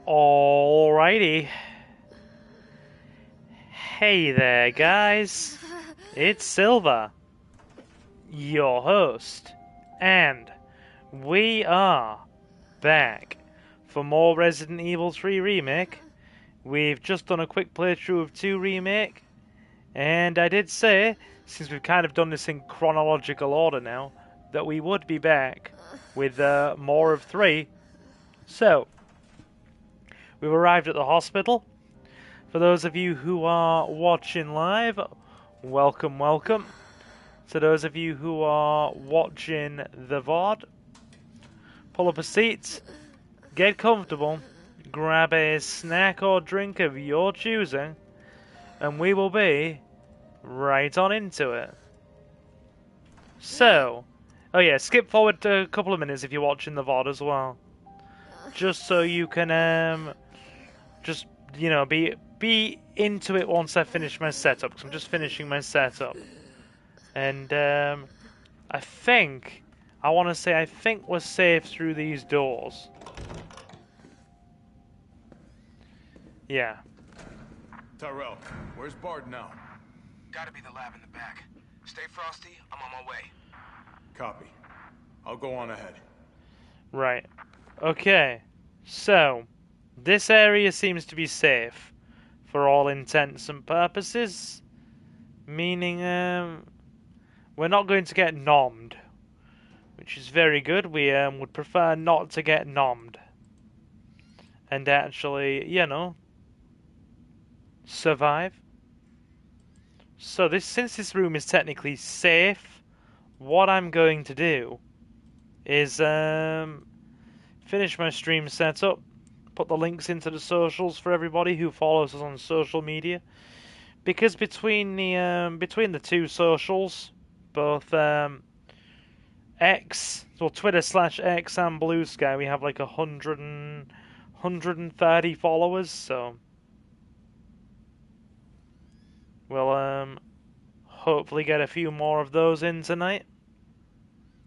Alrighty. Hey there, guys. It's Silver, your host, and we are back for more Resident Evil 3 Remake. We've just done a quick playthrough of 2 Remake, and I did say, since we've kind of done this in chronological order now, that we would be back with more of 3. So, we've arrived at the hospital. For those of you who are watching live, welcome, welcome. To those of you who are watching the VOD, pull up a seat, get comfortable, grab a snack or drink of your choosing, and we will be right on into it. So, oh yeah, skip forward a couple of minutes if you're watching the VOD as well. Just so you can, just, you know, be into it once I finish my setup, because I'm just finishing my setup. And I think we're safe through these doors. Yeah. Tyrell, where's Bard now? Gotta be the lab in the back. Stay frosty, I'm on my way. Copy. I'll go on ahead. Right. Okay. So, this area seems to be safe for all intents and purposes. Meaning, we're not going to get nommed, which is very good. We would prefer not to get nommed. And actually, you know, survive. So since this room is technically safe, what I'm going to do is finish my stream setup, put the links into the socials for everybody who follows us on social media, because between the two socials, both X, well, Twitter/X and Blue Sky, we have like 130 followers, so we'll hopefully get a few more of those in tonight.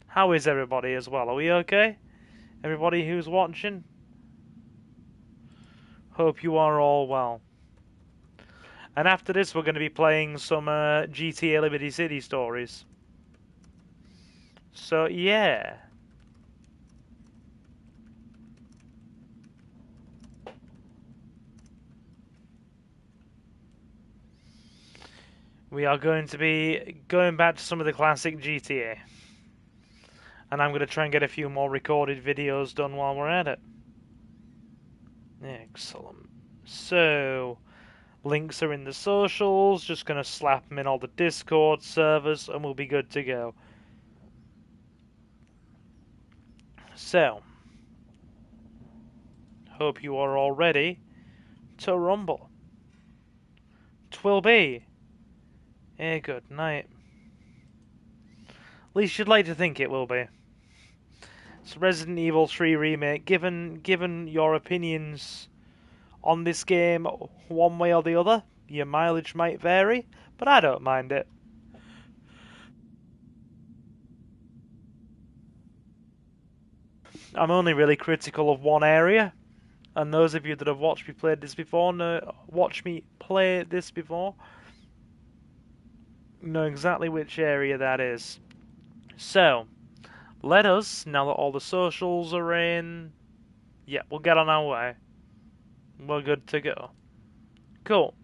How is everybody as well? Are we okay? Everybody who's watching? Hope you are all well. And after this, we're going to be playing some GTA Liberty City stories. So, yeah. We are going to be going back to some of the classic GTA. And I'm going to try and get a few more recorded videos done while we're at it. Excellent. So, links are in the socials. Just going to slap them in all the Discord servers and we'll be good to go. So, hope you are all ready to rumble. 'Twill be a good night. At least you'd like to think it will be. It's Resident Evil 3 Remake. Given your opinions on this game one way or the other, your mileage might vary, but I don't mind it. I'm only really critical of one area, and those of you that have watched me play this before know exactly which area that is. So, let us, now that all the socials are in, yeah, we'll get on our way. We're good to go. Cool.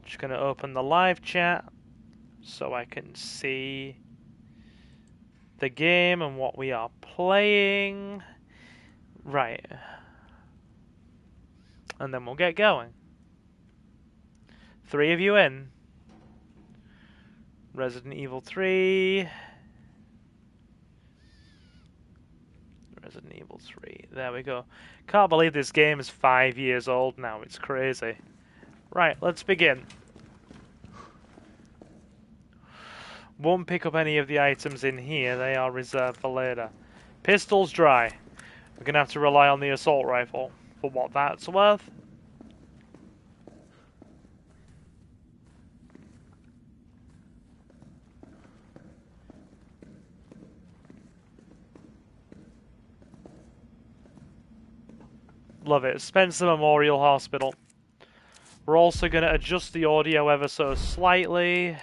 Just gonna open the live chat so I can see the game and what we are playing. Right. And then we'll get going. 3 of you in. Resident Evil 3. Resident Evil 3. There we go. Can't believe this game is 5 years old now. It's crazy. Right, let's begin. Won't pick up any of the items in here. They are reserved for later. Pistol's dry. We're going to have to rely on the assault rifle for what that's worth. Love it. Spencer Memorial Hospital. We're also going to adjust the audio ever so slightly.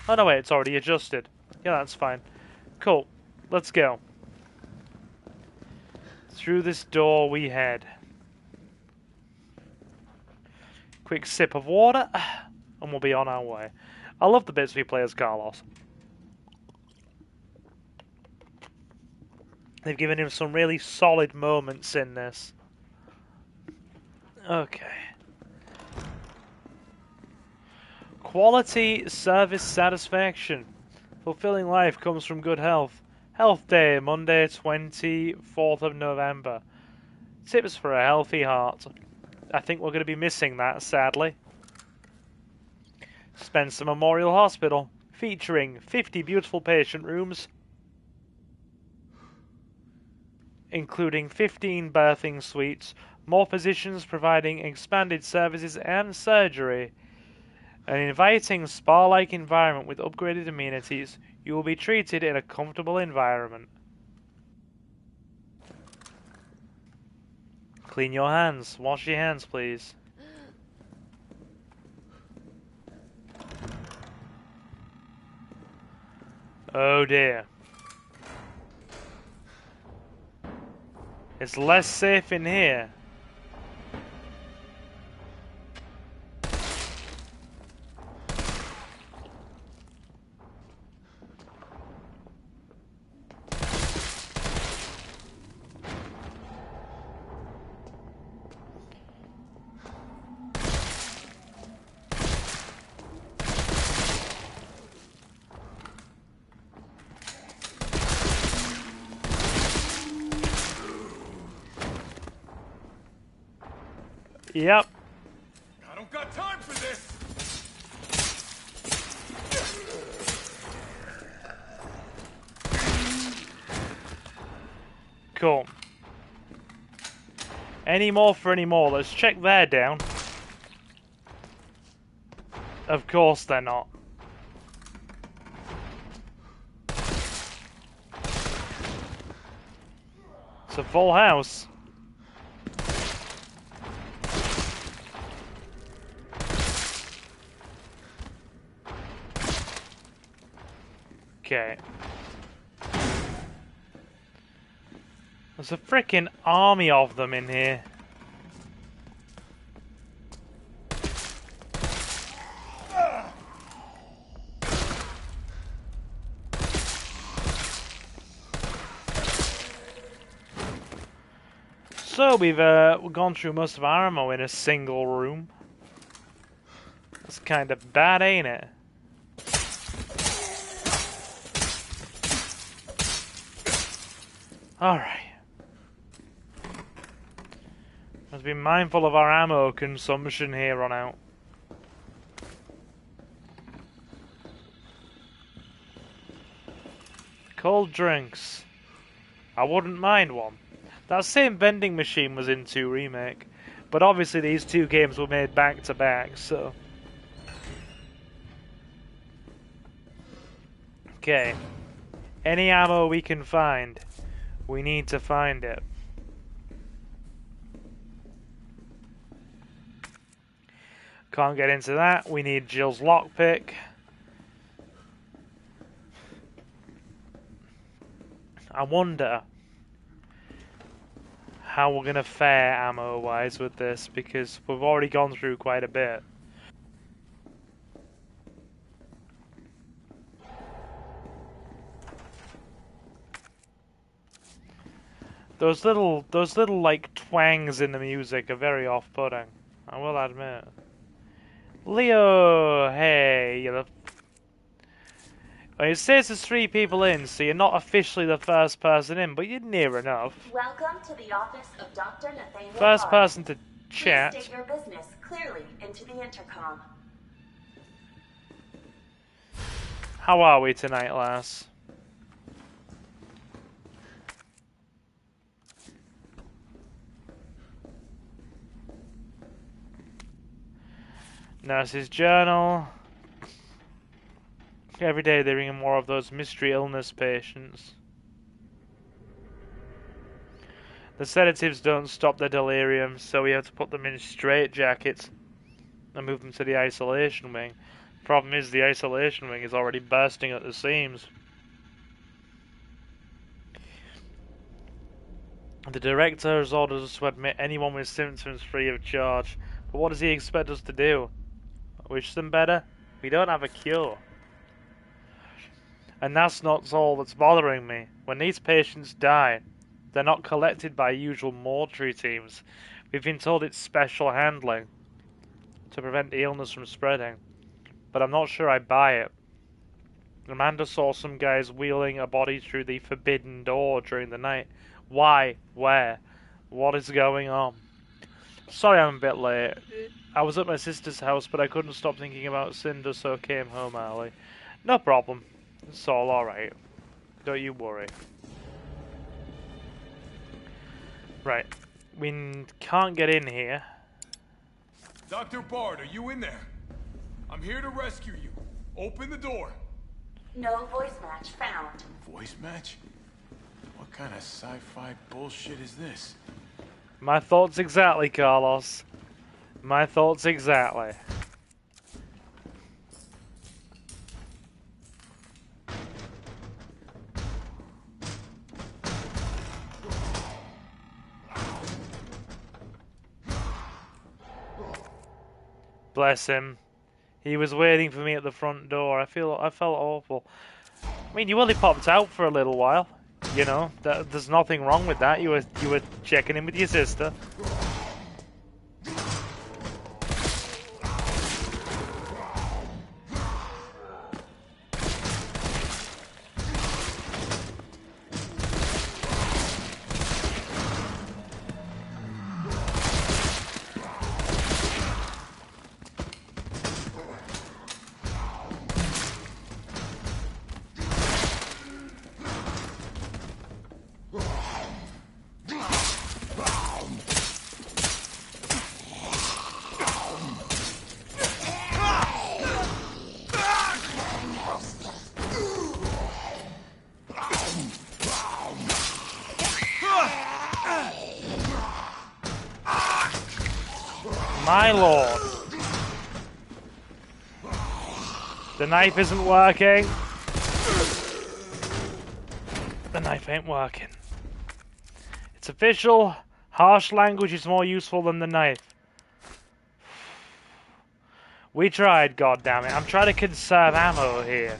Oh no, wait, it's already adjusted. Yeah, that's fine. Cool. Let's go. Through this door we head. Quick sip of water, and we'll be on our way. I love the bits we play as Carlos. They've given him some really solid moments in this. Okay. Quality service satisfaction. Fulfilling life comes from good health. Health Day, Monday, 24th of November. Tips for a healthy heart. I think we're going to be missing that, sadly. Spencer Memorial Hospital, featuring 50 beautiful patient rooms, including 15 birthing suites, more physicians providing expanded services and surgery. An inviting spa-like environment with upgraded amenities. You will be treated in a comfortable environment. Clean your hands. Wash your hands, please. Oh dear. It's less safe in here. Yep. I don't got time for this! Cool. Any more for any more. Let's check they're down. Of course they're not. It's a full house. Okay. There's a freaking army of them in here. So we've gone through most of our ammo in a single room. That's kind of bad, ain't it? Alright. Let's be mindful of our ammo consumption here on out. Cold drinks. I wouldn't mind one. That same vending machine was in 2 Remake. But obviously these 2 games were made back to back, so... Okay. Any ammo we can find. We need to find it. Can't get into that. We need Jill's lockpick. I wonder how we're going to fare ammo-wise with this, because we've already gone through quite a bit. Those little like twangs in the music are very off-putting, I will admit. Leo, hey, you're the... Well, it says there's 3 people in, so you're not officially the first person in, but you're near enough. Welcome to the office of Dr. Nathaniel First Bard. person to chat. Please state your business clearly into the intercom. How are we tonight, lass? Nurse's journal. Every day they bring in more of those mystery illness patients. The sedatives don't stop their delirium, so we have to put them in straitjackets and move them to the isolation wing. Problem is, the isolation wing is already bursting at the seams. The director has ordered us to admit anyone with symptoms free of charge. But what does he expect us to do? Wish them better? We don't have a cure. And that's not all that's bothering me. When these patients die, they're not collected by usual mortuary teams. We've been told it's special handling to prevent the illness from spreading. But I'm not sure I buy it. Amanda saw some guys wheeling a body through the forbidden door during the night. Why? Where? What is going on? Sorry I'm a bit late. I was at my sister's house, but I couldn't stop thinking about Cinder, so came home early. No problem. It's all alright. Don't you worry. Right. We can't get in here. Dr. Bard, are you in there? I'm here to rescue you. Open the door. No voice match found. Voice match? What kind of sci-fi bullshit is this? My thoughts exactly, Carlos. My thoughts exactly. Bless him. He was waiting for me at the front door. I felt awful. I mean, you only popped out for a little while. You know, there's nothing wrong with that. You were checking in with your sister. My lord. The knife isn't working. The knife ain't working. It's official. Harsh language is more useful than the knife. We tried, goddammit. I'm trying to conserve ammo here.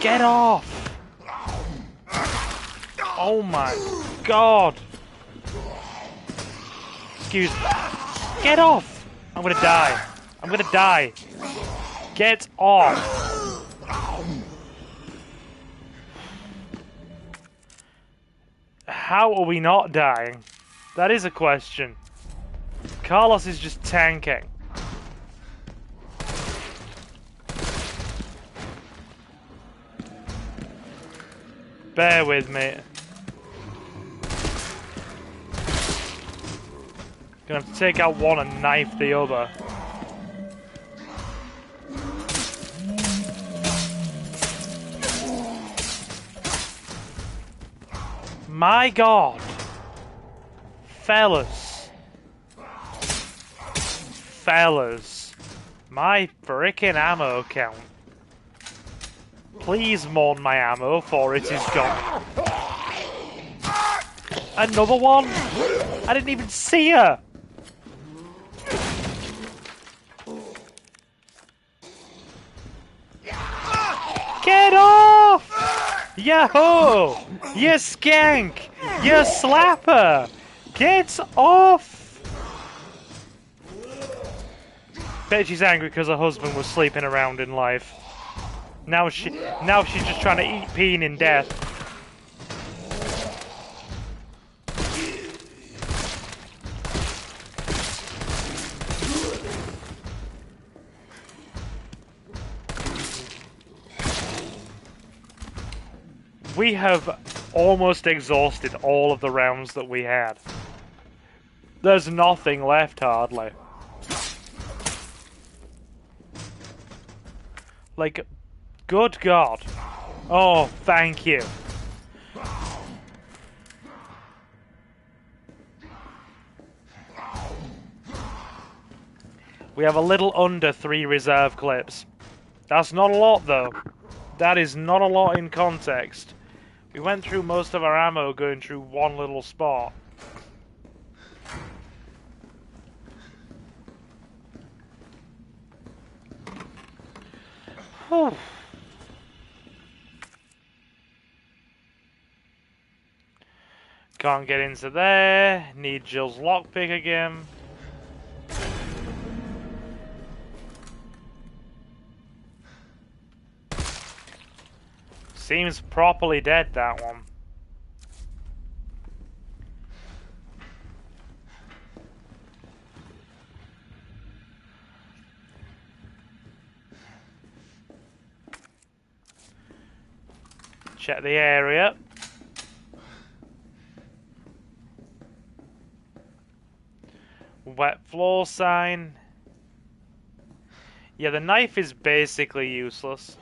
Get off! Oh my god! Excuse me. Get off! I'm gonna die. I'm gonna die. Get off! How are we not dying? That is a question. Carlos is just tanking. Bear with me. Gonna have to take out one and knife the other. My god. Fellas. Fellas. My frickin' ammo count. Please mourn my ammo, for it is gone. Another one? I didn't even see her! Get off! Yahoo! You skank! You slapper! Get off! Bet she's angry because her husband was sleeping around in life. Now she's just trying to eat peen in death. We have almost exhausted all of the rounds that we had. There's nothing left, hardly. Like, good God. Oh, thank you. We have a little under 3 reserve clips. That's not a lot, though. That is not a lot in context. We went through most of our ammo going through one little spot. Whew. Can't get into there. Need Jill's lockpick again. Seems properly dead, that one. Check the area. Wet floor sign. Yeah, the knife is basically useless.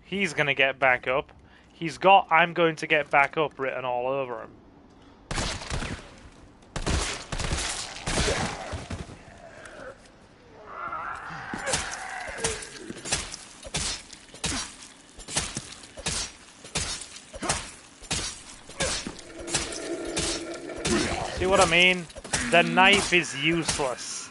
He's gonna get back up. He's got "I'm going to get back up" written all over him. See what I mean? The knife is useless.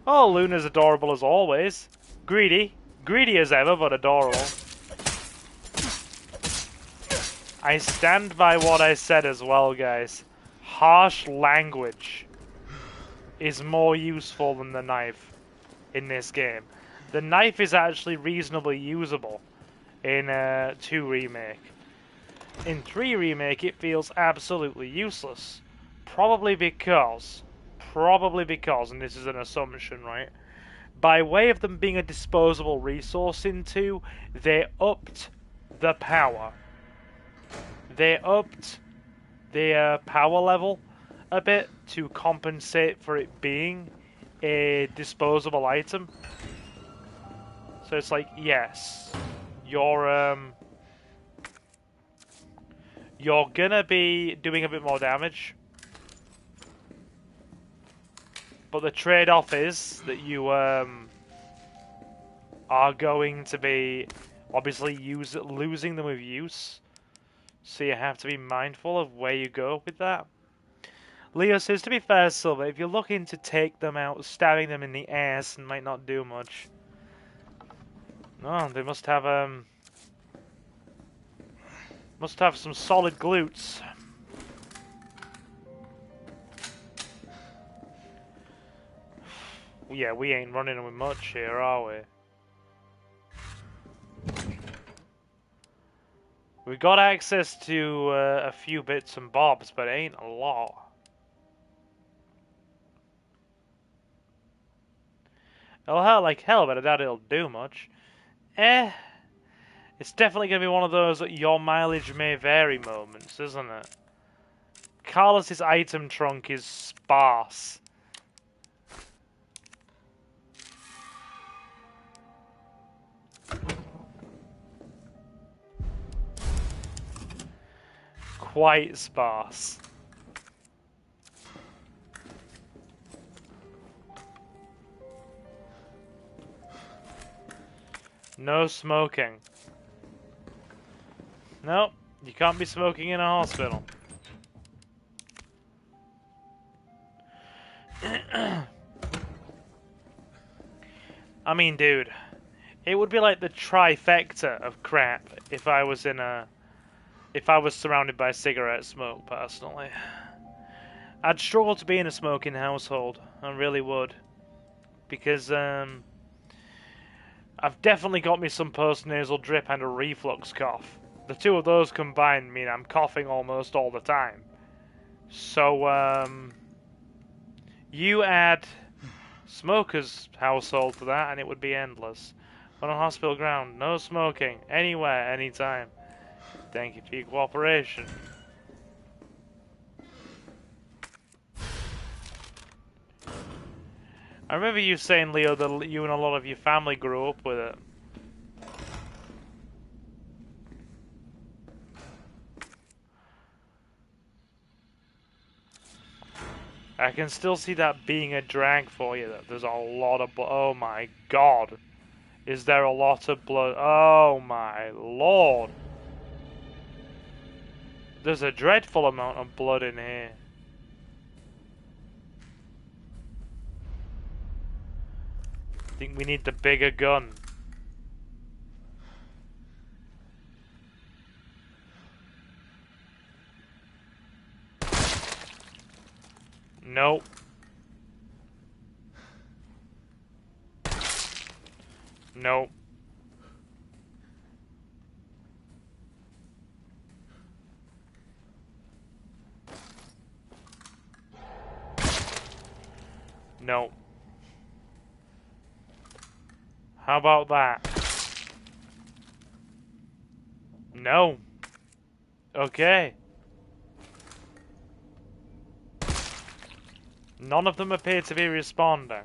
Oh, Luna's adorable as always. Greedy. Greedy as ever, but adorable. I stand by what I said as well, guys. Harsh language is more useful than the knife in this game. The knife is actually reasonably usable in 2 Remake. In 3 Remake, it feels absolutely useless. Probably because, and this is an assumption, right? By way of them being a disposable resource in 2, they upped the power. They upped the power level a bit to compensate for it being a disposable item. So it's like, yes, you're gonna be doing a bit more damage, but the trade-off is that you are going to be obviously losing them with use. So you have to be mindful of where you go with that. Leo says, to be fair, Silver, if you're looking to take them out, stabbing them in the ass might not do much. No, they must have some solid glutes. Yeah, we ain't running with much here, are we? We got access to a few bits and bobs, but it ain't a lot. Oh hell, but I doubt it'll do much. It's definitely gonna be one of those your mileage may vary moments, isn't it? Carlos's item trunk is sparse. Quite sparse. No smoking. Nope, you can't be smoking in a hospital. I mean, dude, it would be like the trifecta of crap if I was surrounded by cigarette smoke, personally. I'd struggle to be in a smoking household. I really would. Because, I've definitely got me some postnasal drip and a reflux cough. The two of those combined mean I'm coughing almost all the time. So, you add Smoker's household for that, and it would be endless. On a hospital ground, no smoking, anywhere, anytime. Thank you for your cooperation. I remember you saying, Leo, that you and a lot of your family grew up with it. I can still see that being a drag for you. That there's a lot of blood. Oh my god. Is there a lot of blood? Oh my lord. There's a dreadful amount of blood in here. I think we need the bigger gun. Nope. Nope. Nope. How about that? No. Okay. None of them appear to be responding.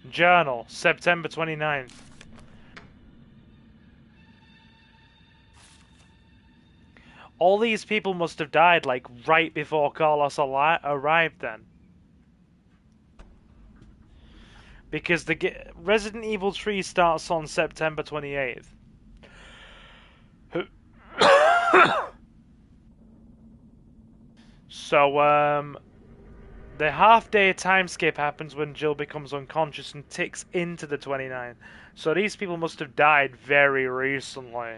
Journal, September 29th. All these people must have died, like, right before Carlos arrived then. Because the Resident Evil 3 starts on September 28th. So, the half-day time skip happens when Jill becomes unconscious and ticks into the 29th. So these people must have died very recently.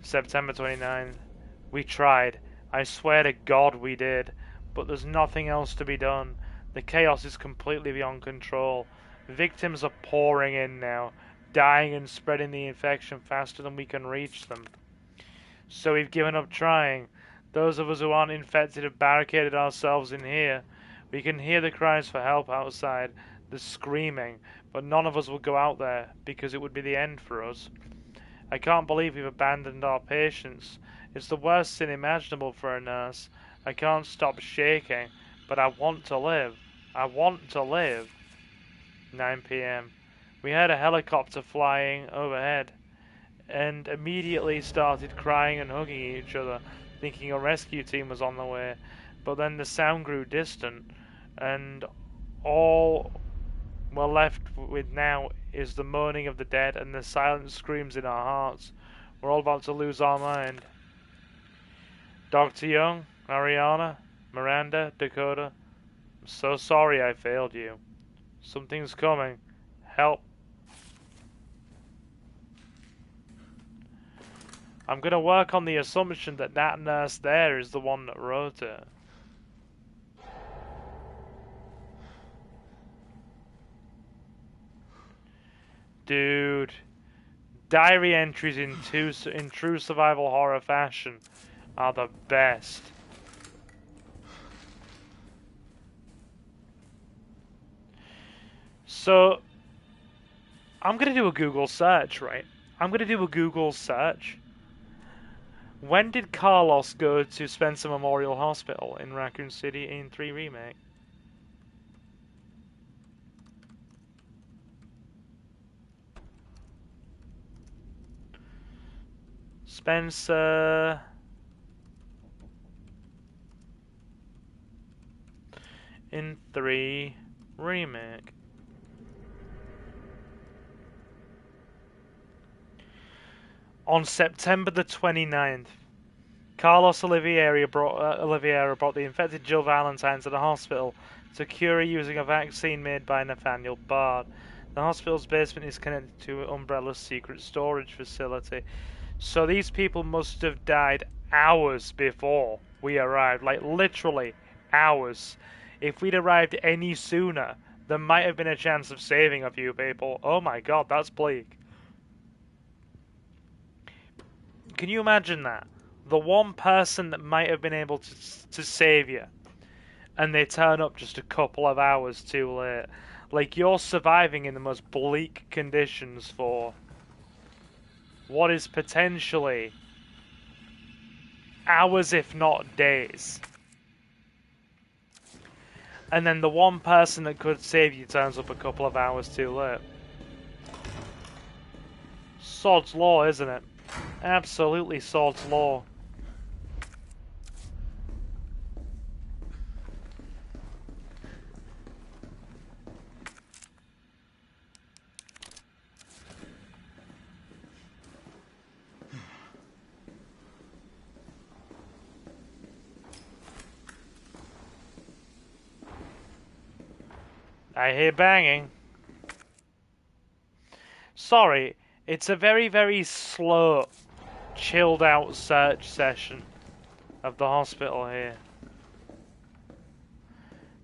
September 29th. We tried. I swear to God we did. But there's nothing else to be done. The chaos is completely beyond control. Victims are pouring in now, dying and spreading the infection faster than we can reach them. So we've given up trying. Those of us who aren't infected have barricaded ourselves in here. We can hear the cries for help outside, the screaming, but none of us will go out there, because it would be the end for us. I can't believe we've abandoned our patients. It's the worst sin imaginable for a nurse. I can't stop shaking, but I want to live. I want to live. 9 p.m. We heard a helicopter flying overhead, and immediately started crying and hugging each other, thinking a rescue team was on the way. But then the sound grew distant, and all we're left with now is the moaning of the dead and the silent screams in our hearts. We're all about to lose our mind. Dr. Young, Ariana, Miranda, Dakota, I'm so sorry I failed you. Something's coming. Help. I'm going to work on the assumption that that nurse there is the one that wrote it. Dude. Diary entries in true survival horror fashion are the best. So, I'm going to do a Google search, right? I'm going to do a Google search. When did Carlos go to Spencer Memorial Hospital in Raccoon City in 3 Remake? Spencer... in 3 Remake. On September the 29th, Carlos Oliveira brought the infected Jill Valentine to the hospital to cure her using a vaccine made by Nathaniel Bard. The hospital's basement is connected to Umbrella's secret storage facility. So these people must have died hours before we arrived, like literally hours. If we'd arrived any sooner, there might have been a chance of saving a few people. Oh my god, that's bleak. can you imagine that? The one person that might have been able to save you, and they turn up just a couple of hours too late. Like, you're surviving in the most bleak conditions for what is potentially hours, if not days. And then the one person that could save you turns up a couple of hours too late. Sod's law, isn't it? Absolutely sod's law. I hear banging. Sorry, it's a very, very slow, chilled out search session of the hospital here.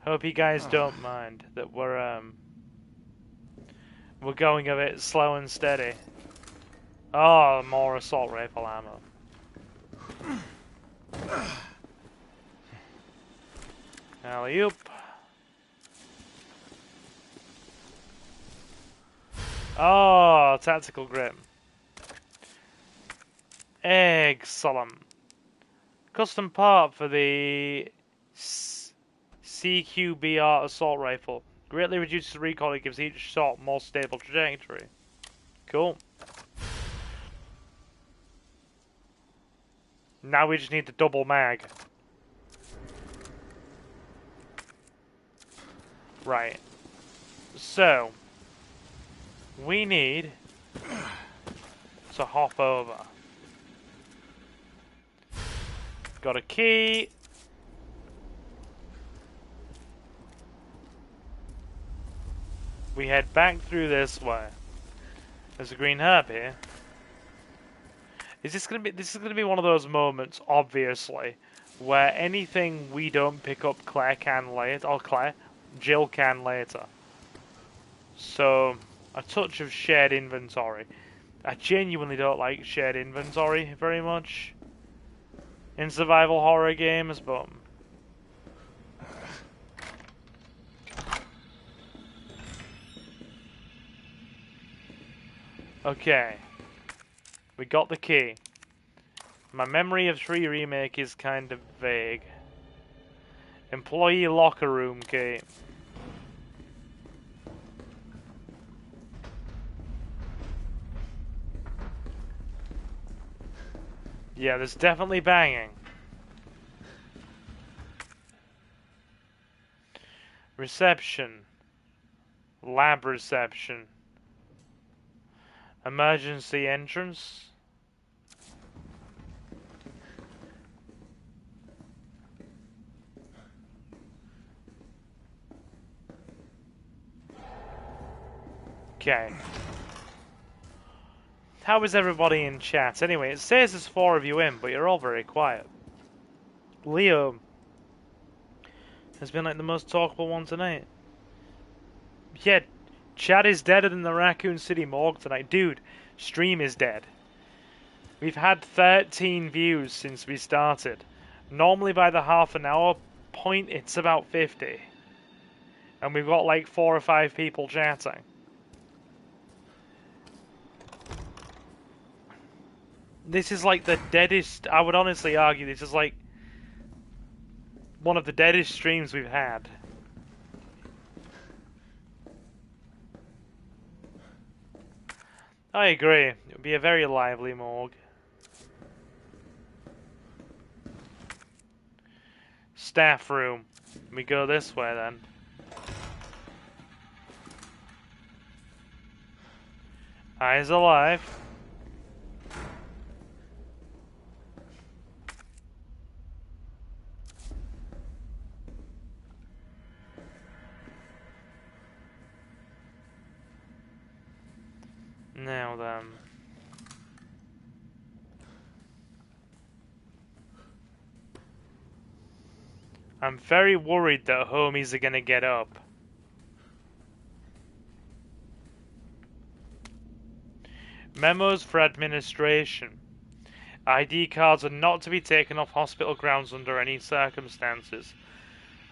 Hope you guys don't mind that we're going a bit slow and steady. Oh, more assault rifle ammo. Alley-oop. Oh, tactical grip. Excellent. Custom part for the CQBR assault rifle. Greatly reduces the recoil, it gives each shot more stable trajectory. Cool. Now we just need the double mag. Right. So, we need to hop over. Got a key. We head back through this way. There's a green herb here. This is gonna be one of those moments, obviously, where anything we don't pick up Jill can later. So, a touch of shared inventory. I genuinely don't like shared inventory very much in survival horror games, but okay. We got the key. My memory of 3 Remake is kind of vague. Employee locker room key. Yeah, there's definitely banging. Reception. Lab reception. Emergency entrance. Okay. How is everybody in chat? Anyway, it says there's 4 of you in, but you're all very quiet. Leo has been like the most talkable one tonight. Yeah, chat is deader than the Raccoon City morgue tonight. Dude, stream is dead. We've had 13 views since we started. Normally by the half an hour point, it's about 50. And we've got like 4 or 5 people chatting. This is like the deadest, I would honestly argue this is like one of the deadest streams we've had. I agree, it would be a very lively morgue. Staff room. We go this way then. Eyes alive. Now then. I'm very worried that homies are gonna get up. Memos for administration. ID cards are not to be taken off hospital grounds under any circumstances.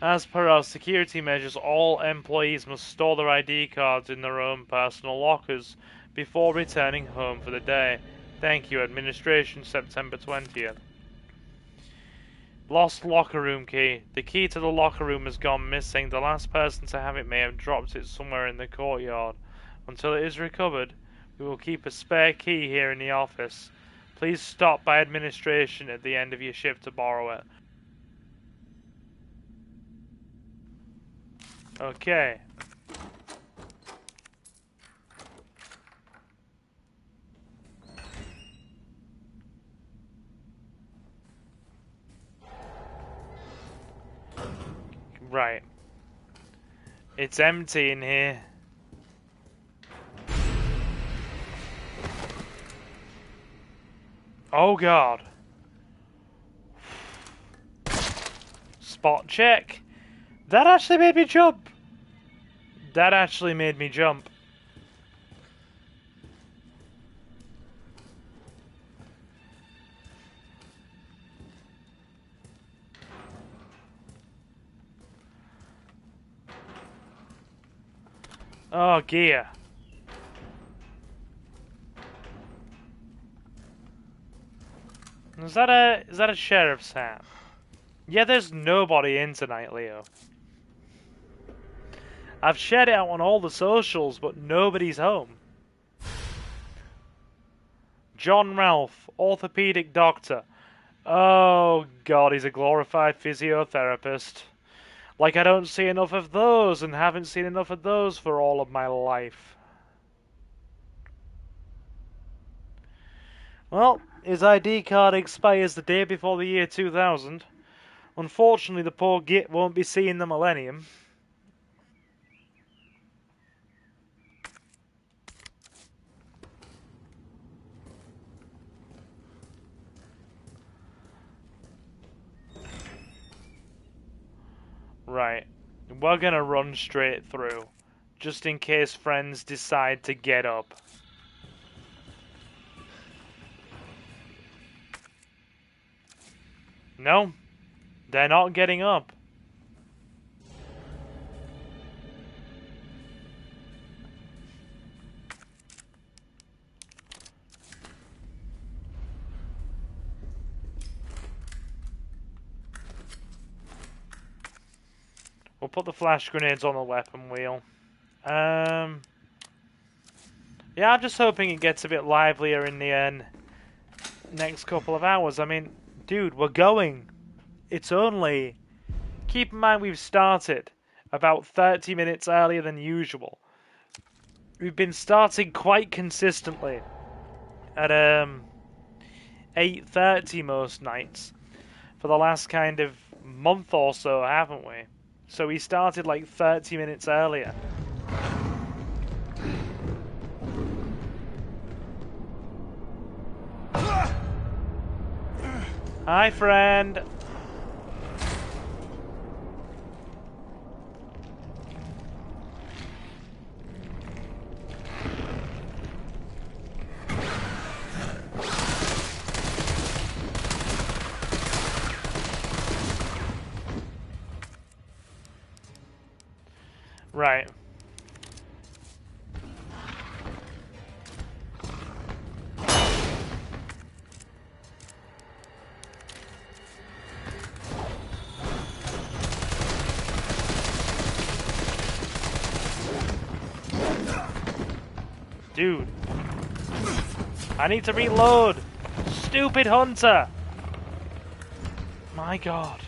As per our security measures, all employees must store their ID cards in their own personal lockers before returning home for the day. Thank you, Administration, September 20th. Lost locker room key. The key to the locker room has gone missing. The last person to have it may have dropped it somewhere in the courtyard. Until it is recovered, we will keep a spare key here in the office. Please stop by administration at the end of your shift to borrow it. Okay. Right. It's empty in here. Oh god. Spot check. That actually made me jump. That actually made me jump. Oh, gear. Is that a sheriff's hat? Yeah, there's nobody in tonight, Leo. I've shared it out on all the socials, but nobody's home. John Ralph, orthopedic doctor. Oh god, he's a glorified physiotherapist. Like I don't see enough of those, and haven't seen enough of those for all of my life. Well, his ID card expires the day before the year 2000. Unfortunately, the poor git won't be seeing the millennium. Right. We're gonna run straight through, just in case friends decide to get up. No, they're not getting up. We'll put the flash grenades on the weapon wheel. Yeah, I'm just hoping it gets a bit livelier in the next couple of hours. I mean, dude, we're going. It's only... Keep in mind we've started about 30 minutes earlier than usual. We've been starting quite consistently at 8:30 most nights for the last kind of month or so, haven't we? So we started like 30 minutes earlier. Hi, friend. Right. Dude. I need to reload. Stupid hunter. My god.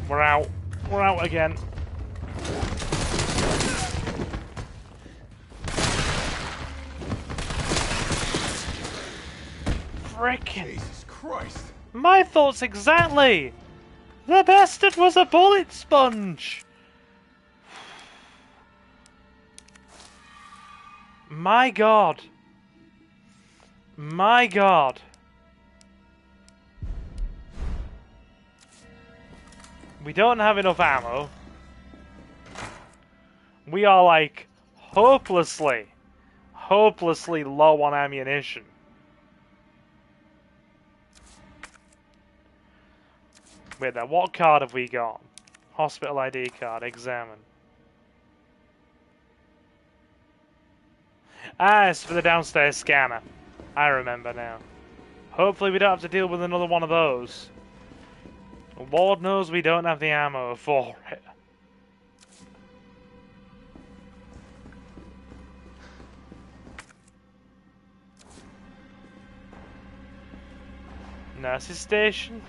We're out. We're out again. Frickin'. Jesus Christ. My thoughts exactly. The bastard was a bullet sponge. My god. My god. We don't have enough ammo. We are like hopelessly low on ammunition. Wait there, what card have we got? Hospital ID card, examine. Ah, it's for the downstairs scanner. I remember now. Hopefully we don't have to deal with another one of those. Lord knows we don't have the ammo for it. Nurse's station?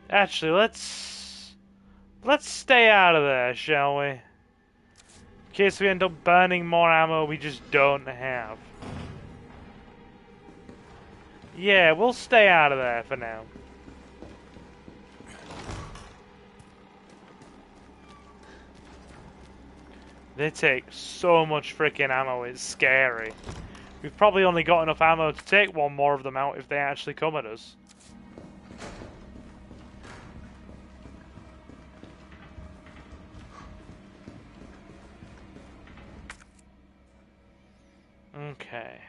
Actually, let's stay out of there, shall we? In case we end up burning more ammo we just don't have. Yeah, we'll stay out of there for now. They take so much freaking ammo, it's scary. We've probably only got enough ammo to take one more of them out if they actually come at us. Okay.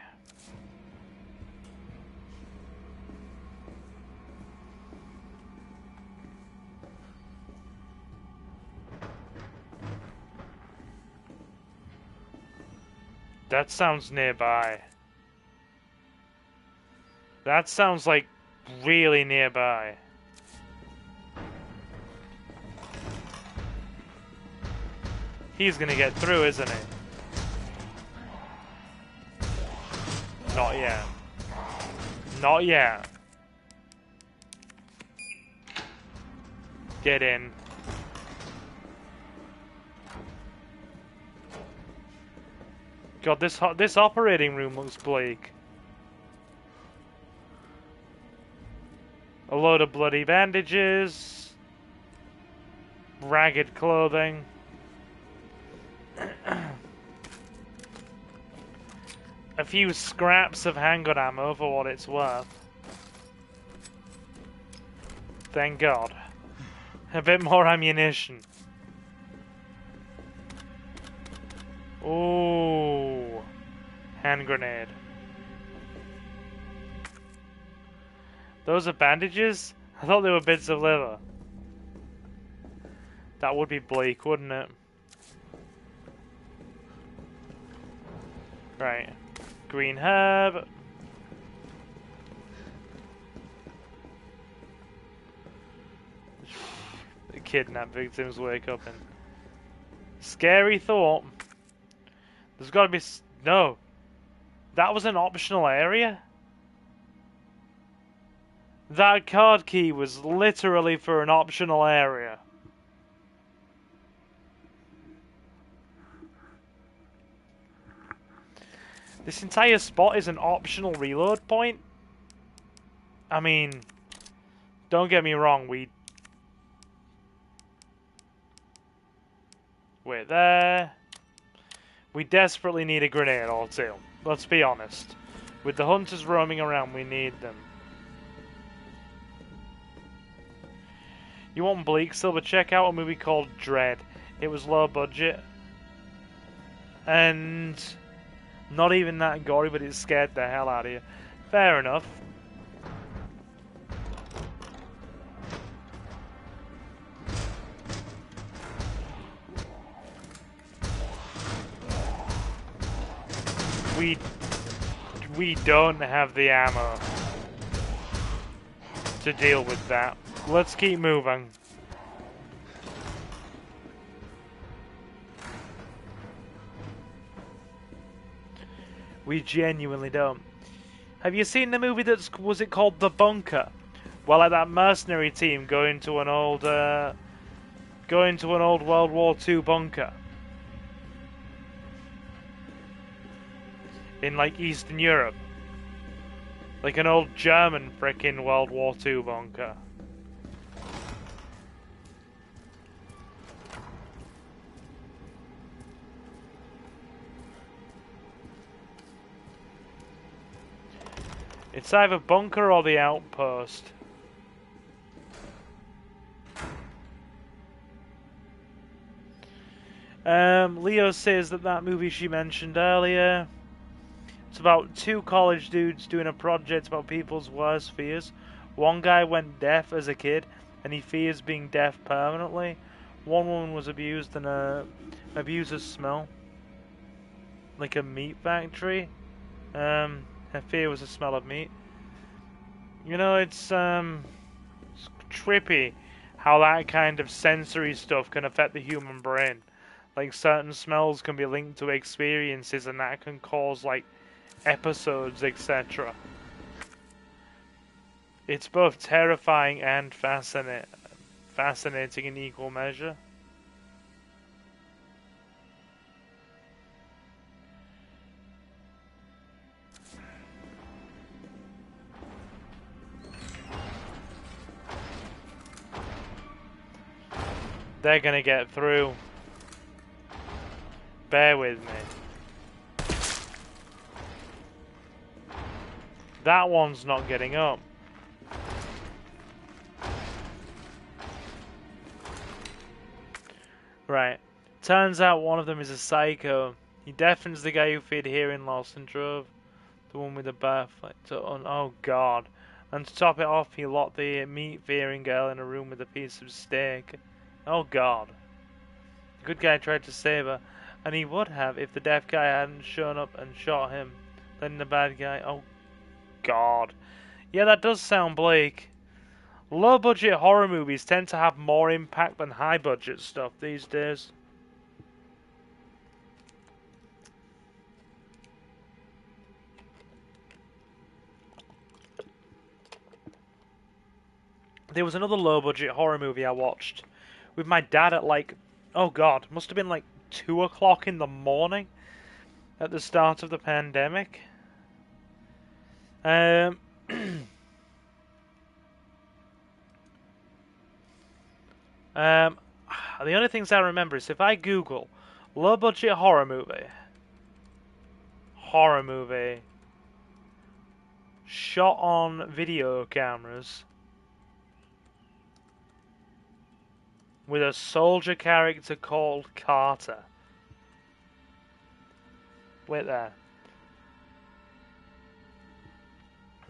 That sounds nearby. That sounds like really nearby. He's gonna get through, isn't he? Not yet. Not yet. Get in. God, this operating room looks bleak. A load of bloody bandages. Ragged clothing. A few scraps of handgun ammo for what it's worth. Thank God. A bit more ammunition. Ooh. Hand grenade. Those are bandages? I thought they were bits of liver. That would be bleak, wouldn't it? Right. Green herb. The kidnapped victims wake up in. Scary thought. There's gotta be... No. That was an optional area? That card key was literally for an optional area. This entire spot is an optional reload point? I mean, don't get me wrong, Wait there. We desperately need a grenade or two. Let's be honest. With the hunters roaming around, we need them. You want bleak, Silver? Check out a movie called Dread. It was low budget. And... not even that gory, but it scared the hell out of you. Fair enough. We don't have the ammo to deal with that. Let's keep moving. We genuinely don't. Have you seen the movie was it called The Bunker? Well, like that mercenary team going to an old World War II bunker in like Eastern Europe, like an old German frickin' World War II bunker. It's either bunker or the outpost. Leo says that movie she mentioned earlier, it's about two college dudes doing a project about people's worst fears. One guy went deaf as a kid, and he fears being deaf permanently. One woman was abused, and abuser's smell, like a meat factory. Her fear was the smell of meat. You know, it's trippy how that kind of sensory stuff can affect the human brain. Like, certain smells can be linked to experiences, and that can cause, like, episodes, etc. It's both terrifying and fascinating in equal measure. They're gonna get through. Bear with me. That one's not getting up. Right. Turns out one of them is a psycho. He deafens the guy who feared hearing loss and drove the one with the birthright to oh god. And to top it off, he locked the meat-fearing girl in a room with a piece of steak. Oh god. The good guy tried to save her, and he would have if the deaf guy hadn't shown up and shot him. Then the bad guy, oh god. Yeah, that does sound bleak. Low-budget horror movies tend to have more impact than high-budget stuff these days. There was another low-budget horror movie I watched with my dad at like, oh god, must have been like 2 o'clock in the morning at the start of the pandemic. The only things I remember is if I Google low-budget horror movie shot on video cameras with a soldier character called Carter. Wait there.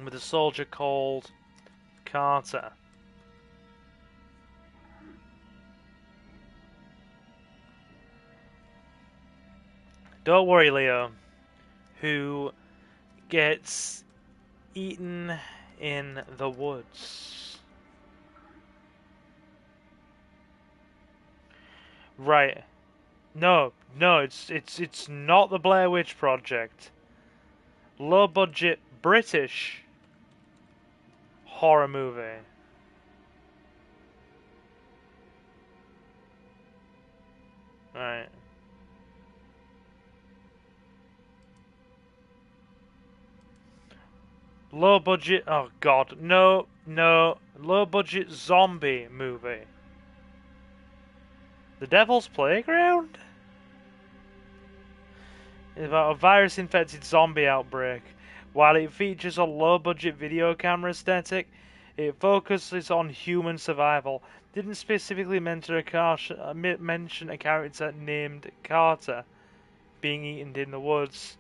With a soldier called Carter. Don't worry, Leo. Who gets eaten in the woods. Right. No, it's not the Blair Witch Project. Low budget British horror movie. Right. Low budget, oh god, no, low budget zombie movie. The Devil's Playground? It's about a virus infected zombie outbreak. While it features a low budget video camera aesthetic, it focuses on human survival. Didn't specifically mention a character named Carter being eaten in the woods.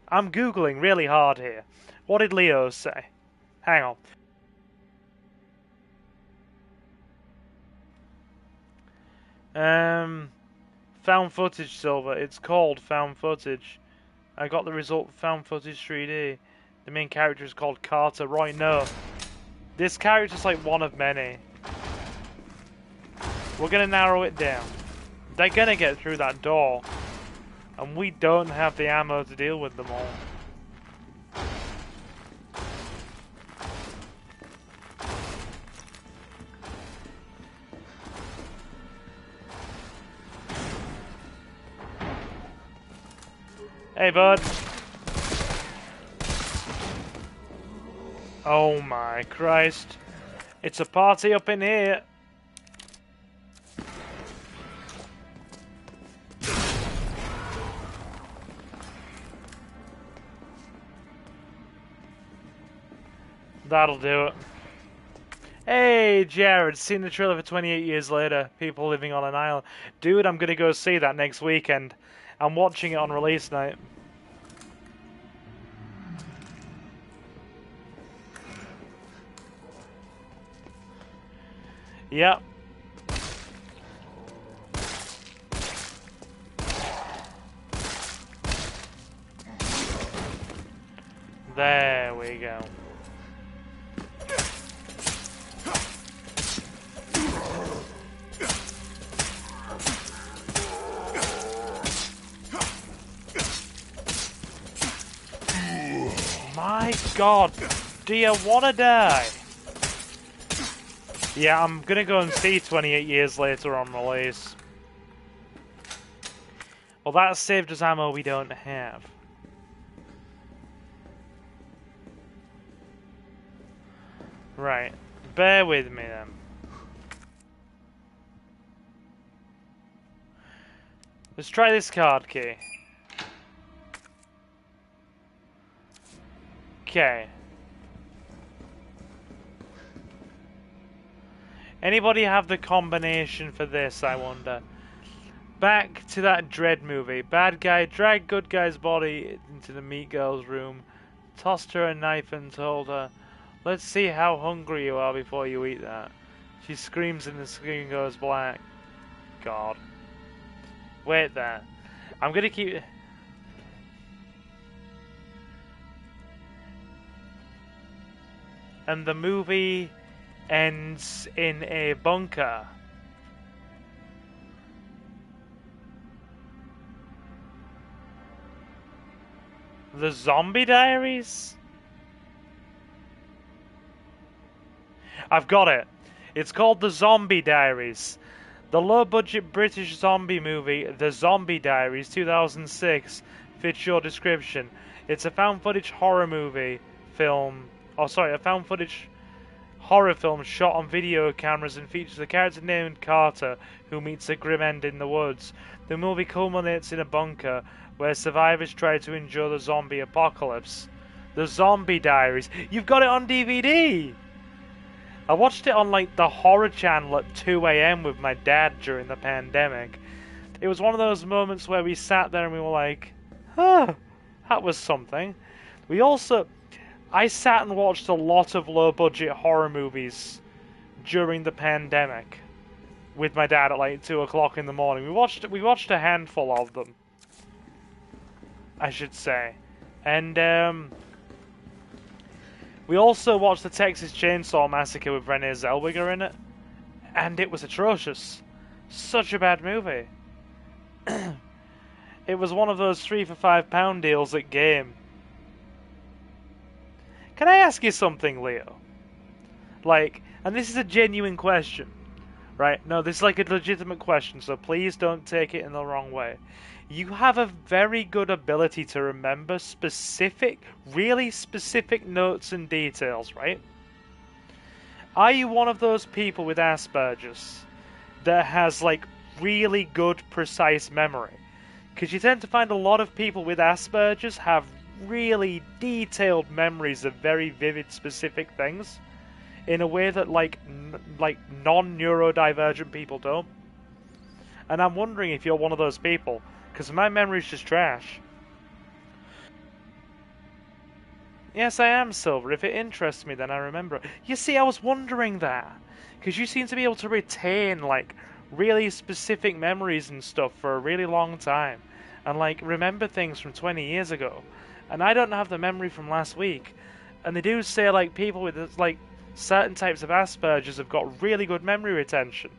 I'm Googling really hard here. What did Leo say? Hang on. Found footage, Silver. It's called found footage. I got the result found footage 3D. The main character is called Carter Roy. No. This character's like one of many. We're gonna narrow it down. They're gonna get through that door. And we don't have the ammo to deal with them all. Hey, bud. Oh my Christ. It's a party up in here. That'll do it. Hey, Jared, seen the trailer for 28 Years Later, People Living on an Island. Dude, I'm gonna go see that next weekend. I'm watching it on release night. Yep. There we go. My God, do you wanna die? Yeah, I'm gonna go and see 28 Years Later on release. Well, that saved us ammo we don't have. Right, bear with me then. Let's try this card key. Okay. Anybody have the combination for this, I wonder? Back to that Dread movie. Bad guy dragged good guy's body into the meat girl's room, tossed her a knife and told her, "Let's see how hungry you are before you eat that." She screams and the screen goes black. God. Wait there. I'm gonna keep... And the movie ends in a bunker. The Zombie Diaries? I've got it. It's called The Zombie Diaries. The low-budget British zombie movie, The Zombie Diaries 2006, fits your description. It's a found-footage horror movie film... Oh, sorry, a found-footage horror film shot on video cameras and features a character named Carter who meets a grim end in the woods. The movie culminates in a bunker where survivors try to endure the zombie apocalypse. The Zombie Diaries. You've got it on DVD! I watched it on like the Horror Channel at 2 AM with my dad during the pandemic. It was one of those moments where we sat there and we were like, huh, that was something. I sat and watched a lot of low-budget horror movies during the pandemic with my dad at like 2 o'clock in the morning. We watched a handful of them, I should say. And we also watched the Texas Chainsaw Massacre with Renee Zellweger in it, and it was atrocious. Such a bad movie. It was one of those 3 for £5 deals at Game. Can I ask you something, Leo? Like, and this is a genuine question, right? No, this is like a legitimate question, so please don't take it in the wrong way. You have a very good ability to remember specific, really specific notes and details, right? Are you one of those people with Asperger's that has, like, really good, precise memory? Because you tend to find a lot of people with Asperger's have really detailed memories of very vivid, specific things in a way that, like non-neurodivergent people don't. And I'm wondering if you're one of those people, because my memory's just trash. Yes, I am, Silver. If it interests me, then I remember it. You see, I was wondering that, because you seem to be able to retain, like, really specific memories and stuff for a really long time, and, like, remember things from 20 years ago. And I don't have the memory from last week. And they do say, like, people with, like, certain types of Asperger's have got really good memory retention.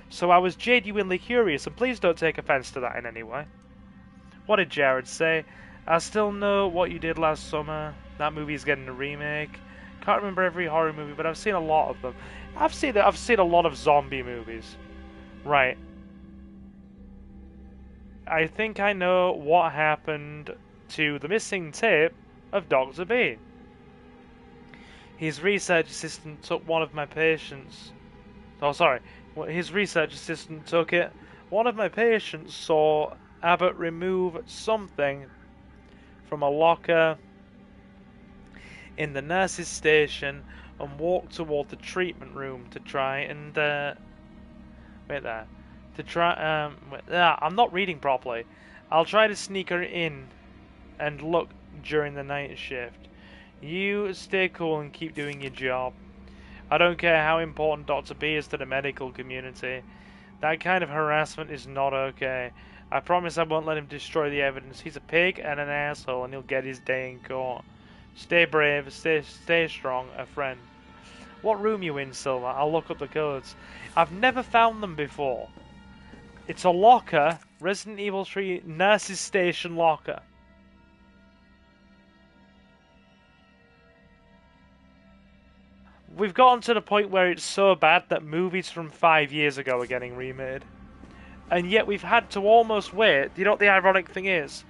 So I was genuinely curious, and please don't take offense to that in any way. What did Jared say? I still know what you did last summer. That movie's getting a remake. Can't remember every horror movie, but I've seen a lot of them. I've seen a lot of zombie movies. Right. I think I know what happened to the missing tape of Dr. B. His research assistant took one of my patients. Oh, sorry. His research assistant took it. One of my patients saw Abbott remove something from a locker in the nurse's station and walk toward the treatment room to try and wait there. To try I'm not reading properly. I'll try to sneak her in and look during the night shift. You stay cool and keep doing your job. I don't care how important Dr. B is to the medical community. That kind of harassment is not okay. I promise I won't let him destroy the evidence. He's a pig and an asshole, and he'll get his day in court. Stay brave, stay strong, a friend. What room you in, Silver? I'll look up the codes. I've never found them before. It's a locker. Resident Evil 3 Nurse's Station locker. We've gotten to the point where it's so bad that movies from 5 years ago are getting remade. And yet we've had to almost wait. You know what the ironic thing is?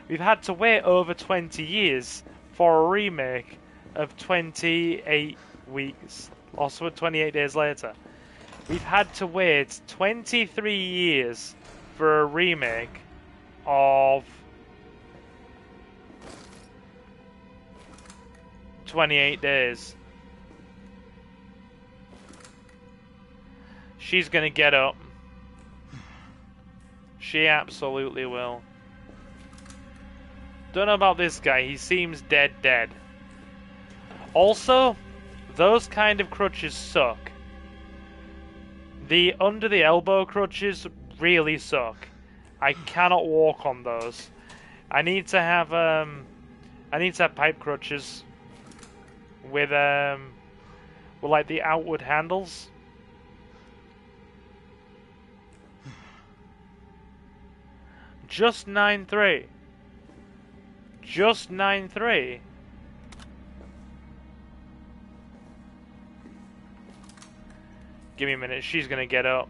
We've had to wait over 20 years for a remake of 28 weeks. Also 28 days later. We've had to wait 23 years for a remake of 28 days. She's gonna get up. She absolutely will. Don't know about this guy. He seems dead. Also, those kind of crutches suck. The under the elbow crutches really suck. I cannot walk on those. I need to have pipe crutches with like the outward handles. Just 9.3. Just 9.3. Give me a minute, she's gonna get up.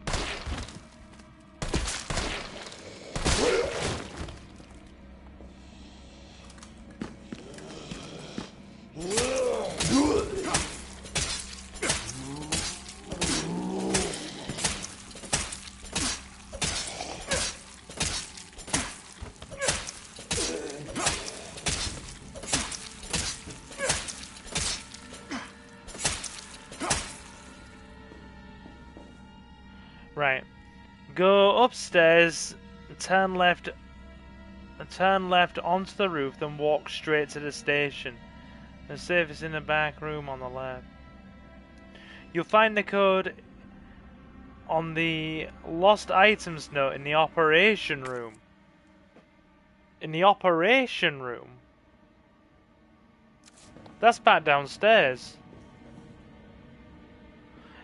Right. Go upstairs, turn left onto the roof, then walk straight to the station. The safe is in the back room on the left. You'll find the code on the lost items note in the operation room. In the operation room? That's back downstairs.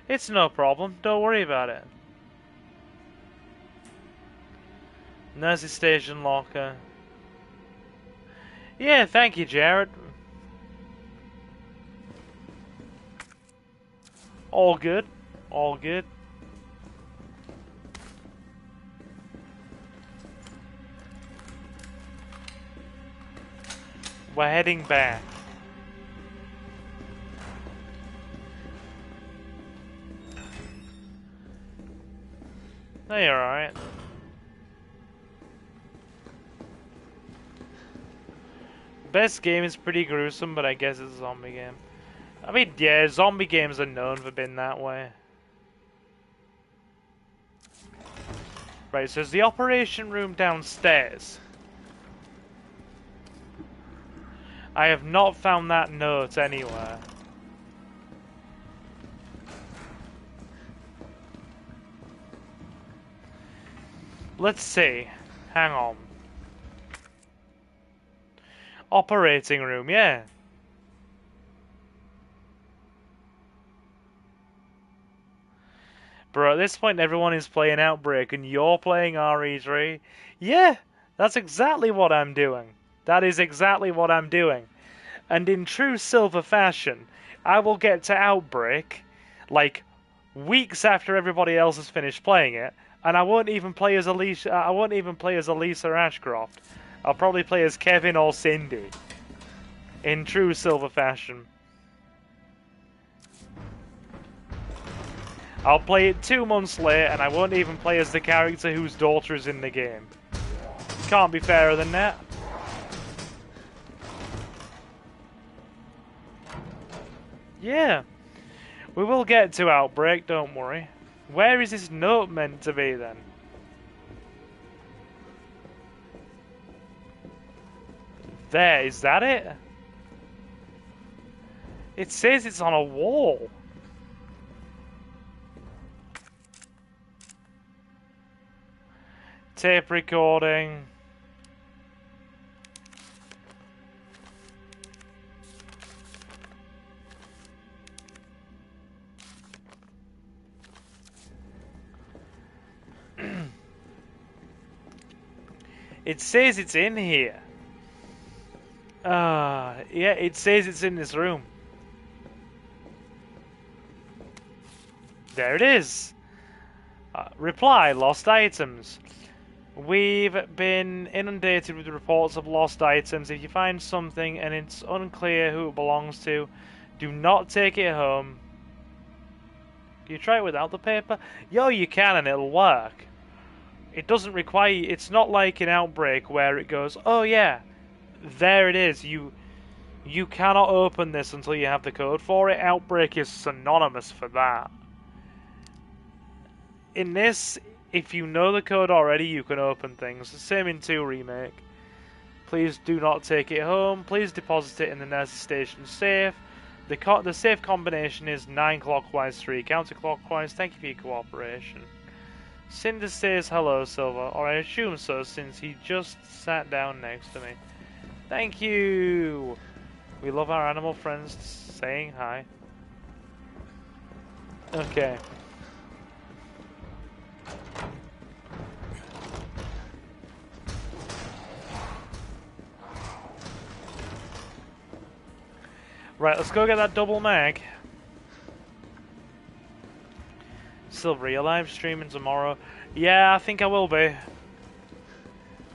It's no problem, don't worry about it. Nurse's Station locker. Yeah, thank you, Jared. All good. All good. We're heading back. No, you're alright. Best game is pretty gruesome, but I guess it's a zombie game. I mean, yeah, zombie games are known for being that way. Right, so there's the operation room downstairs. I have not found that note anywhere. Let's see. Hang on. Operating room, yeah. Bro, at this point everyone is playing Outbreak and you're playing RE3. Yeah, that's exactly what I'm doing. That is exactly what I'm doing. And in true Silver fashion, I will get to Outbreak like weeks after everybody else has finished playing it, and I won't even play as Alicia. I won't even play as Elisa Ashcroft. I'll probably play as Kevin or Cindy. In true Silver fashion. I'll play it 2 months later, and I won't even play as the character whose daughter is in the game. Can't be fairer than that. Yeah. We will get to Outbreak, don't worry. Where is this note meant to be then? There, is that it? It says it's on a wall. Tape recording. It says it's in here. Yeah, it says it's in this room. There it is. Reply, lost items. We've been inundated with reports of lost items. If you find something and it's unclear who it belongs to, do not take it home. Can you try it without the paper? Yo, you can and it'll work. It doesn't require... It's not like an Outbreak where it goes, oh yeah, there it is. You cannot open this until you have the code for it. Outbreak is synonymous for that. In this, if you know the code already, you can open things. The same in 2 Remake. Please do not take it home. Please deposit it in the nurse's station safe. The safe combination is 9 clockwise, 3 counterclockwise. Thank you for your cooperation. Cinder says hello, Silver, or I assume so since he just sat down next to me. Thank you! We love our animal friends saying hi. Okay. Right, let's go get that double mag. Silver, you're live streaming tomorrow? Yeah, I think I will be.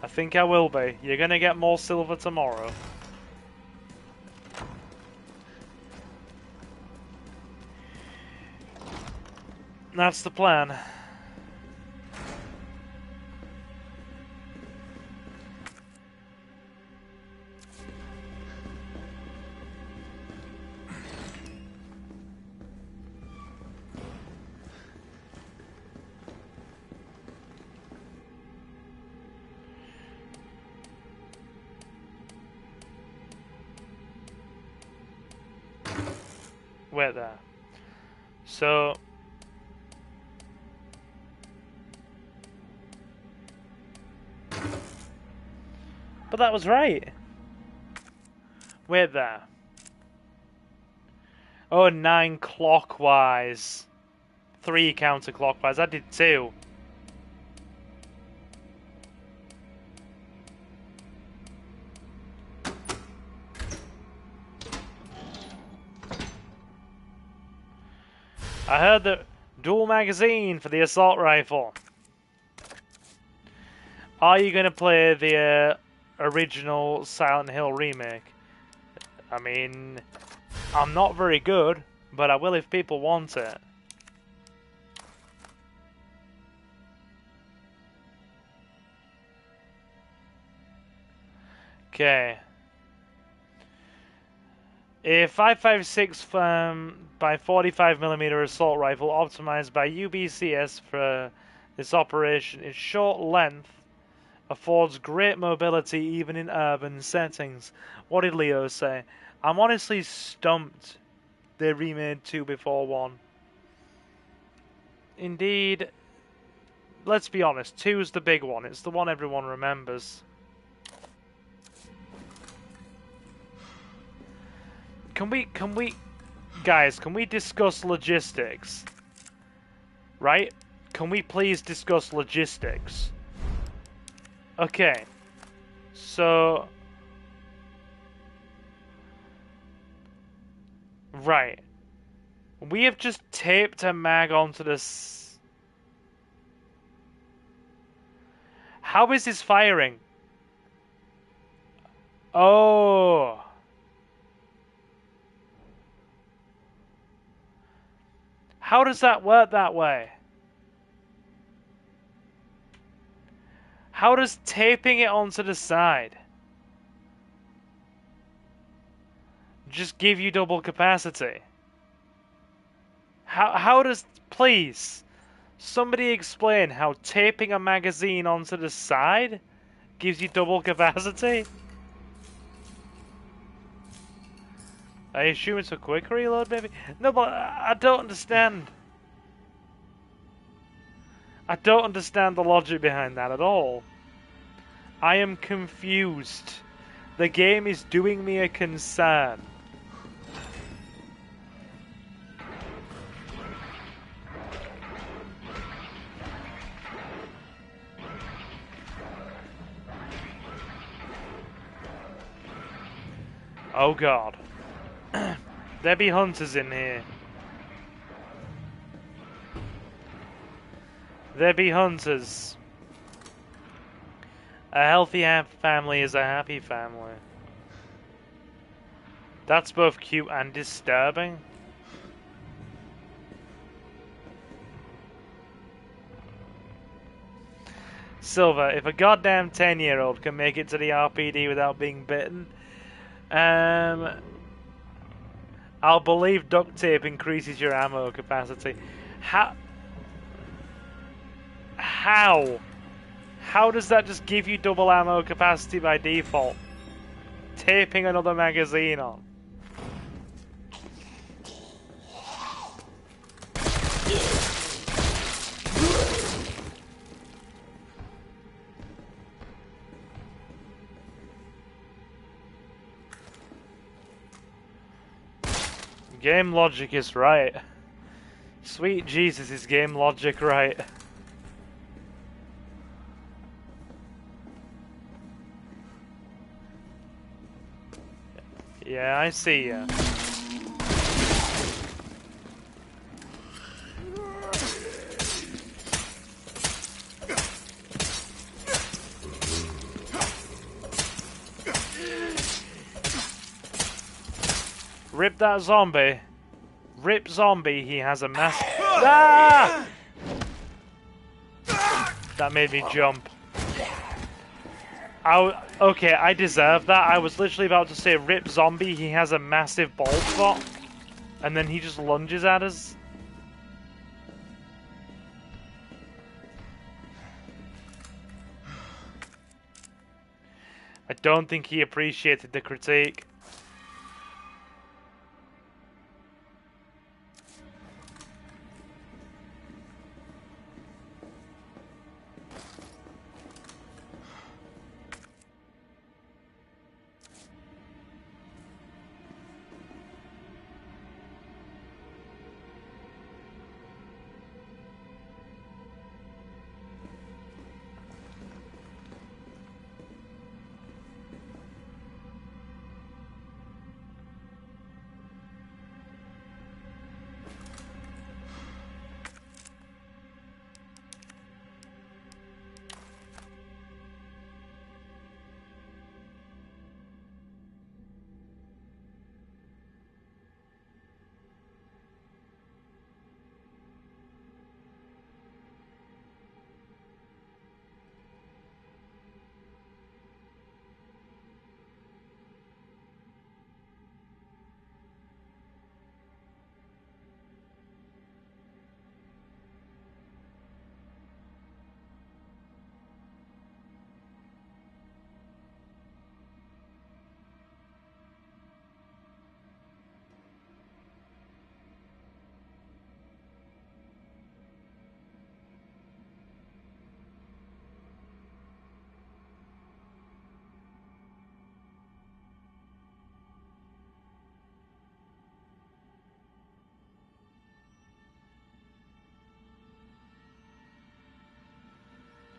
I think I will be. You're gonna get more Silver tomorrow. That's the plan. We're there. So... But that was right. We're there. Oh, 9 clockwise. 3 counterclockwise. I did 2. I heard the dual magazine for the assault rifle. Are you going to play the original Silent Hill remake? I mean, I'm not very good, but I will if people want it. Okay. A 5.56 by 45mm assault rifle optimized by UBCS for this operation. Its short length affords great mobility even in urban settings. What did Leo say? I'm honestly stumped they remade 2 before 1. Indeed, let's be honest, 2 is the big one. It's the one everyone remembers. Can we, guys, can we discuss logistics? Right? Can we please discuss logistics? Okay. So... Right. We have just taped a mag onto this... How is this firing? Oh... How does that work that way? How does taping it onto the side just give you double capacity? How does... Please, somebody explain how taping a magazine onto the side gives you double capacity? I assume it's a quick reload, maybe? No, but I don't understand. I don't understand the logic behind that at all. I am confused. The game is doing me a concern. Oh god. There be hunters in here. There be hunters. A healthy family is a happy family. That's both cute and disturbing. Silver, if a goddamn 10-year-old can make it to the RPD without being bitten, I'll believe duct tape increases your ammo capacity. How? How does that just give you double ammo capacity by default? Taping another magazine on. Game logic is right. Sweet Jesus, is game logic right? Yeah, I see ya. Rip that zombie. Rip zombie, he has a mass... Ah! That made me jump. Okay, I deserve that. I was literally about to say rip zombie, he has a massive bald spot. And then he just lunges at us. I don't think he appreciated the critique.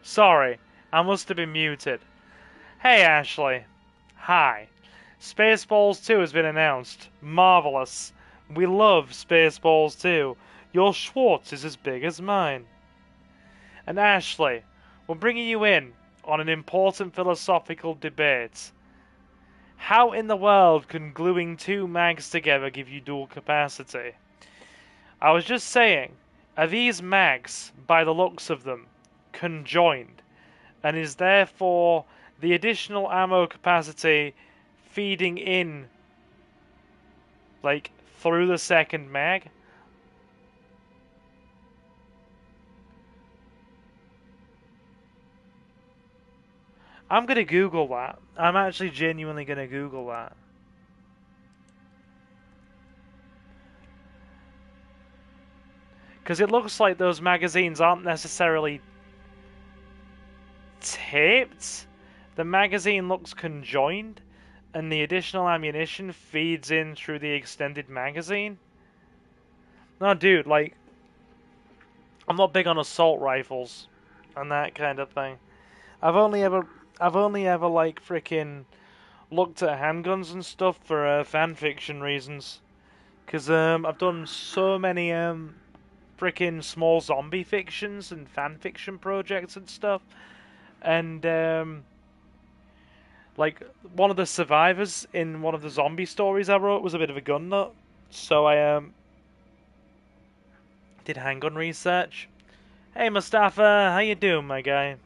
Sorry, I must have been muted. Hey Ashley. Hi. Spaceballs 2 has been announced. Marvelous. We love Spaceballs 2. Your Schwartz is as big as mine. And Ashley, we're bringing you in on an important philosophical debate. How in the world can gluing two mags together give you dual capacity? I was just saying, are these mags, by the looks of them, conjoined, and is therefore the additional ammo capacity feeding in, like, through the second mag? I'm gonna Google that. I'm actually genuinely gonna Google that. Because it looks like those magazines aren't necessarily taped. The magazine looks conjoined, and the additional ammunition feeds in through the extended magazine. No, dude, like, I'm not big on assault rifles and that kind of thing. I've only ever like freaking looked at handguns and stuff for fan fiction reasons. Cause I've done so many freaking small zombie fictions and fan fiction projects and stuff, and like one of the survivors in one of the zombie stories I wrote was a bit of a gun nut, so I did handgun research. Hey Mustafa, how you doing, my guy?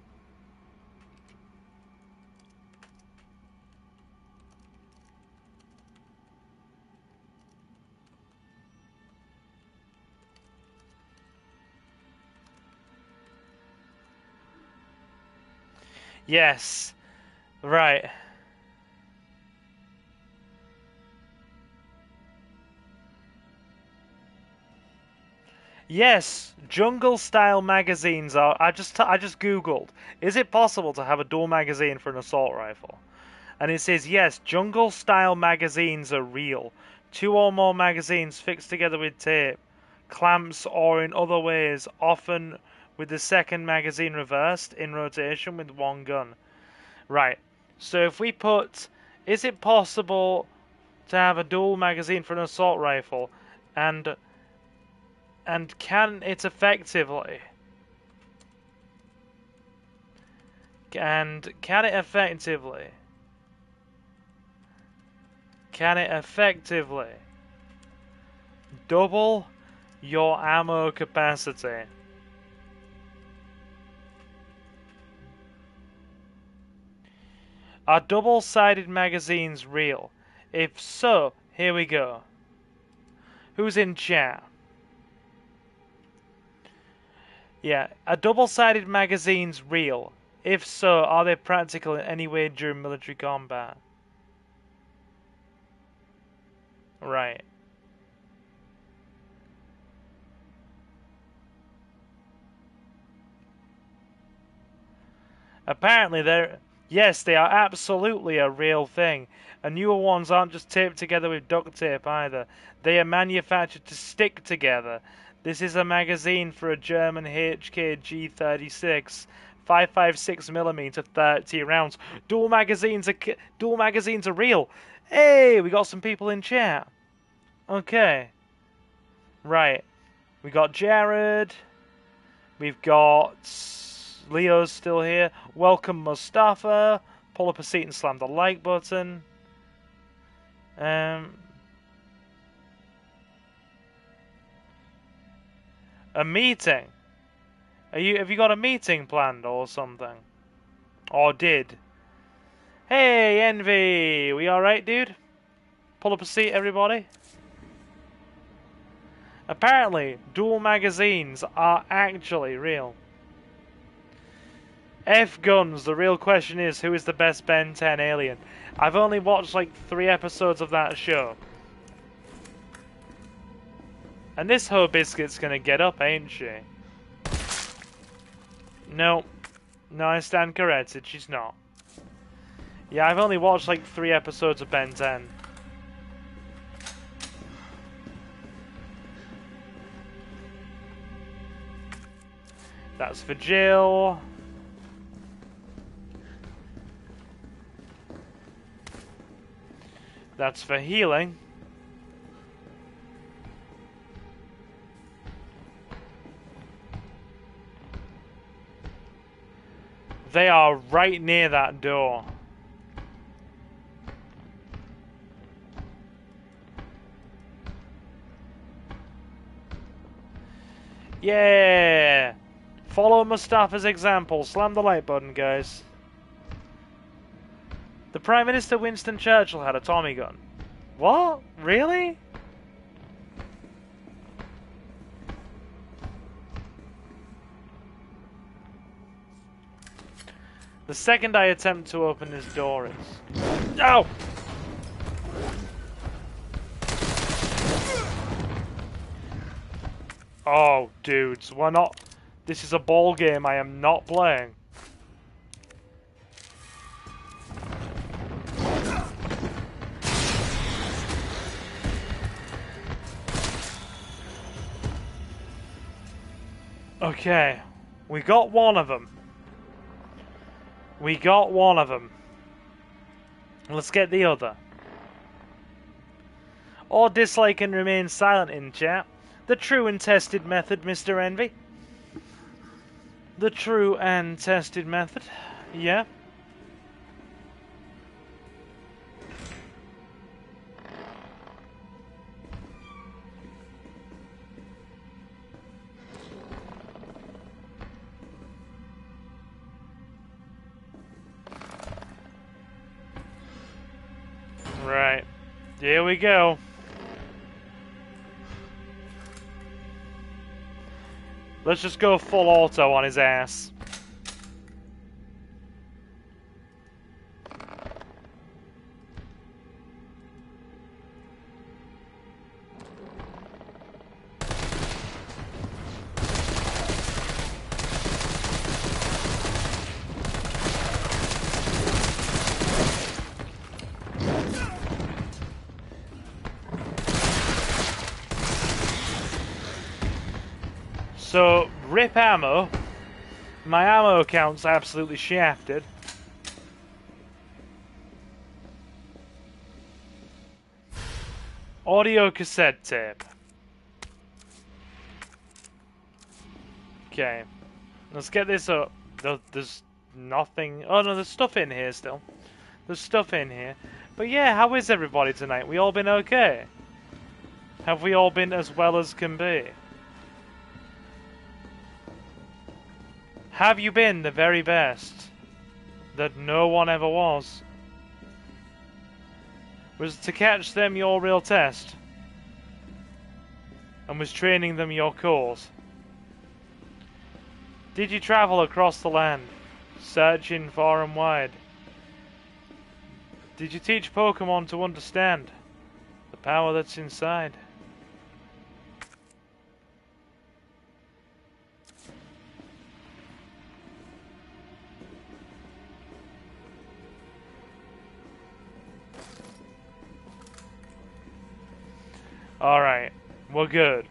Yes, right. Yes, jungle-style magazines are. I just googled. Is it possible to have a dual magazine for an assault rifle? And it says yes, jungle-style magazines are real. 2 or more magazines fixed together with tape, clamps, or in other ways, often with the second magazine reversed in rotation with one gun. Right. So if we put, is it possible to have a dual magazine for an assault rifle, and can it effectively double your ammo capacity? Are double-sided magazines real? If so, here we go. Who's in chat? Yeah, are double-sided magazines real? If so, are they practical in any way during military combat? Right. Apparently yes, they are absolutely a real thing. And newer ones aren't just taped together with duct tape either. They are manufactured to stick together. This is a magazine for a German HKG 36, 5.56mm 30 rounds. Dual magazines are real. Hey, we got some people in chat. Okay. Right. We got Jared. We've got Leo's still here. Welcome Mustafa. Pull up a seat and slam the like button. A meeting. Have you got a meeting planned or something? Or did? Hey Envy, we alright, dude? Pull up a seat, everybody. Apparently, dual magazines are actually real. F guns, the real question is, who is the best Ben 10 alien? I've only watched like 3 episodes of that show. And this hoe biscuit's gonna get up, ain't she? No. No, I stand corrected, she's not. Yeah, I've only watched like 3 episodes of Ben 10. That's for Jill. That's for healing. They are right near that door. Yeah! Follow Mustafa's example. Slam the like button, guys. The Prime Minister Winston Churchill had a Tommy gun. What? Really? The second I attempt to open this door, it's... Ow! Oh, dudes, we're not... This is a ball game I am not playing. Okay, we got one of them. We got one of them. Let's get the other. Or dislike and remain silent in chat. The true and tested method, Mr. Envy. The true and tested method. Yeah. Right. Here we go. Let's just go full auto on his ass. So, rip ammo. My ammo count's absolutely shafted. Audio cassette tape. Okay. Let's get this up. There's nothing... Oh no, there's stuff in here still. There's stuff in here. But yeah, how is everybody tonight? We all been okay? Have we all been as well as can be? Have you been the very best that no one ever was? Was to catch them your real test? And was training them your cause? Did you travel across the land, searching far and wide? Did you teach Pokemon to understand the power that's inside? Alright, we're good.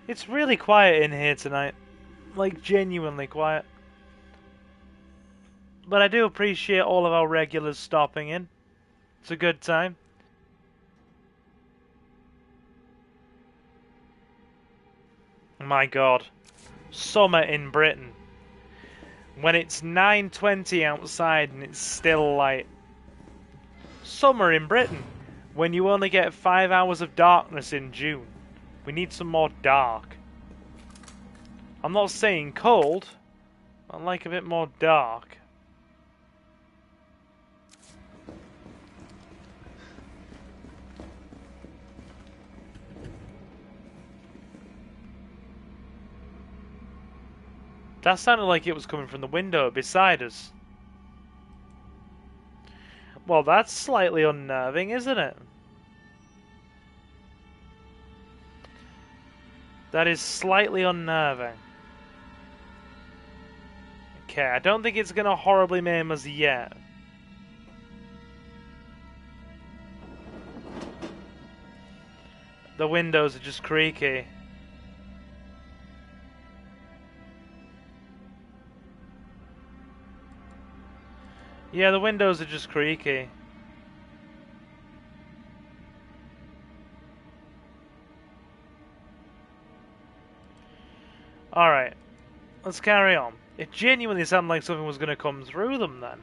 It's really quiet in here tonight. Like, genuinely quiet. But I do appreciate all of our regulars stopping in. It's a good time. My God. Summer in Britain. When it's 9:20 outside and it's still light. Summer in Britain. When you only get 5 hours of darkness in June. We need some more dark. I'm not saying cold. I like a bit more dark. That sounded like it was coming from the window beside us. Well, that's slightly unnerving, isn't it? That is slightly unnerving. Okay, I don't think it's gonna horribly maim us yet. The windows are just creaky. Yeah, the windows are just creaky. Alright, let's carry on. It genuinely sounded like something was going to come through them then.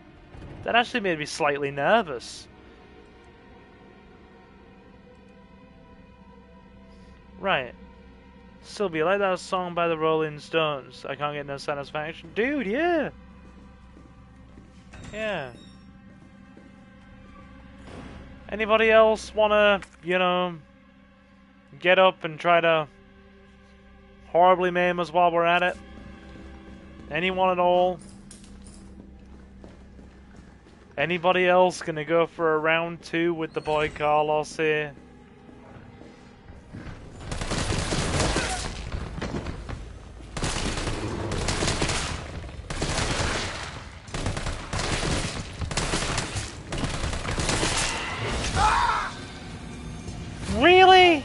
That actually made me slightly nervous. Right. Sylvia, like that song by the Rolling Stones, I Can't Get No Satisfaction. Dude, yeah! Yeah. Anybody else wanna, you know, get up and try to horribly maim us while we're at it? Anyone at all? Anybody else gonna go for a round 2 with the boy Carlos here? Really?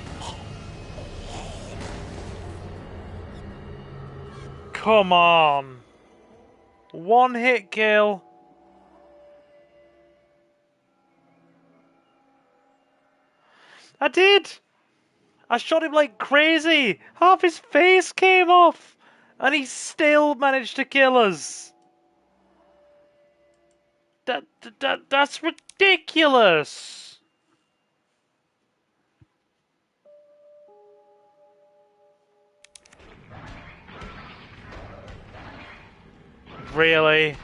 Come on. One hit kill. I did! I shot him like crazy! Half his face came off! And he still managed to kill us! That's ridiculous! Really?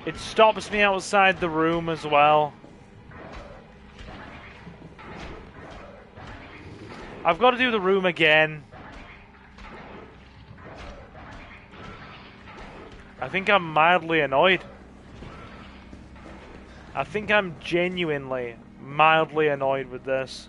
It stops me outside the room as well. I've got to do the room again. I think I'm mildly annoyed. I think I'm genuinely mildly annoyed with this.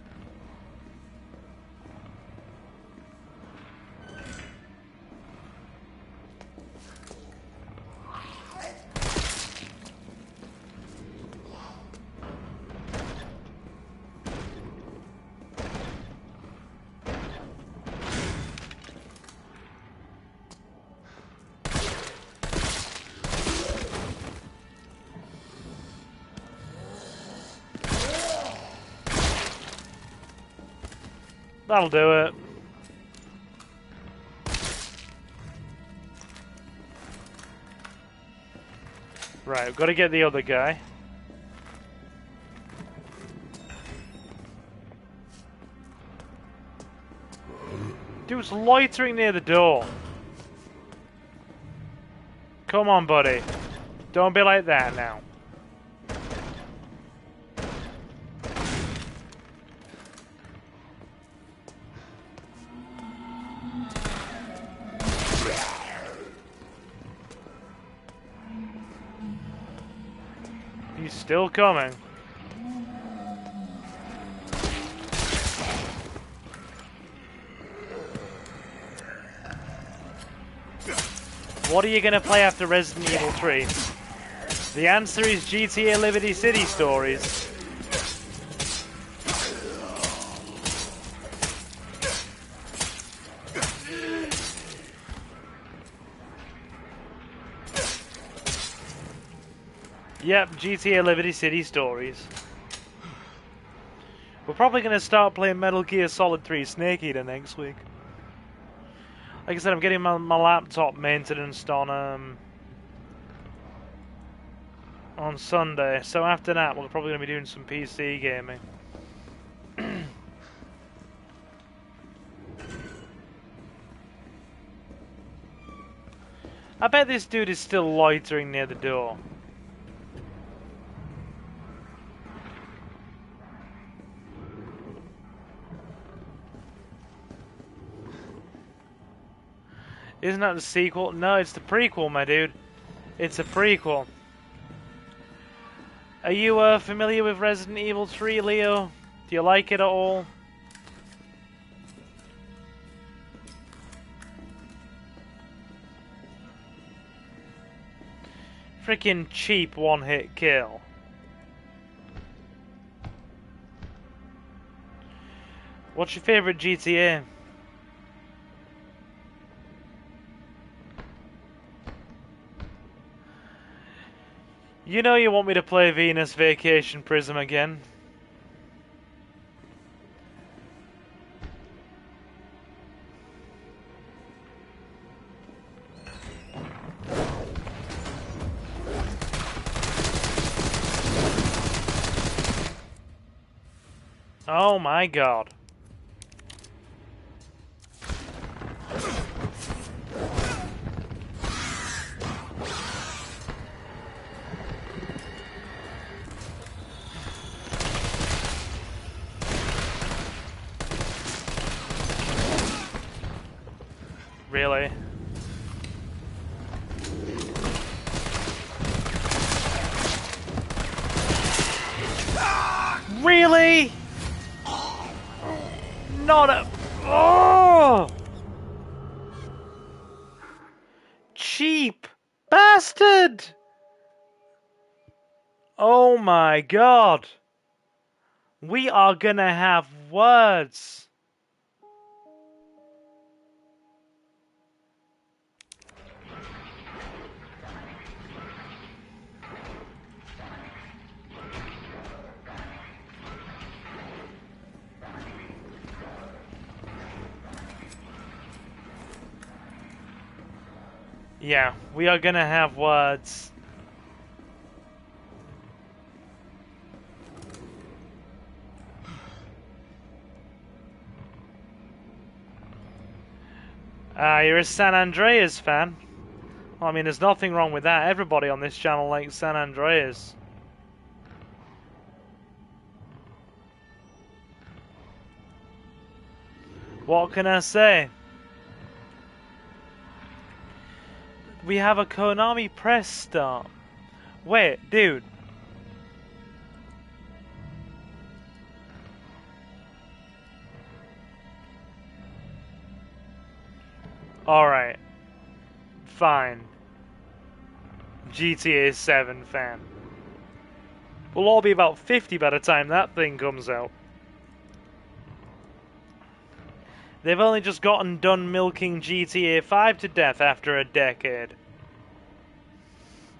That'll do it. Right, I've got to get the other guy. Dude's loitering near the door. Come on, buddy. Don't be like that now. He's still coming. What are you gonna play after Resident Evil 3? The answer is GTA Liberty City Stories. Yep, GTA Liberty City Stories. We're probably going to start playing Metal Gear Solid 3 Snake Eater next week. Like I said, I'm getting my laptop maintenance on Sunday. So after that, we're probably going to be doing some PC gaming. I bet this dude is still loitering near the door. Isn't that the sequel? No, it's the prequel, my dude. It's a prequel. Are you familiar with Resident Evil 3, Leo? Do you like it at all? Freaking cheap one-hit kill. What's your favorite GTA? You know you want me to play Venus Vacation Prism again. Oh my god. Really? Really? Not a... Oh! Cheap bastard! Oh my god. We are gonna have words. Yeah, we are gonna have words. You're a San Andreas fan. Well, I mean, there's nothing wrong with that. Everybody on this channel likes San Andreas. What can I say? We have a Konami press start. Wait, dude. Alright. Fine. GTA 7 fan. We'll all be about 50 by the time that thing comes out. They've only just gotten done milking GTA 5 to death after a decade.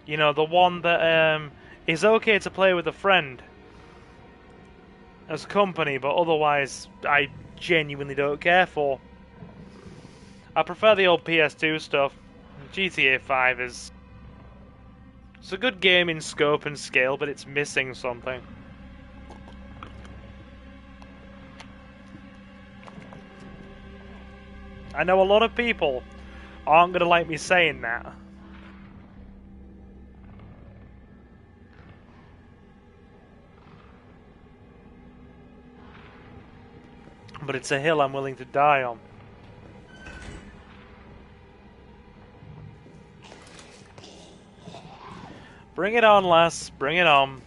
You know, the one that is okay to play with a friend as company, but otherwise I genuinely don't care for. I prefer the old PS2 stuff. GTA 5 is... It's a good game in scope and scale, but it's missing something. I know a lot of people aren't going to like me saying that. But it's a hill I'm willing to die on. Bring it on, lass. Bring it on.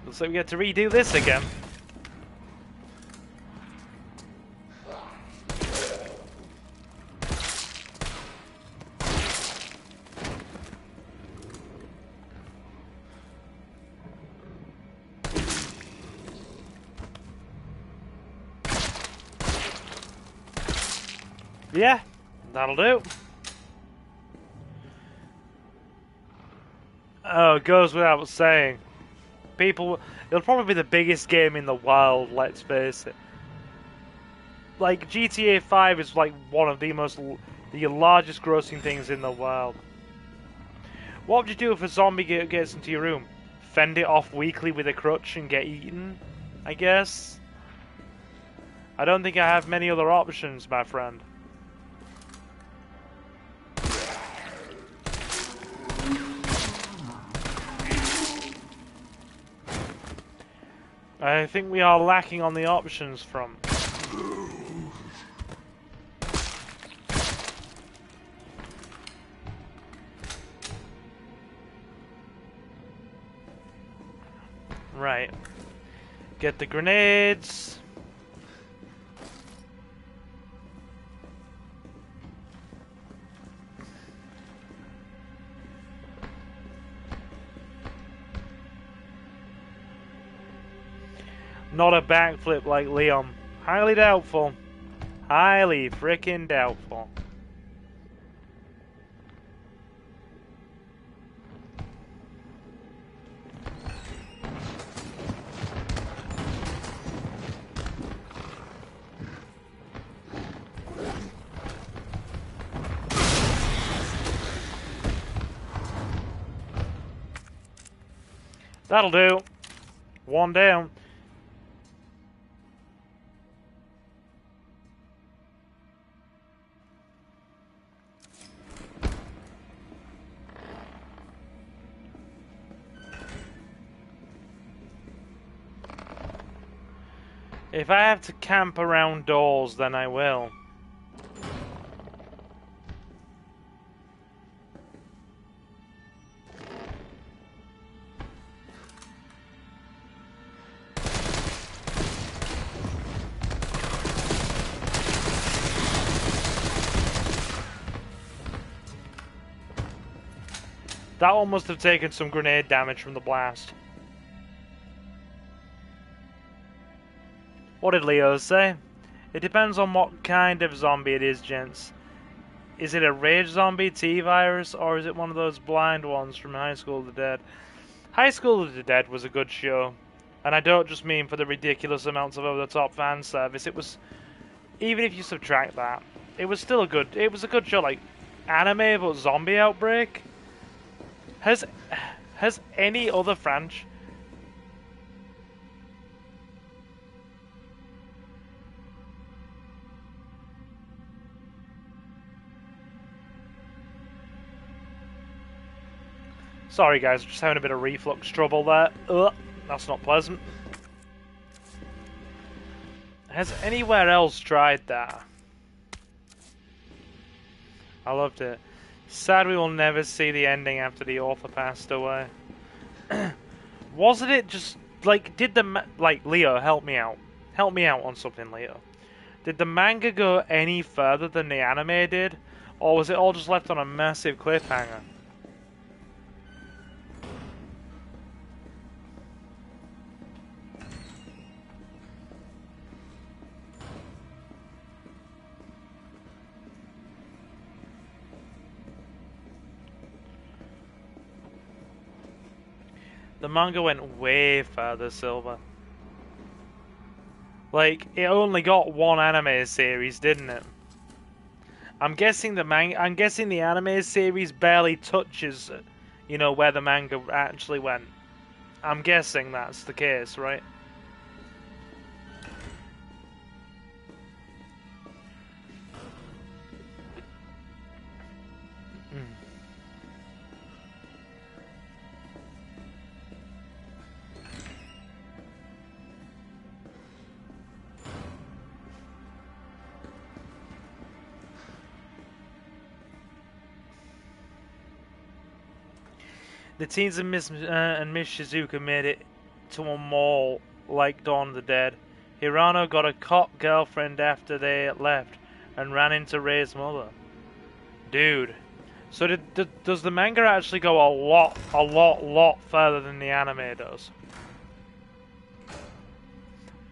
Looks like we get to redo this again. Yeah, that'll do. Oh, it goes without saying. It'll probably be the biggest game in the world, let's face it. Like, GTA 5 is like one of the largest grossing things in the world. What would you do if a zombie gets into your room? Fend it off weakly with a crutch and get eaten, I guess? I don't think I have many other options, my friend. I think we are lacking on the options front. Right. Get the grenades. Not a backflip like Leon. Highly doubtful. Highly frickin' doubtful. That'll do. One down. If I have to camp around doors, then I will. That one must have taken some grenade damage from the blast. What did Leo say? It depends on what kind of zombie it is, gents. Is it a rage zombie, T-virus, or is it one of those blind ones from High School of the Dead? High School of the Dead was a good show. And I don't just mean for the ridiculous amounts of over-the-top fan service. It was, even if you subtract that, it was still a good show. Like, anime but zombie outbreak? Has any other franchise... Sorry guys, just having a bit of reflux trouble there. Ugh, that's not pleasant. Has anywhere else tried that? I loved it. Sad we will never see the ending after the author passed away. Wasn't it just, like, like, Leo, help me out. Help me out on something, Leo. Did the manga go any further than the anime did? Or was it all just left on a massive cliffhanger? The manga went way further, Silver. Like, it only got one anime series, didn't it? I'm guessing the anime series barely touches, you know, where the manga actually went. I'm guessing that's the case, right? The teens and Miss Shizuka made it to a mall like Dawn of the Dead. Hirano got a cop girlfriend after they left and ran into Rei's mother. Dude. So does the manga actually go a lot further than the anime does?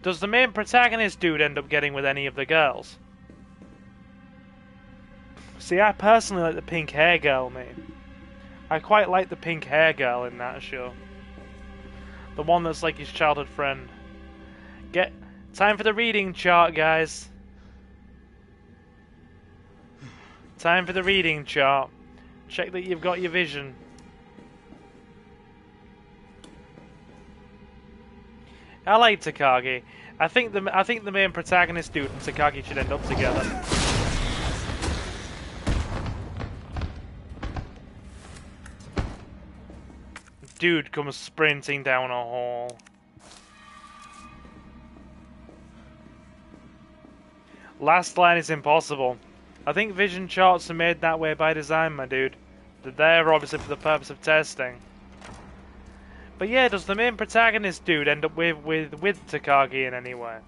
Does the main protagonist dude end up getting with any of the girls? See, I personally like the pink hair girl, mate. I quite like the pink hair girl in that show. The one that's like his childhood friend. Time for the reading chart, guys. Time for the reading chart. Check that you've got your vision. I like Takagi. I think the main protagonist dude and Takagi should end up together. Dude comes sprinting down a hall. Last line is impossible. I think vision charts are made that way by design, my dude. They're there obviously for the purpose of testing. But yeah, does the main protagonist dude end up with Takagi in any way?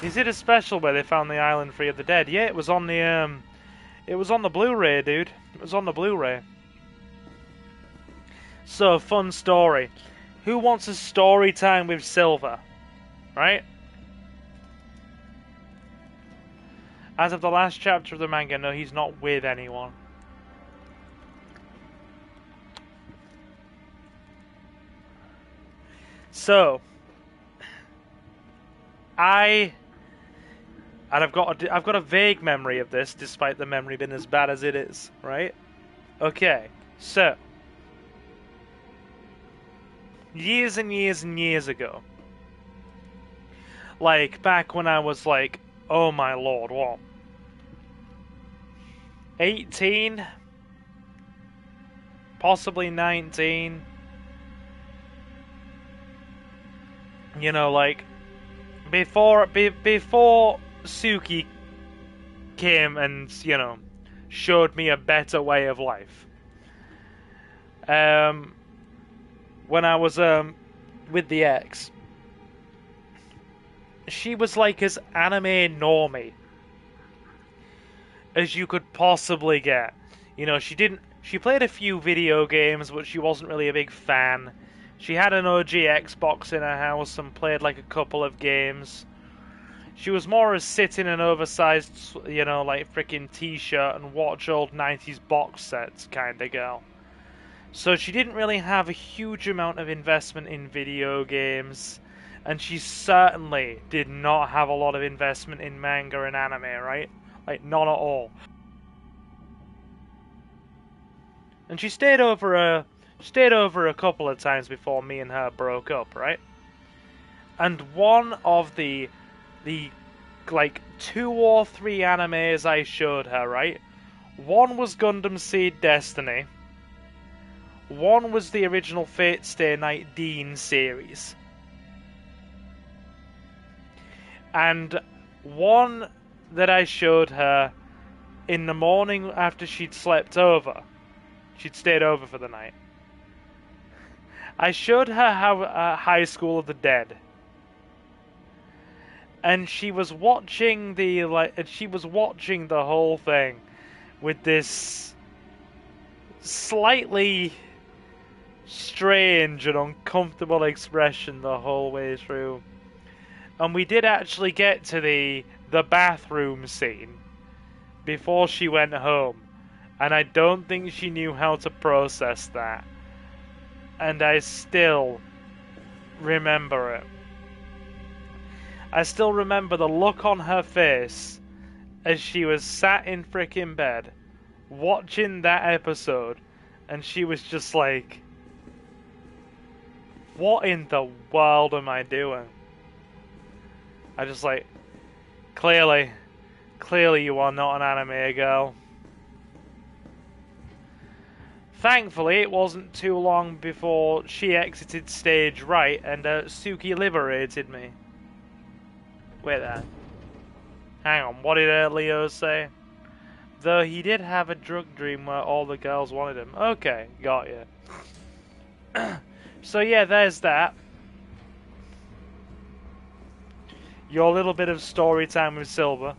Is it a special where they found the island free of the dead? Yeah, it was on the Blu-ray, dude. It was on the Blu-ray. So, fun story. Who wants a story time with Silver? Right? As of the last chapter of the manga, no, he's not with anyone. So, I've got a vague memory of this, despite the memory being as bad as it is, right? Okay, so years and years and years ago, like back when I was like, oh my lord, what? 18, possibly 19. You know, like, before Suki came and, you know, showed me a better way of life. When I was with the ex, she was like as anime normie as you could possibly get. You know, she played a few video games, but she wasn't really a big fan. She had an OG Xbox in her house and played like a couple of games. She was more a sit in an oversized, you know, like freaking t-shirt and watch old 90s box sets kind of girl. So she didn't really have a huge amount of investment in video games, and she certainly did not have a lot of investment in manga and anime, right? Like, not at all. And she stayed over a couple of times before me and her broke up, right? And one of the like 2 or 3 animes I showed her, right? One was Gundam Seed Destiny. One was the original Fate Stay Night Dean series. And one that I showed her in the morning after she'd slept over. She'd stayed over for the night. I showed her how High School of the Dead. And she was watching the whole thing with this slightly strange and uncomfortable expression the whole way through. And we did actually get to the bathroom scene before she went home, and I don't think she knew how to process that. And I still remember it. I still remember the look on her face as she was sat in frickin' bed watching that episode, and she was just like, what in the world am I doing? I just like, clearly you are not an anime girl. Thankfully, it wasn't too long before she exited stage right and Suki liberated me. Wait there. Hang on, what did Leo say? Though he did have a drug dream where all the girls wanted him. Okay, got you. So yeah, there's that. Your little bit of story time with Silver.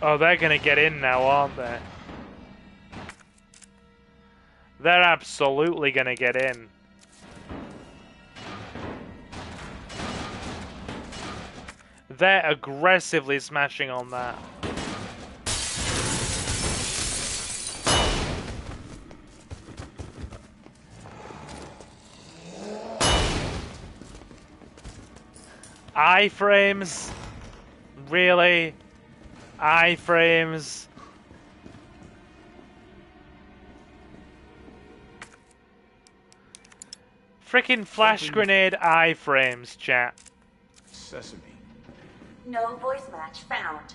Oh, they're gonna get in now, aren't they? They're absolutely gonna get in. They're aggressively smashing on that. Iframes? Really? Iframes? Frickin' flash grenade iframes, chat. Sesame. No voice match found.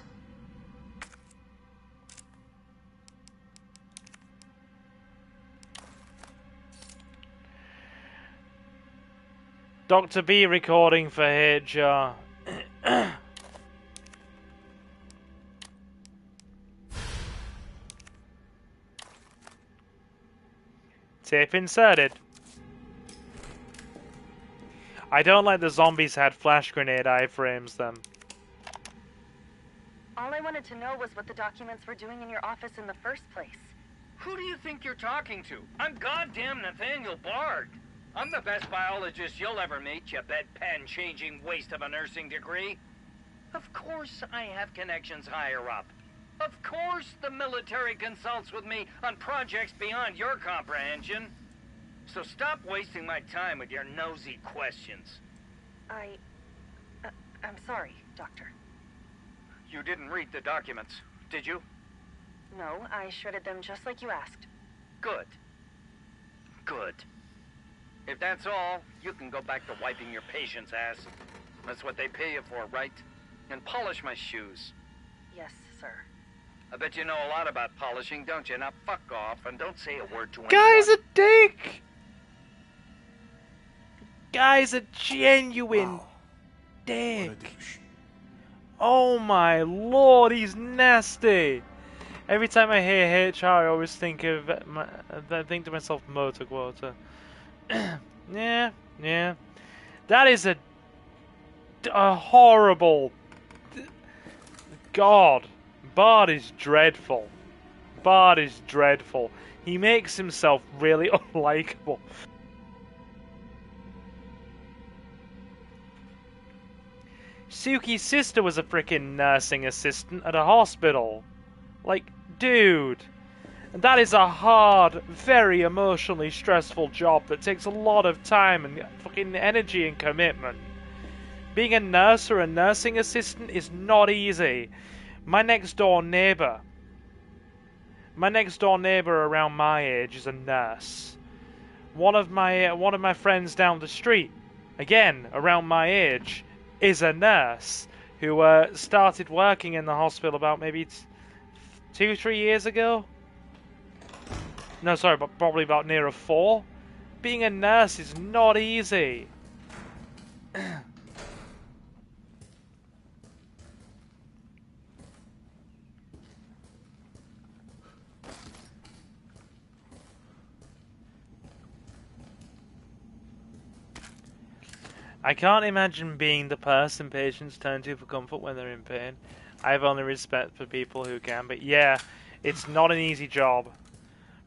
Dr. B recording for HR. Tape inserted. I don't like the zombies had flash grenade iframes them. All I wanted to know was what the documents were doing in your office in the first place. Who do you think you're talking to? I'm goddamn Nathaniel Bard. I'm the best biologist you'll ever meet, you bedpan-changing waste of a nursing degree. Of course I have connections higher up. Of course the military consults with me on projects beyond your comprehension. So stop wasting my time with your nosy questions. I'm sorry, Doctor. You didn't read the documents, did you? No, I shredded them just like you asked. Good. Good. If that's all, you can go back to wiping your patient's ass. That's what they pay you for, right? And polish my shoes. Yes, sir. I bet you know a lot about polishing, don't you? Now fuck off and don't say a word to anyone. Guy's a dick! Guy's a genuine dick. What a douche. Oh my lord, he's nasty! Every time I hear HR, I always think of I think to myself, motor quota. Yeah. That is a horrible. God, Bard is dreadful. Bard is dreadful. He makes himself really unlikable. Suki's sister was a freaking nursing assistant at a hospital. Like, dude. That is a hard, very emotionally stressful job that takes a lot of time and fucking energy and commitment. Being a nurse or a nursing assistant is not easy. My next door neighbor around my age is a nurse. One of my friends down the street, again around my age, is a nurse who started working in the hospital about maybe 2-3 years ago. No, sorry, but probably about near 4. Being a nurse is not easy. I can't imagine being the person patients turn to for comfort when they're in pain. I have only respect for people who can, but yeah, it's not an easy job.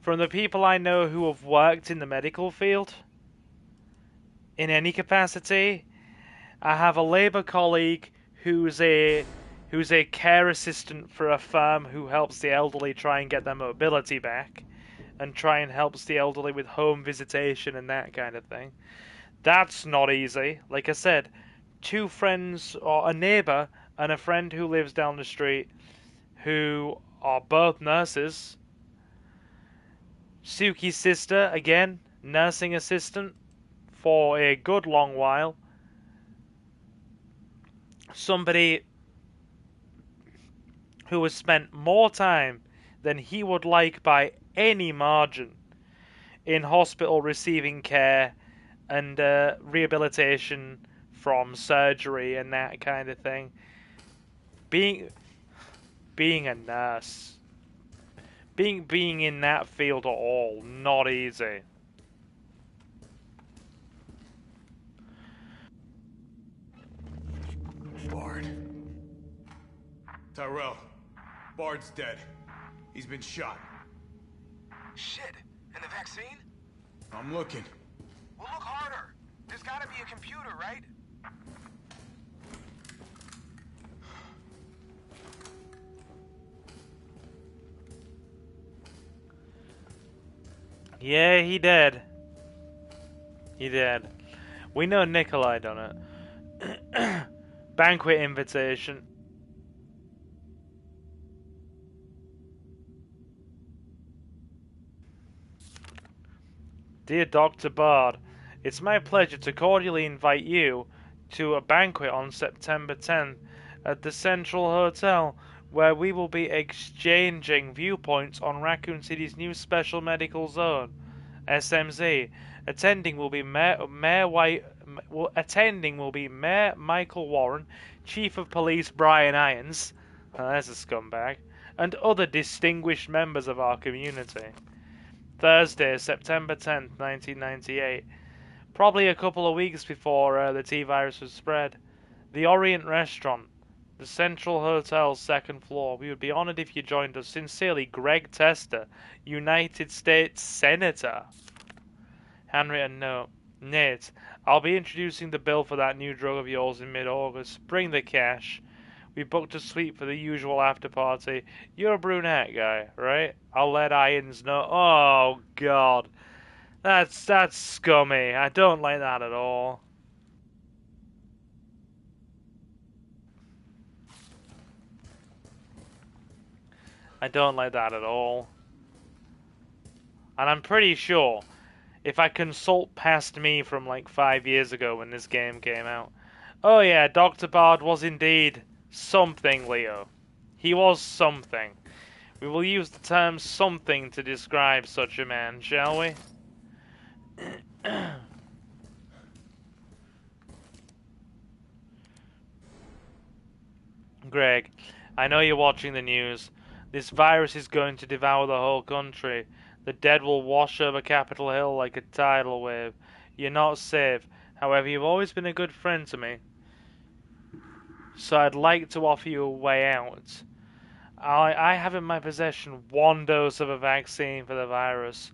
From the people I know who have worked in the medical field, in any capacity, I have a Labour colleague who's a care assistant for a firm who helps the elderly try and get their mobility back, and try and helps the elderly with home visitation and that kind of thing. That's not easy. Like I said, 2 friends, or a neighbour and a friend who lives down the street, who are both nurses. Suki's sister, again, nursing assistant for a good long while. Somebody who has spent more time than he would like by any margin in hospital receiving care and rehabilitation from surgery and that kind of thing. Being a nurse. Being in that field at all, not easy. Bard. Tyrell. Bard's dead. He's been shot. Shit. And the vaccine? I'm looking. Well, look harder. There's gotta be a computer, right? Yeah, he did. He did. We know Nikolai done it. Banquet invitation. Dear Dr. Bard, it's my pleasure to cordially invite you to a banquet on September 10th at the Central Hotel, where we will be exchanging viewpoints on Raccoon City's new Special Medical Zone, SMZ. Attending will be Mayor Michael Warren, Chief of Police Brian Irons, that's a scumbag, and other distinguished members of our community. Thursday, September 10th, 1998. Probably a couple of weeks before the T-virus was spread. The Orient Restaurant, the Central Hotel's 2nd floor. We would be honored if you joined us. Sincerely, Greg Tester, United States Senator. Handwritten note. Nate, I'll be introducing the bill for that new drug of yours in mid-August. Bring the cash. We booked a suite for the usual after party. You're a brunette guy, right? I'll let Irons know. Oh, God. That's scummy. I don't like that at all. I don't like that at all. And I'm pretty sure, if I consult past me from like 5 years ago when this game came out, oh yeah, Dr. Bard was indeed something, Leo. He was something. We will use the term something to describe such a man, shall we? Greg, I know you're watching the news. This virus is going to devour the whole country. The dead will wash over Capitol Hill like a tidal wave. You're not safe. However, you've always been a good friend to me. So I'd like to offer you a way out. I have in my possession 1 dose of a vaccine for the virus.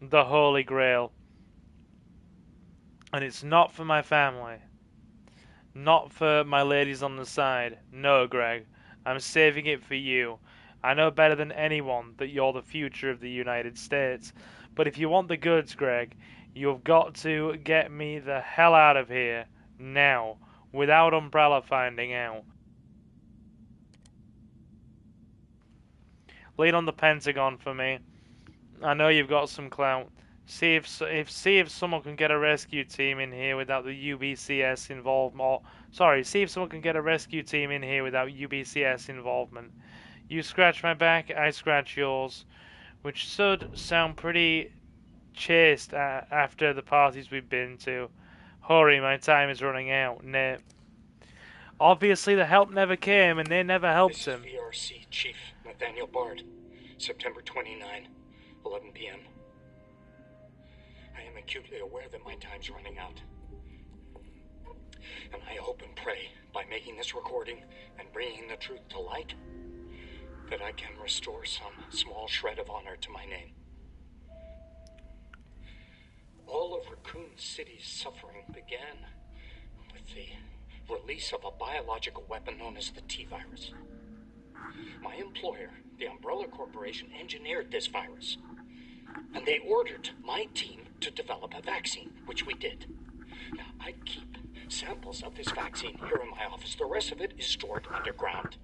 The Holy Grail. And it's not for my family. Not for my ladies on the side. No, Greg. I'm saving it for you. I know better than anyone that you're the future of the United States. But if you want the goods, Greg, you've got to get me the hell out of here. Now. Without Umbrella finding out. Lean on the Pentagon for me. I know you've got some clout. See if someone can get a rescue team in here without the UBCS involvement. See if someone can get a rescue team in here without UBCS involvement. You scratch my back, I scratch yours, which should sound pretty chaste after the parties we've been to. Hurry, my time is running out. Nah. Obviously, the help never came, and they never helped him. This is VRC Chief Nathaniel Bard, September 29, 11 p.m. I am acutely aware that my time's running out. And I hope and pray, by making this recording and bringing the truth to light, that I can restore some small shred of honor to my name. All of Raccoon City's suffering began with the release of a biological weapon known as the T-virus. My employer, the Umbrella Corporation, engineered this virus. And they ordered my team to develop a vaccine, which we did. Now, I keep samples of this vaccine here in my office. The rest of it is stored underground.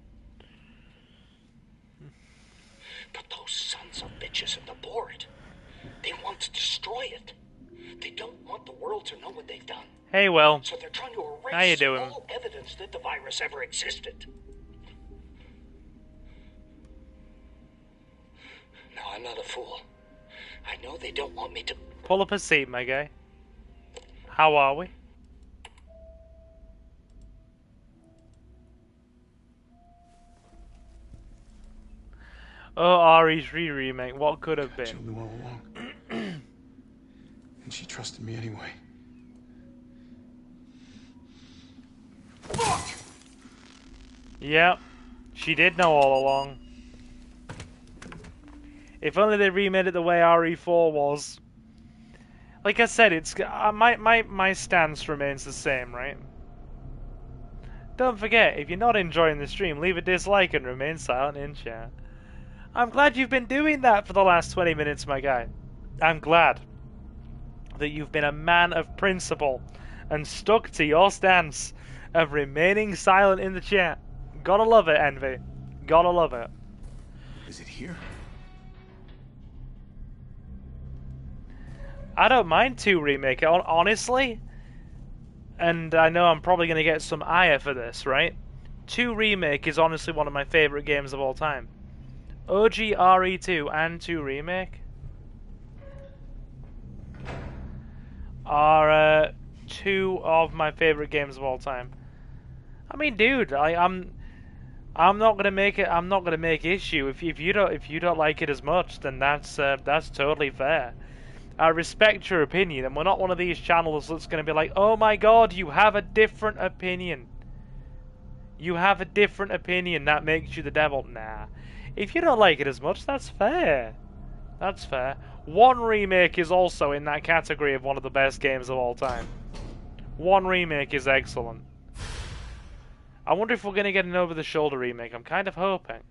But those sons of bitches at the board, they want to destroy it. They don't want the world to know what they've done. Hey, Will. So they're trying to erase How you doing? all evidence that the virus ever existed. No, I'm not a fool. I know they don't want me to... Pull up a seat, my guy. How are we? Oh, RE3 remake. What could have Jill been? knew all along. And she trusted me anyway. Fuck! Yep. She did know all along. If only they remade it the way RE4 was. Like I said, it's my stance remains the same, right? Don't forget, if you're not enjoying the stream, leave a dislike and remain silent in chat. I'm glad you've been doing that for the last 20 minutes, my guy. I'm glad that you've been a man of principle and stuck to your stance of remaining silent in the chat. Gotta love it, Envy. Gotta love it. Is it here? I don't mind 2 Remake, honestly. And I know I'm probably going to get some ire for this, right? 2 Remake is honestly one of my favourite games of all time. OG RE2 and 2 Remake are 2 of my favourite games of all time. I mean, dude, I'm not gonna make it. I'm not gonna make issue if you don't like it as much. Then that's totally fair. I respect your opinion, and we're not one of these channels that's gonna be like, oh my god, you have a different opinion. You have a different opinion that makes you the devil. Nah. If you don't like it as much, that's fair. That's fair. 1 Remake is also in that category of one of the best games of all time. 1 Remake is excellent. I wonder if we're going to get an over-the-shoulder remake. I'm kind of hoping.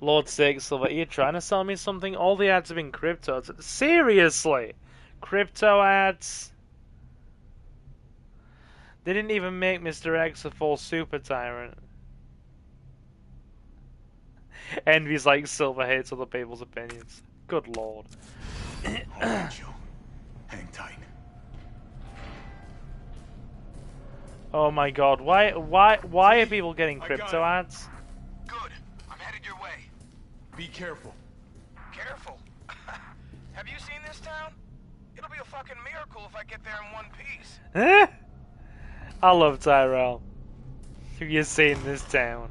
Lord Sake, Silver, are you trying to sell me something? All the ads have been crypto. Seriously? Crypto ads? They didn't even make Mr. X a full super tyrant. Envy's like Silver hates other people's opinions. Good lord. Alright, Joe. Hang tight. Oh my god, why are people getting crypto ads? Good. I'm headed your way. Be careful. Careful. Have you seen this town? It'll be a fucking miracle if I get there in one piece. I love Tyrell. Have you seen this town?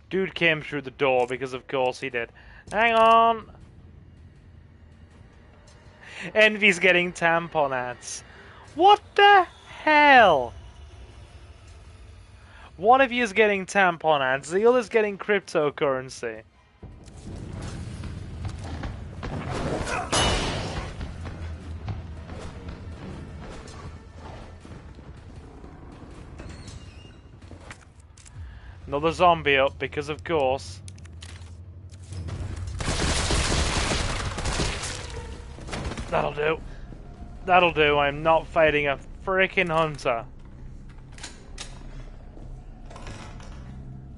Dude came through the door because of course he did. Hang on! Envy's getting tampon ads. What the hell? One of you is getting tampon ads, the other's getting cryptocurrency. Another zombie up because of course. That'll do. That'll do. I'm not fighting a freaking hunter.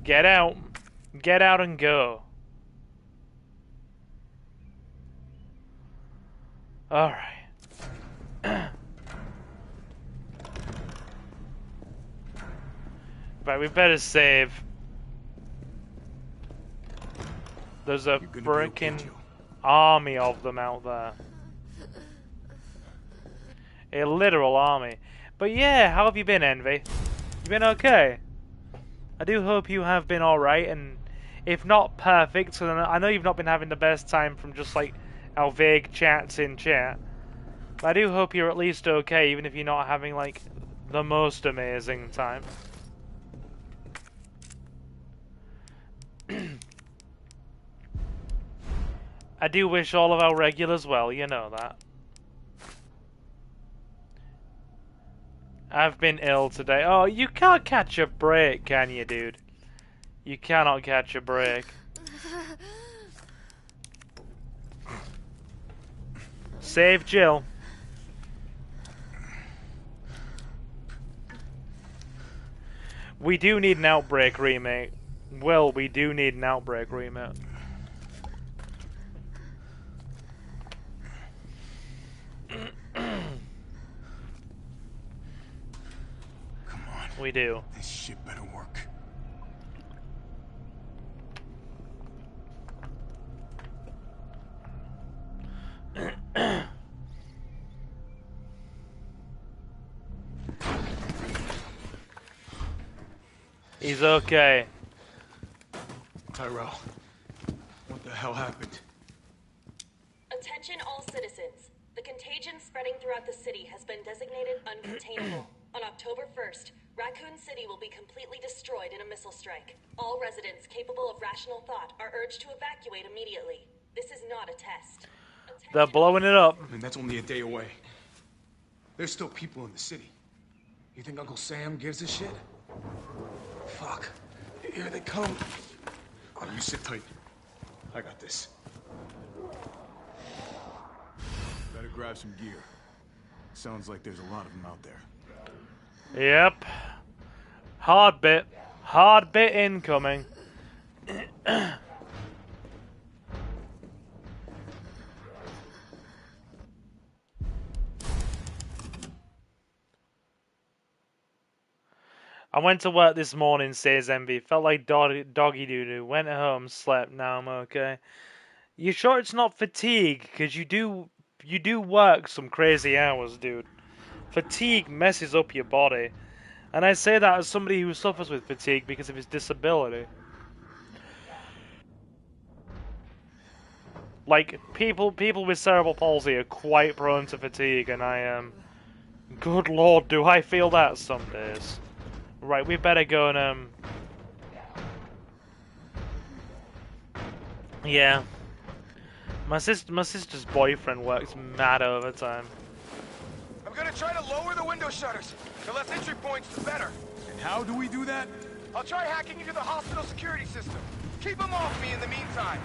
Get out. Get out and go. Alright. Right, we better save. There's a freaking army of them out there. A literal army. But yeah, how have you been, Envy? You been okay? I do hope you have been alright, and if not perfect, so I know you've not been having the best time from just like our vague chats in chat. But I do hope you're at least okay, even if you're not having like the most amazing time. I do wish all of our regulars well, you know that. I've been ill today. Oh, you can't catch a break, can you, dude? You cannot catch a break. Save Jill. We do need an Outbreak remake. Well, we do need an Outbreak remake. We do. This shit better work. He's okay. Tyrell, what the hell happened? Attention all citizens. The contagion spreading throughout the city has been designated uncontainable. On October 1st, Raccoon City will be completely destroyed in a missile strike. All residents capable of rational thought are urged to evacuate immediately. This is not a test. They're blowing it up. And that's only a day away. There's still people in the city. You think Uncle Sam gives a shit? Fuck. Here they come. Oh, you sit tight. I got this. Better grab some gear. Sounds like there's a lot of them out there. Yep. Hard bit. Hard bit incoming. I went to work this morning, says Envy. Felt like doggy doo-doo. Went home, slept. Now I'm okay. You sure it's not fatigue? Because you do work some crazy hours, dude. Fatigue messes up your body. And I say that as somebody who suffers with fatigue because of his disability. Like, people with cerebral palsy are quite prone to fatigue, and I am... Good lord, do I feel that some days. Right, we better go and, yeah. My sister's boyfriend works mad overtime. I'm gonna try to lower the window shutters. The less entry points, the better. How do we do that? I'll try hacking into the hospital security system. Keep them off me in the meantime.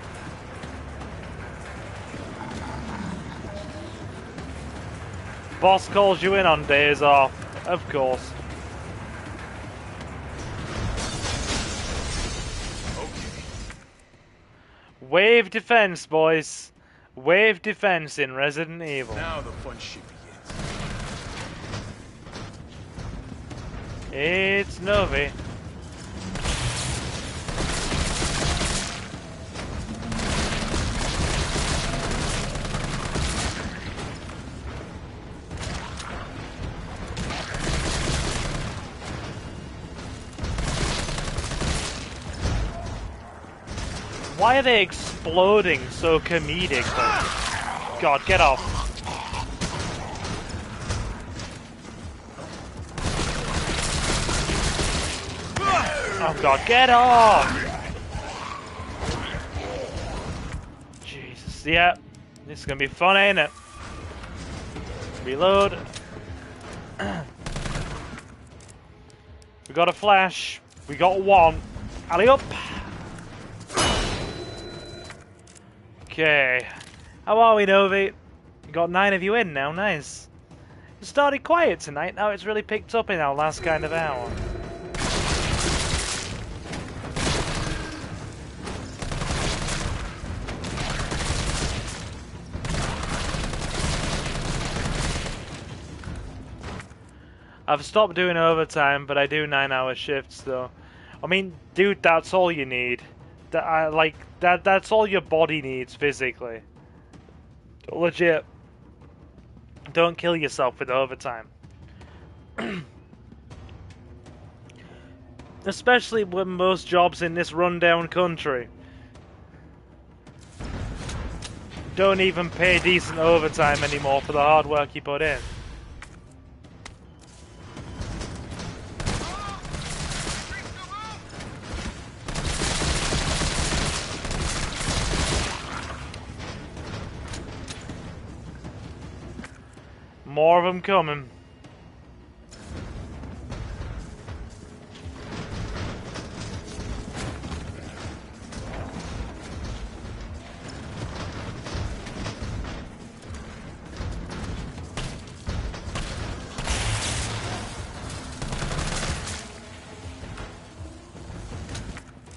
Boss calls you in on days off, of course. Okay. Wave defense, boys. Wave defense in Resident Evil. Now the fun shit begins. It's Novi. Why are they exploding so comedic? God, get off. Oh God, get off! Jesus, yeah. This is gonna be fun, ain't it? Reload. We got a flash. We got one. Alley up. Okay. How are we, Novi? Got 9 of you in now, nice. It started quiet tonight, now it's really picked up in our last kind of hour. I've stopped doing overtime, but I do 9-hour shifts though. I mean, dude, that's all you need. That's all your body needs physically. Legit. Don't kill yourself with overtime. Especially with most jobs in this rundown country don't even pay decent overtime anymore for the hard work you put in. More of them coming.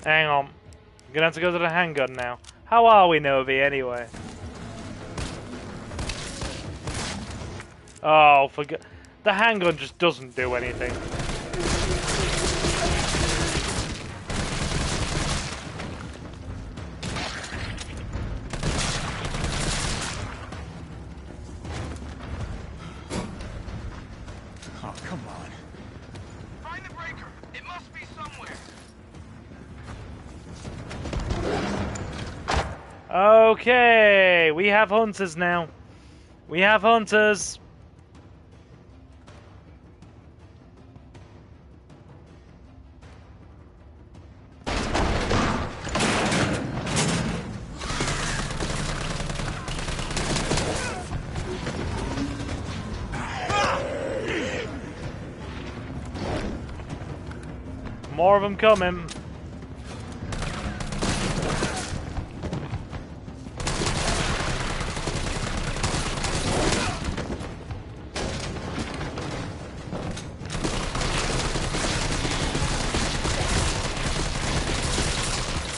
Hang on. I'm gonna have to go to the handgun now. How are we, Novi, anyway? Oh, forget. The handgun just doesn't do anything. Oh, come on. Find the breaker. It must be somewhere. Okay, we have hunters now. We have hunters. More of them coming.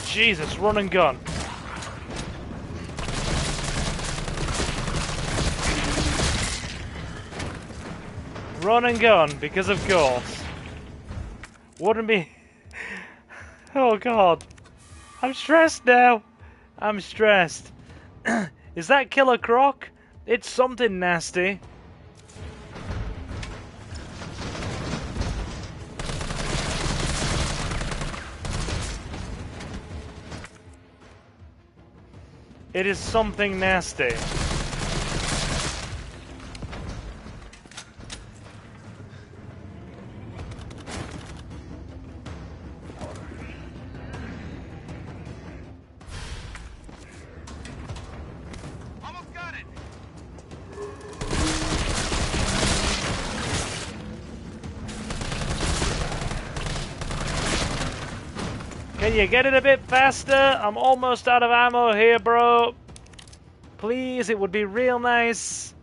Jesus, run and gun. Run and gun, because of course. Wouldn't be... Oh God. I'm stressed now. I'm stressed. Is that Killer Croc? It's something nasty. It is something nasty. Almost got it. Can you get it a bit faster? I'm almost out of ammo here, bro. Please, it would be real nice.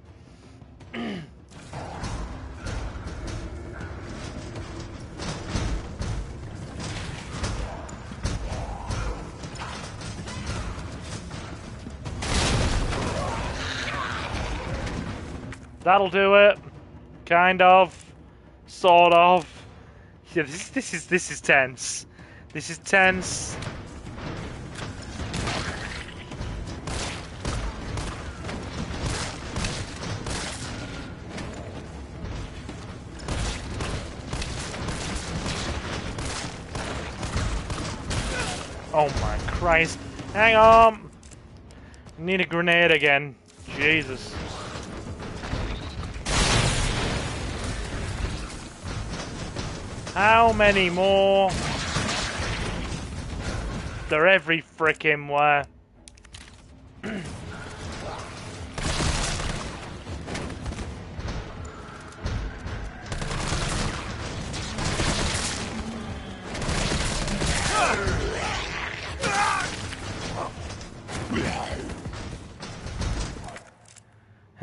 That'll do it. Kind of. Sort of. Yeah, this is tense. This is tense. Oh my Christ. Hang on. Need a grenade again. Jesus. How many more? They're every frickin' where.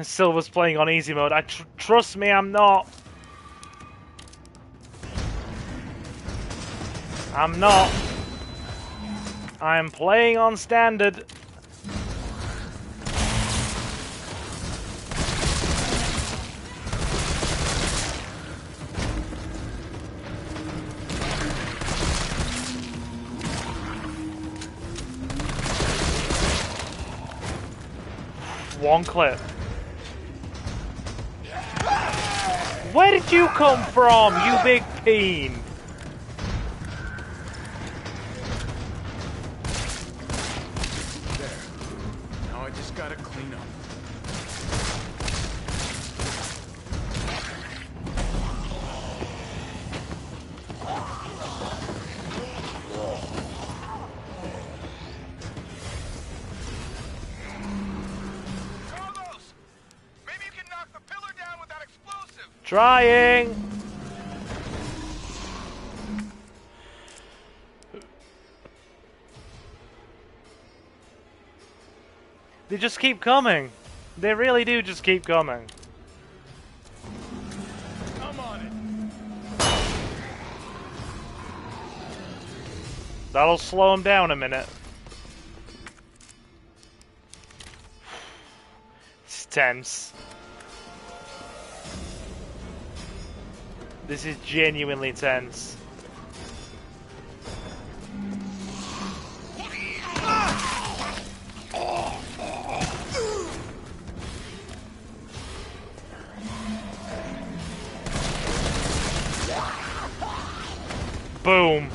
Silver's playing on easy mode. Trust me, I'm not. I'm not. I'm playing on standard. One clip. Where did you come from, you big peen? Gotta clean up. Carlos! Maybe you can knock the pillar down with that explosive! Trying! They just keep coming. They really do just keep coming. Come on it. That'll slow them down a minute. It's tense. This is genuinely tense. Boom.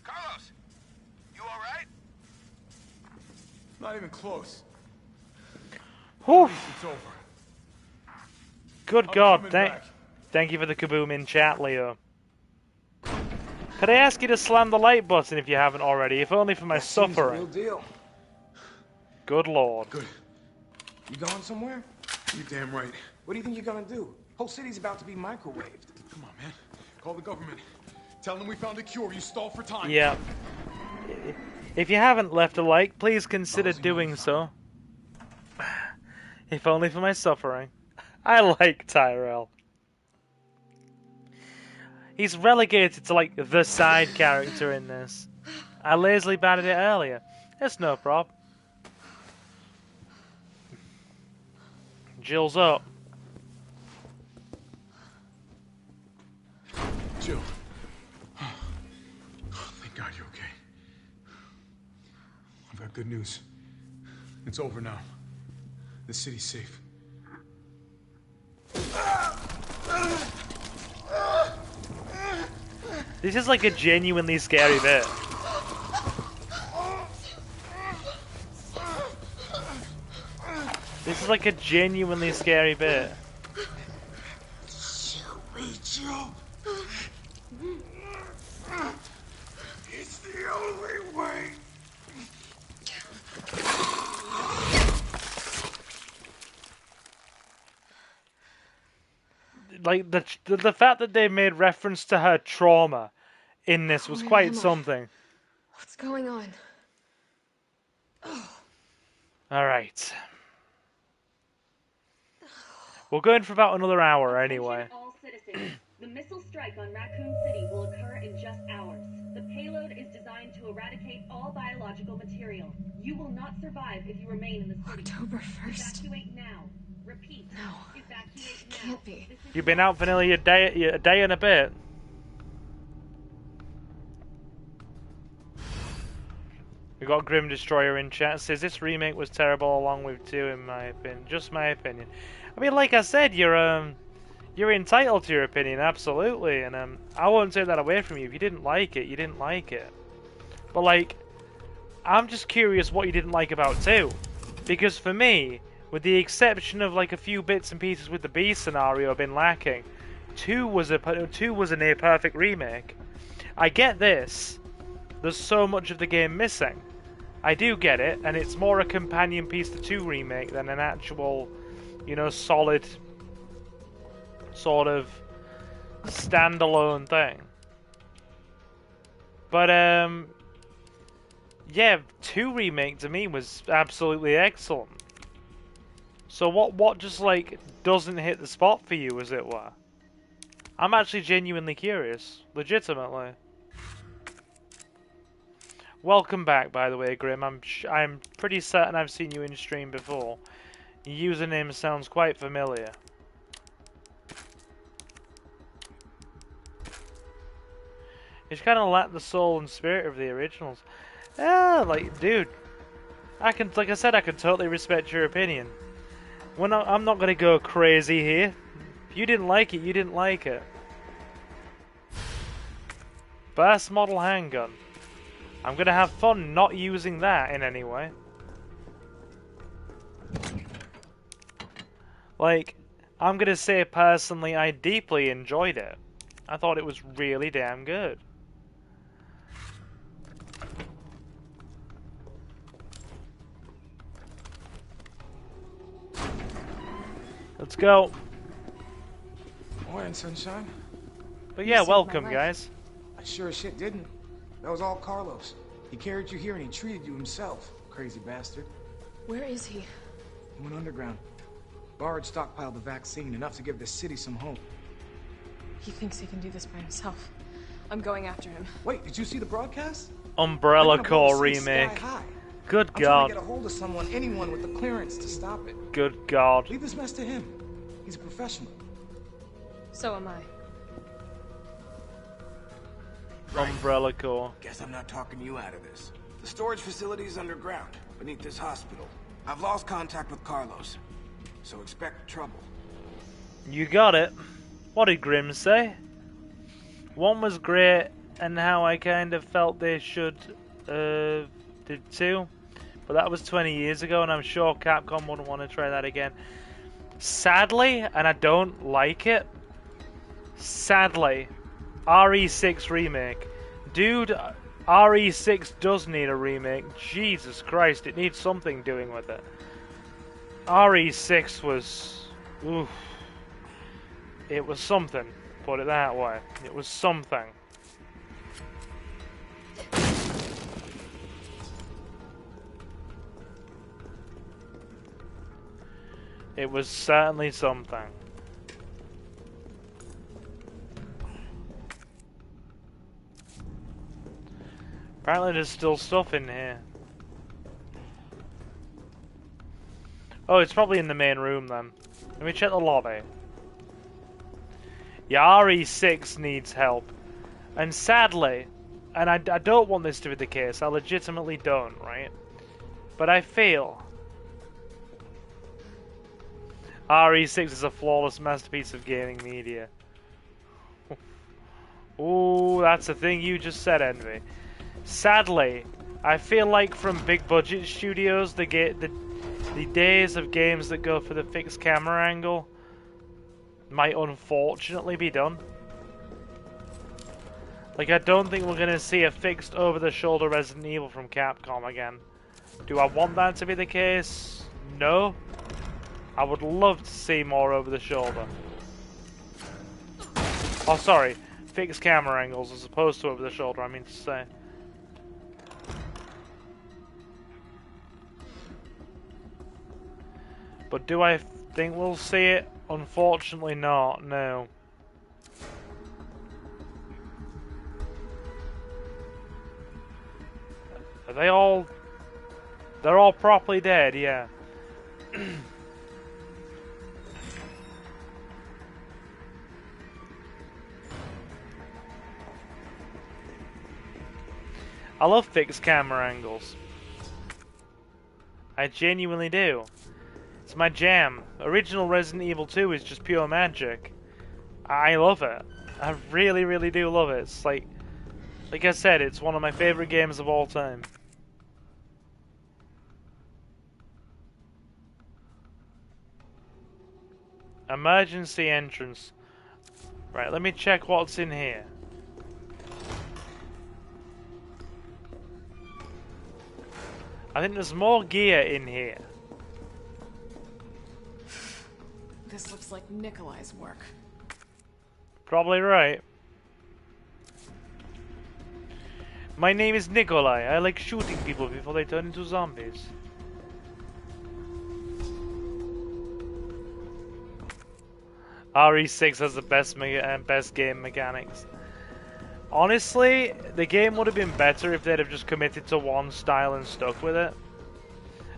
Carlos! You alright? Not even close. Whew. It's over. Good I'm God, coming back. thank you for the kaboom in chat, Leo. Could I ask you to slam the like button if you haven't already, if only for my That seems a suffering? real deal. Good Lord. Good. You going somewhere? You're damn right. What do you think you're gonna do? Whole city's about to be microwaved. Come on, man. Call the government. Tell them we found a cure. You stall for time. Yeah. If you haven't left a like, please consider doing so. If only for my suffering. I like Tyrell. He's relegated to, like, the side character in this. I lazily batted it earlier. It's no problem. Jill's up. Jill. Thank God you're okay. I've got good news. It's over now. The city's safe. This is like a genuinely scary bit. This is like a genuinely scary bit. like the fact that they made reference to her trauma in this was quite something. What's going on? All right. We're going for about another hour anyway. All citizens. The missile strike on Raccoon City will occur in just hours. The payload is designed to eradicate all biological material. You will not survive if you remain in the city. October 1st. Evacuate now. Repeat. No. Evacuate now. Can't be. You've been out for nearly a day and a bit. We got Grim Destroyer in chat. Says this remake was terrible along with 2 in my opinion. Just my opinion. I mean, like I said, you're entitled to your opinion, absolutely, and I won't take that away from you. If you didn't like it, you didn't like it. But like, I'm just curious what you didn't like about 2, because for me, with the exception of like a few bits and pieces with the B scenario been lacking, 2 was a near perfect remake. I get this. There's so much of the game missing. I do get it, and it's more a companion piece to 2 remake than an actual, you know, solid sort of standalone thing. But yeah, 2 remake to me was absolutely excellent. So what just like doesn't hit the spot for you, as it were? I'm actually genuinely curious, legitimately. Welcome back, by the way, Grim. I'm pretty certain I've seen you in stream before. Your username sounds quite familiar. It's kind of lacked the soul and spirit of the originals. Like, dude, like I said, I can totally respect your opinion. I'm not gonna go crazy here. If you didn't like it, you didn't like it. Burst model handgun. I'm gonna have fun not using that in any way. Like, I'm gonna say personally, I deeply enjoyed it. I thought it was really damn good. Let's go. Morning, sunshine. But yeah, welcome, guys. I sure as shit didn't. That was all Carlos. He carried you here and he treated you himself, crazy bastard. Where is he? He went underground. Bard stockpiled the vaccine, enough to give the city some hope. He thinks he can do this by himself. I'm going after him. Wait, did you see the broadcast? Umbrella Corps remake. Good I'm God. trying to get a hold of anyone with the clearance to stop it. Good God. Leave this mess to him. He's a professional. So am I. Umbrella Corps. Guess I'm not talking you out of this. The storage facility is underground, beneath this hospital. I've lost contact with Carlos, so expect trouble. You got it. What did Grim say? 1 was great, and how I kind of felt they should did 2. But that was 20 years ago, and I'm sure Capcom wouldn't want to try that again. Sadly, and I don't like it, sadly, RE6 remake. Dude, RE6 does need a remake. Jesus Christ, it needs something doing with it. RE6 was... oof. It was something, put it that way. It was something. It was certainly something. Apparently there's still stuff in here. Oh, it's probably in the main room then. Let me check the lobby. Yeah, RE6 needs help. And sadly, and I don't want this to be the case, I legitimately don't, right? But I feel RE6 is a flawless masterpiece of gaming media. Ooh, that's a thing you just said, Envy. Sadly, I feel like from big budget studios, the days of games that go for the fixed camera angle might unfortunately be done. Like, I don't think we're gonna see a fixed over-the-shoulder Resident Evil from Capcom again. Do I want that to be the case? No. I would love to see more over the shoulder. Oh, sorry. Fixed camera angles as opposed to over the shoulder, I mean to say. But do I think we'll see it? Unfortunately not, no. Are they all... They're all properly dead, yeah. I love fixed camera angles. I genuinely do. It's my jam. Original Resident Evil 2 is just pure magic. I love it. I really, really do love it. It's like I said, it's one of my favorite games of all time. Emergency entrance. Right, let me check what's in here. I think there's more gear in here. This looks like Nikolai's work. Probably right. My name is Nikolai. I like shooting people before they turn into zombies. RE6 has the best game mechanics. Honestly, the game would have been better if they'd have just committed to one style and stuck with it,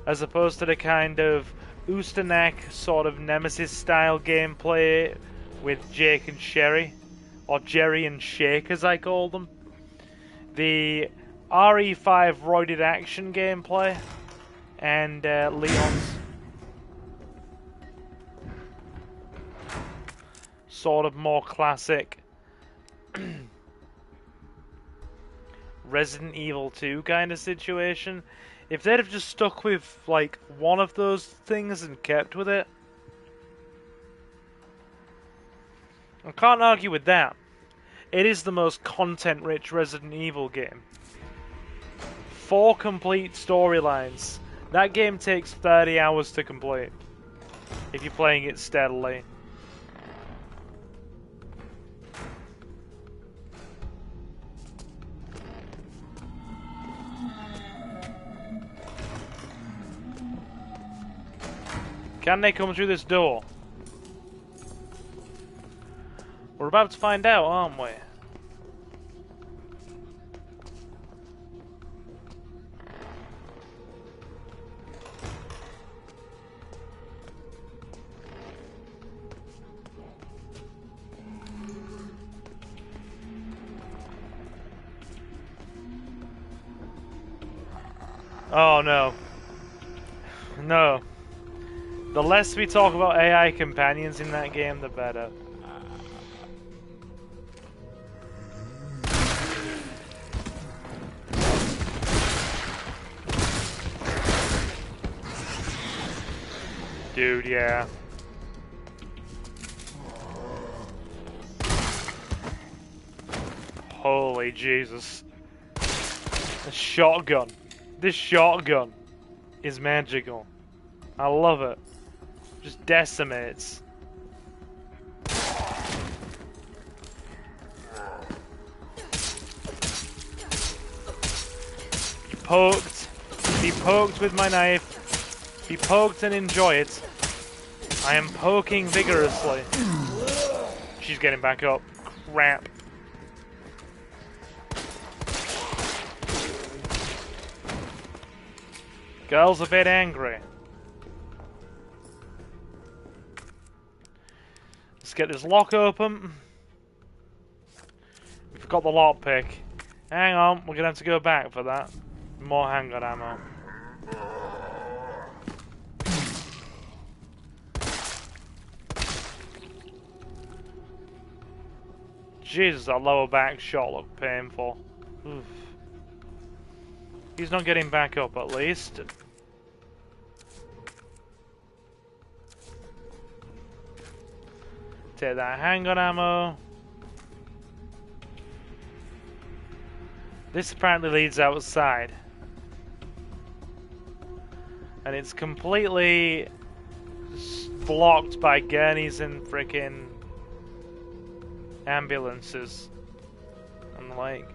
as opposed to the kind of Oosternack sort of Nemesis style gameplay with Jake and Sherry, or Jerry and Shake as I call them. The RE5 roided action gameplay, and Leon's sort of more classic Resident Evil 2 kind of situation. If they'd have just stuck with like one of those things and kept with it, I can't argue with that. It is the most content-rich Resident Evil game. 4 complete storylines. That game takes 30 hours to complete if you're playing it steadily. Can they come through this door? We're about to find out, aren't we? Oh no. No. The less we talk about AI companions in that game, the better. Dude, yeah. Holy Jesus. A shotgun. This shotgun is magical. I love it. Just decimates. Be poked. Be poked with my knife. Be poked and enjoy it. I am poking vigorously. She's getting back up. Crap. Girl's a bit angry. Let's get this lock open. We forgot the lockpick. Hang on, we're gonna have to go back for that. More handgun ammo. Jesus, that lower back shot looked painful. Oof. He's not getting back up at least. Take that handgun ammo. This apparently leads outside. And it's completely blocked by gurneys and frickin' ambulances. And like,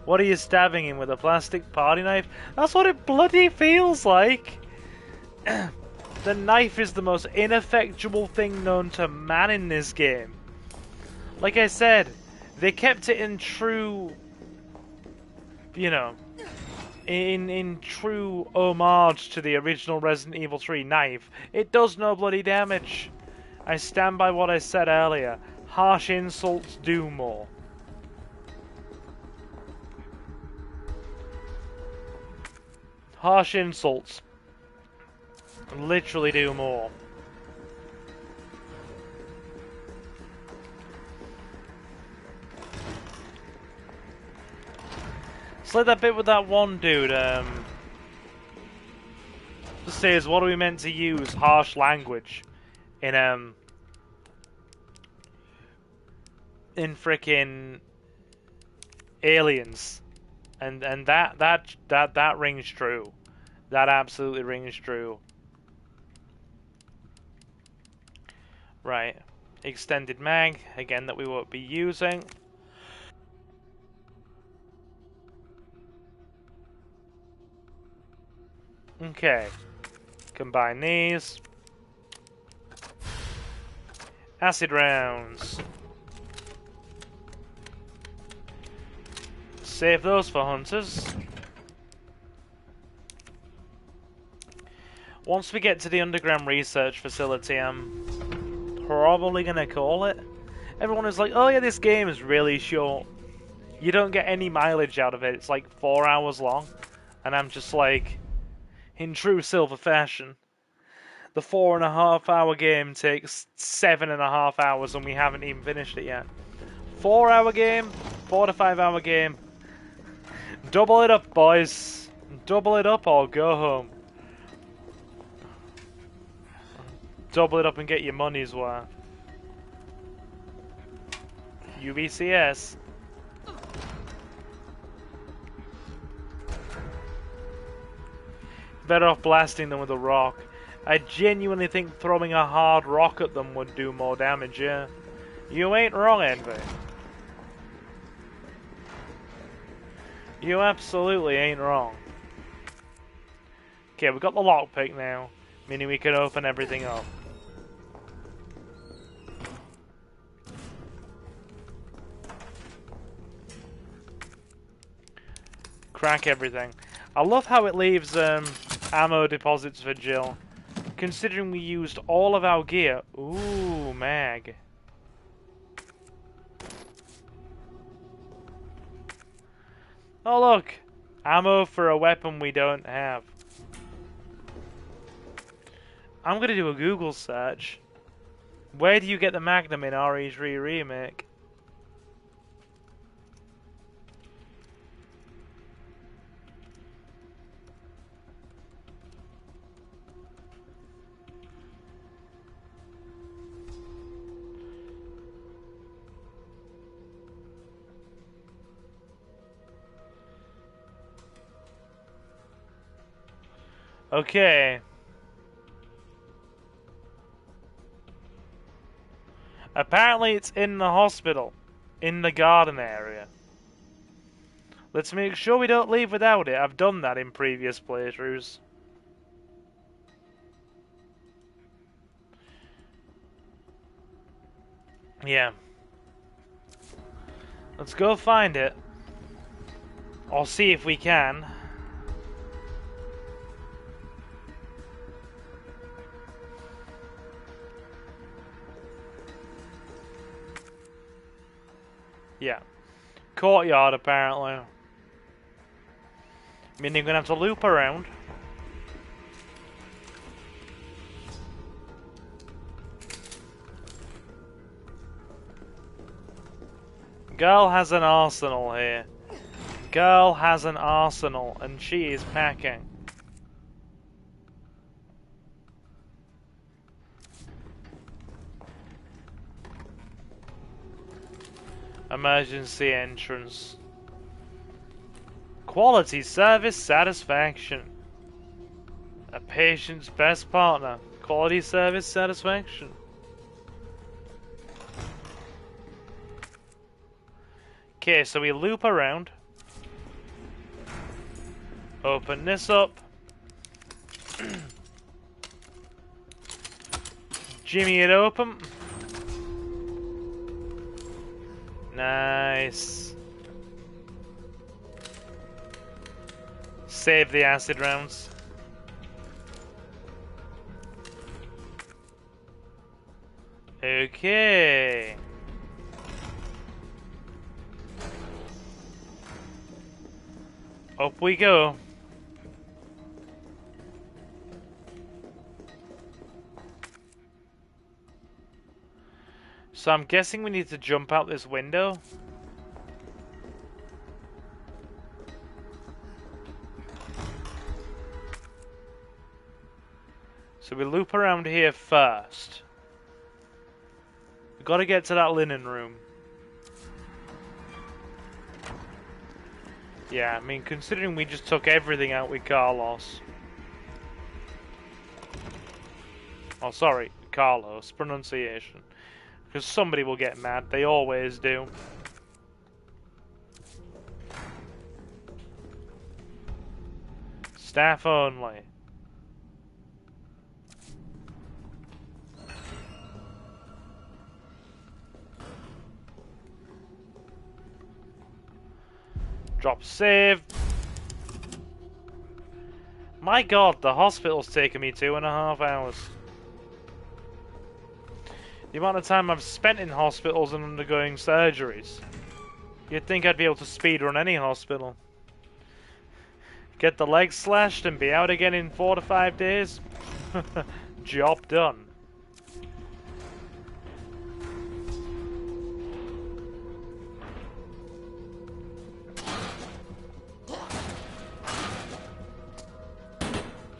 what are you stabbing him with, a plastic party knife? That's what it bloody feels like! The knife is the most ineffectual thing known to man in this game. Like I said, they kept it in true, you know, in true homage to the original Resident Evil 3 knife. It does no bloody damage. I stand by what I said earlier. Harsh insults do more. Harsh insults literally do more. It's like that bit with that one dude, says, what are we meant to use? Harsh language. In frickin' Aliens. And that rings true. That absolutely rings true. Right. Extended mag, again, that we won't be using. Okay. Combine these. Acid rounds. Save those for hunters. Once we get to the underground research facility, I'm probably gonna call it. Everyone is like, oh yeah, this game is really short. You don't get any mileage out of it. It's like 4 hours long. And I'm just like, in true Silver fashion, the 4.5 hour game takes 7.5 hours and we haven't even finished it yet. 4 hour game, 4 to 5 hour game. Double it up, boys. Double it up or go home. Double it up and get your money's worth. UVCS. Better off blasting them with a rock. I genuinely think throwing a hard rock at them would do more damage, yeah. You ain't wrong, Envy. You absolutely ain't wrong. Okay, we've got the lockpick now, meaning we can open everything up. Crack everything. I love how it leaves ammo deposits for Jill. Considering we used all of our gear. Ooh, mag. Oh look! Ammo for a weapon we don't have. I'm gonna do a Google search. Where do you get the Magnum in RE3 Remake? Okay. Apparently it's in the hospital. In the garden area. Let's make sure we don't leave without it. I've done that in previous playthroughs. Yeah. Let's go find it. Or see if we can. Yeah. Courtyard, apparently. Meaning we're gonna have to loop around. Girl has an arsenal here. Girl has an arsenal, and she is packing. Emergency entrance. Quality service satisfaction. A patient's best partner. Quality service satisfaction. Okay, so we loop around. Open this up. Jimmy it open. Nice. Save the acid rounds. Okay. Up we go. So I'm guessing we need to jump out this window. So we loop around here first. We've got to get to that linen room. Yeah, I mean, considering we just took everything out with Carlos. Oh, sorry, Carlos, pronunciation. Because somebody will get mad, they always do. Staff only. Drop save. My god, the hospital's taken me 2.5 hours. The amount of time I've spent in hospitals and undergoing surgeries. You'd think I'd be able to speedrun any hospital. Get the legs slashed and be out again in 4 to 5 days? Job done.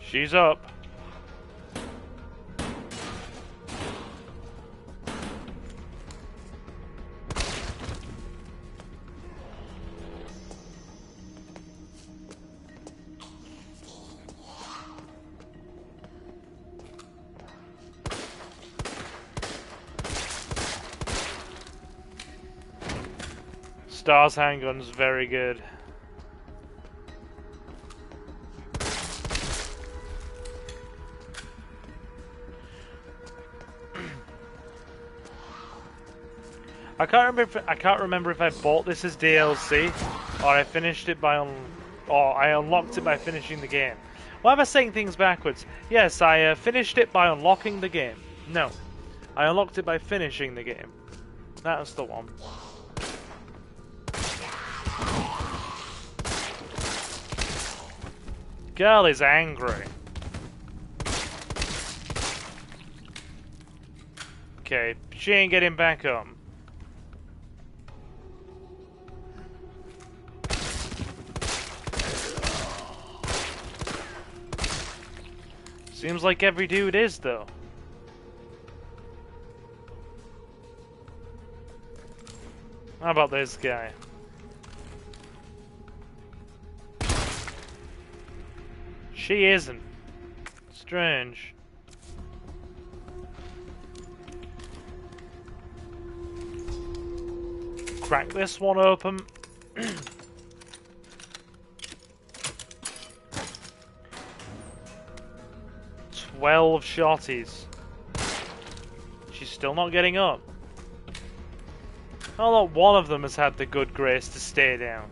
She's up. Star's handgun's very good. I can't remember if I bought this as DLC or I finished it by or I unlocked it by finishing the game. Why am I saying things backwards? Yes, I finished it by unlocking the game. No, I unlocked it by finishing the game. That's the one. Girl is angry. Okay, she ain't getting back home. Seems like every dude is, though. How about this guy? She isn't. Strange. Crack this one open. 12 shotties. She's still not getting up. Oh, look, one of them has had the good grace to stay down.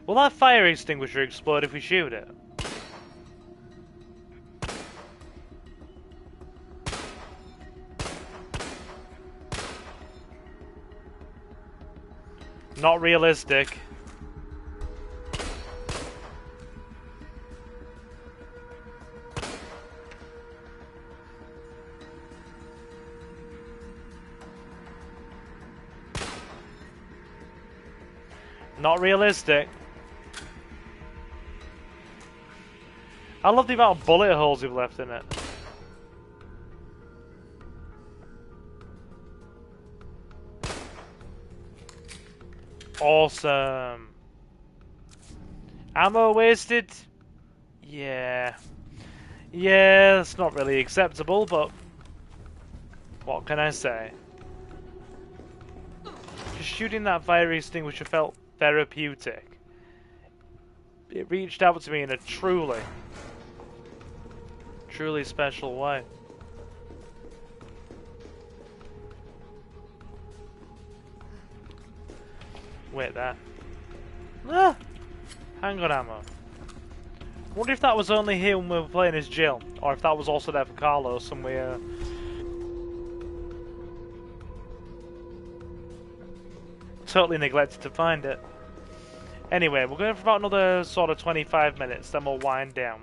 Will that fire extinguisher explode if we shoot it? Not realistic. Not realistic. I love the amount of bullet holes you've left in it. Awesome. Ammo wasted? Yeah. Yeah, that's not really acceptable, but What can I say? Just shooting that fire extinguisher felt therapeutic. It reached out to me in a truly special way. Wait there. Ah! Handgun ammo. Wonder if that was only here when we were playing as Jill, or if that was also there for Carlos and we totally neglected to find it. Anyway, we're going for about another sort of 25 minutes, then we'll wind down.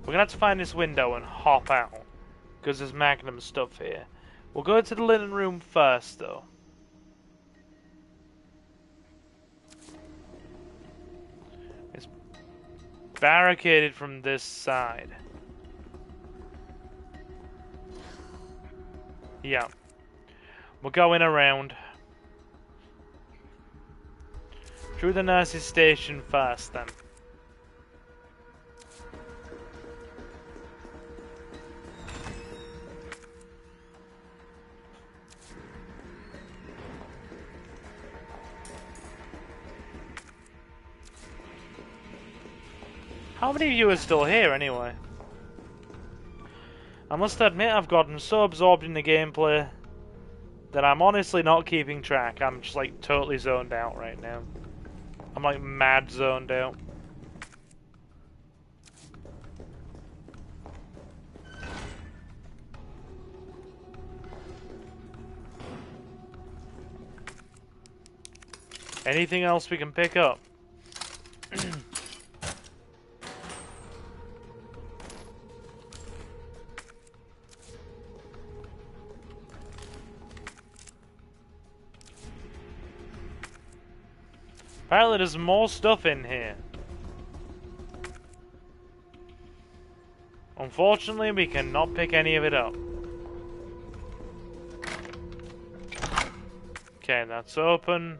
We're going to have to find this window and hop out, because there's Magnum stuff here. We'll go to the linen room first, though. It's barricaded from this side. Yeah. We're going around. Through the nurse's station first, then. How many of you are still here, anyway? I must admit I've gotten so absorbed in the gameplay that I'm honestly not keeping track. I'm just like totally zoned out right now. I'm like mad zoned out. Anything else we can pick up? Apparently there's more stuff in here. Unfortunately, we cannot pick any of it up. Okay, that's open.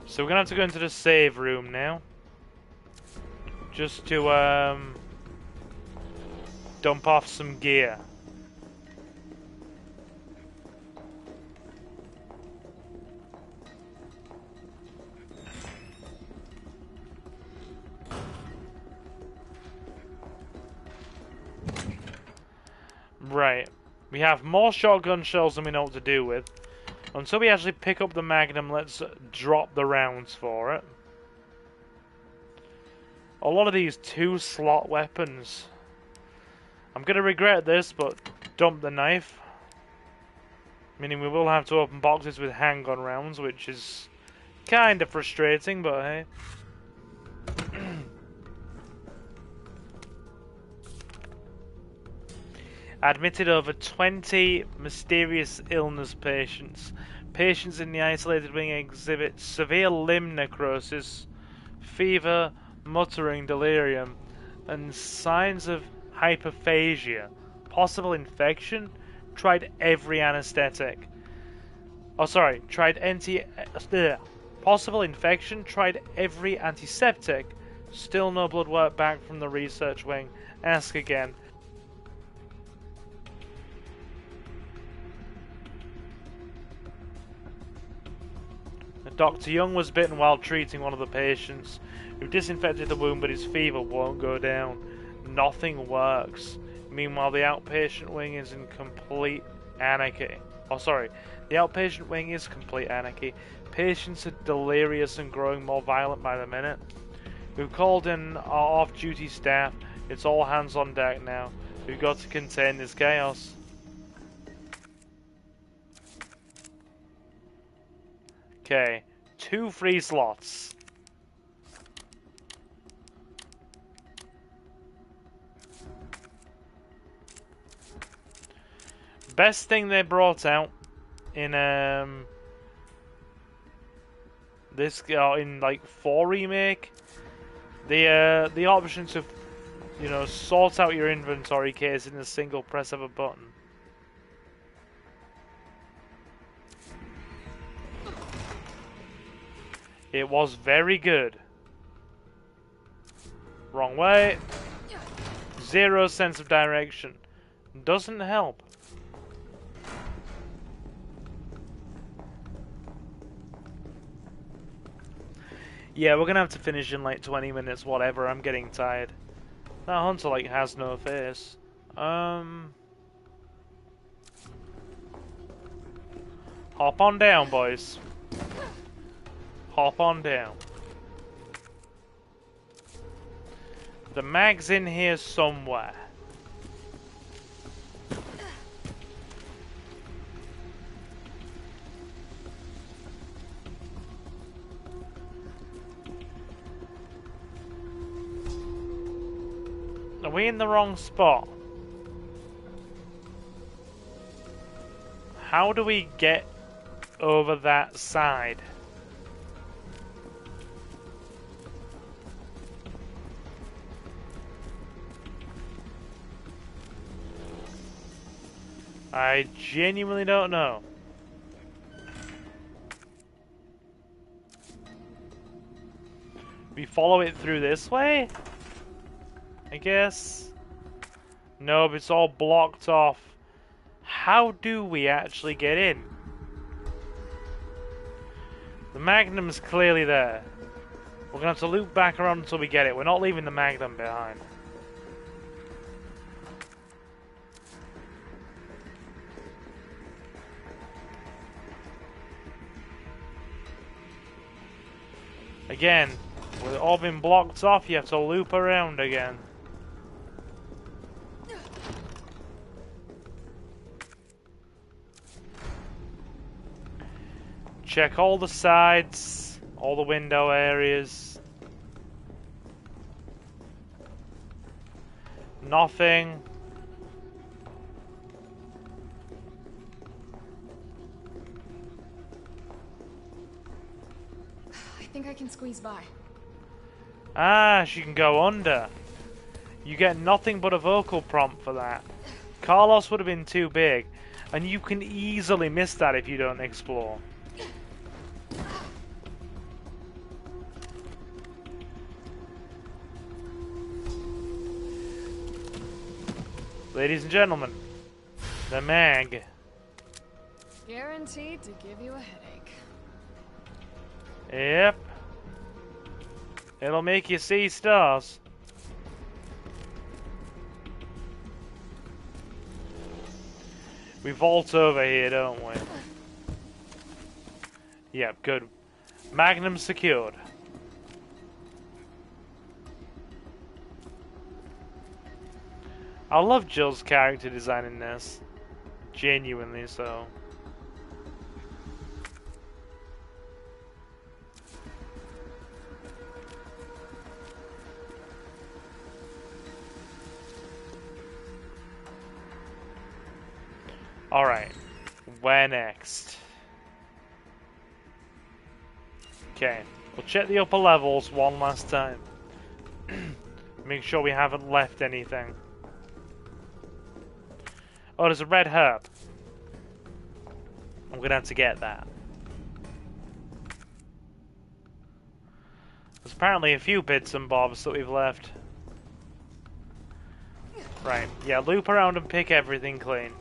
So we're gonna have to go into the save room now. Just to dump off some gear. Right. We have more shotgun shells than we know what to do with. Until we actually pick up the Magnum, let's drop the rounds for it. A lot of these 2-slot weapons. I'm going to regret this, but dump the knife. Meaning we will have to open boxes with handgun rounds, which is kind of frustrating, but hey. Admitted over 20 mysterious illness patients. Patients in the isolated wing exhibit severe limb necrosis, fever, muttering, delirium, and signs of hyperphagia. Possible infection? Tried every anesthetic. Oh, sorry. Possible infection? Tried every antiseptic. Still no blood work back from the research wing. Ask again. Dr. Young was bitten while treating one of the patients, who disinfected the wound, but his fever won't go down. Nothing works. Meanwhile, the outpatient wing is in complete anarchy. Oh, sorry. The outpatient wing is complete anarchy. Patients are delirious and growing more violent by the minute. We've called in our off-duty staff. It's all hands on deck now. We've got to contain this chaos. Okay. 2 free slots. Best thing they brought out in this in like 4 remake, the option to sort out your inventory case in a single press of a button. It was very good. Wrong way. Zero sense of direction. Doesn't help. Yeah, we're gonna have to finish in like 20 minutes, whatever. I'm getting tired. That hunter like has no face. Hop on down, boys. Hop on down. The mag's in here somewhere. Are we in the wrong spot? How do we get over that side? I genuinely don't know. We follow it through this way? I guess. Nope, it's all blocked off. How do we actually get in? The Magnum's clearly there. We're gonna have to loop back around until we get it. We're not leaving the Magnum behind. Again, with it all been blocked off, you have to loop around again. Check all the sides, all the window areas. Nothing. I think I can squeeze by. Ah, she can go under. You get nothing but a vocal prompt for that. Carlos would have been too big, and you can easily miss that if you don't explore. Ladies and gentlemen, the mag. Guaranteed to give you a headache. Yep. It'll make you see stars. We vault over here, don't we? Yep, good. Magnum secured. I love Jill's character design in this. Genuinely so. Alright. Where next? Okay. We'll check the upper levels one last time. Make sure we haven't left anything. Oh, there's a red herb. I'm gonna have to get that. There's apparently a few bits and bobs that we've left. Right, yeah, loop around and pick everything clean.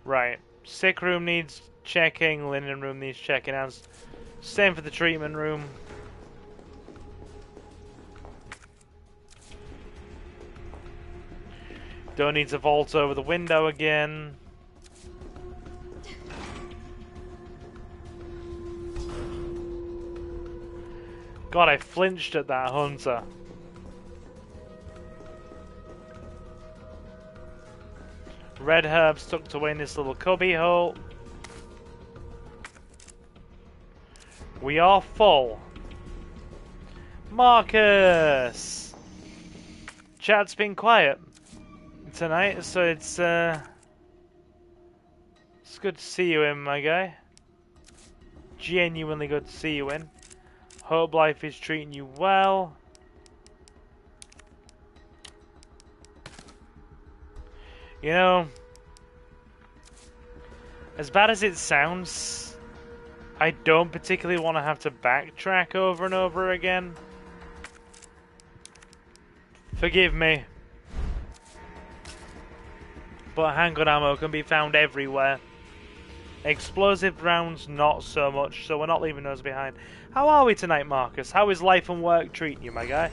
Right, sick room needs checking, linen room needs checking out. Same for the treatment room. Don't need to vault over the window again. God, I flinched at that hunter. Red herbs tucked away in this little cubby hole. We are full. Marcus! Chat's been quiet tonight, so it's good to see you in, my guy. Genuinely good to see you in. Hope life is treating you well. You know, as bad as it sounds, I don't particularly want to have to backtrack over and over again. Forgive me. But handgun ammo can be found everywhere. Explosive rounds, not so much, so we're not leaving those behind. How are we tonight, Marcus? How is life and work treating you, my guy?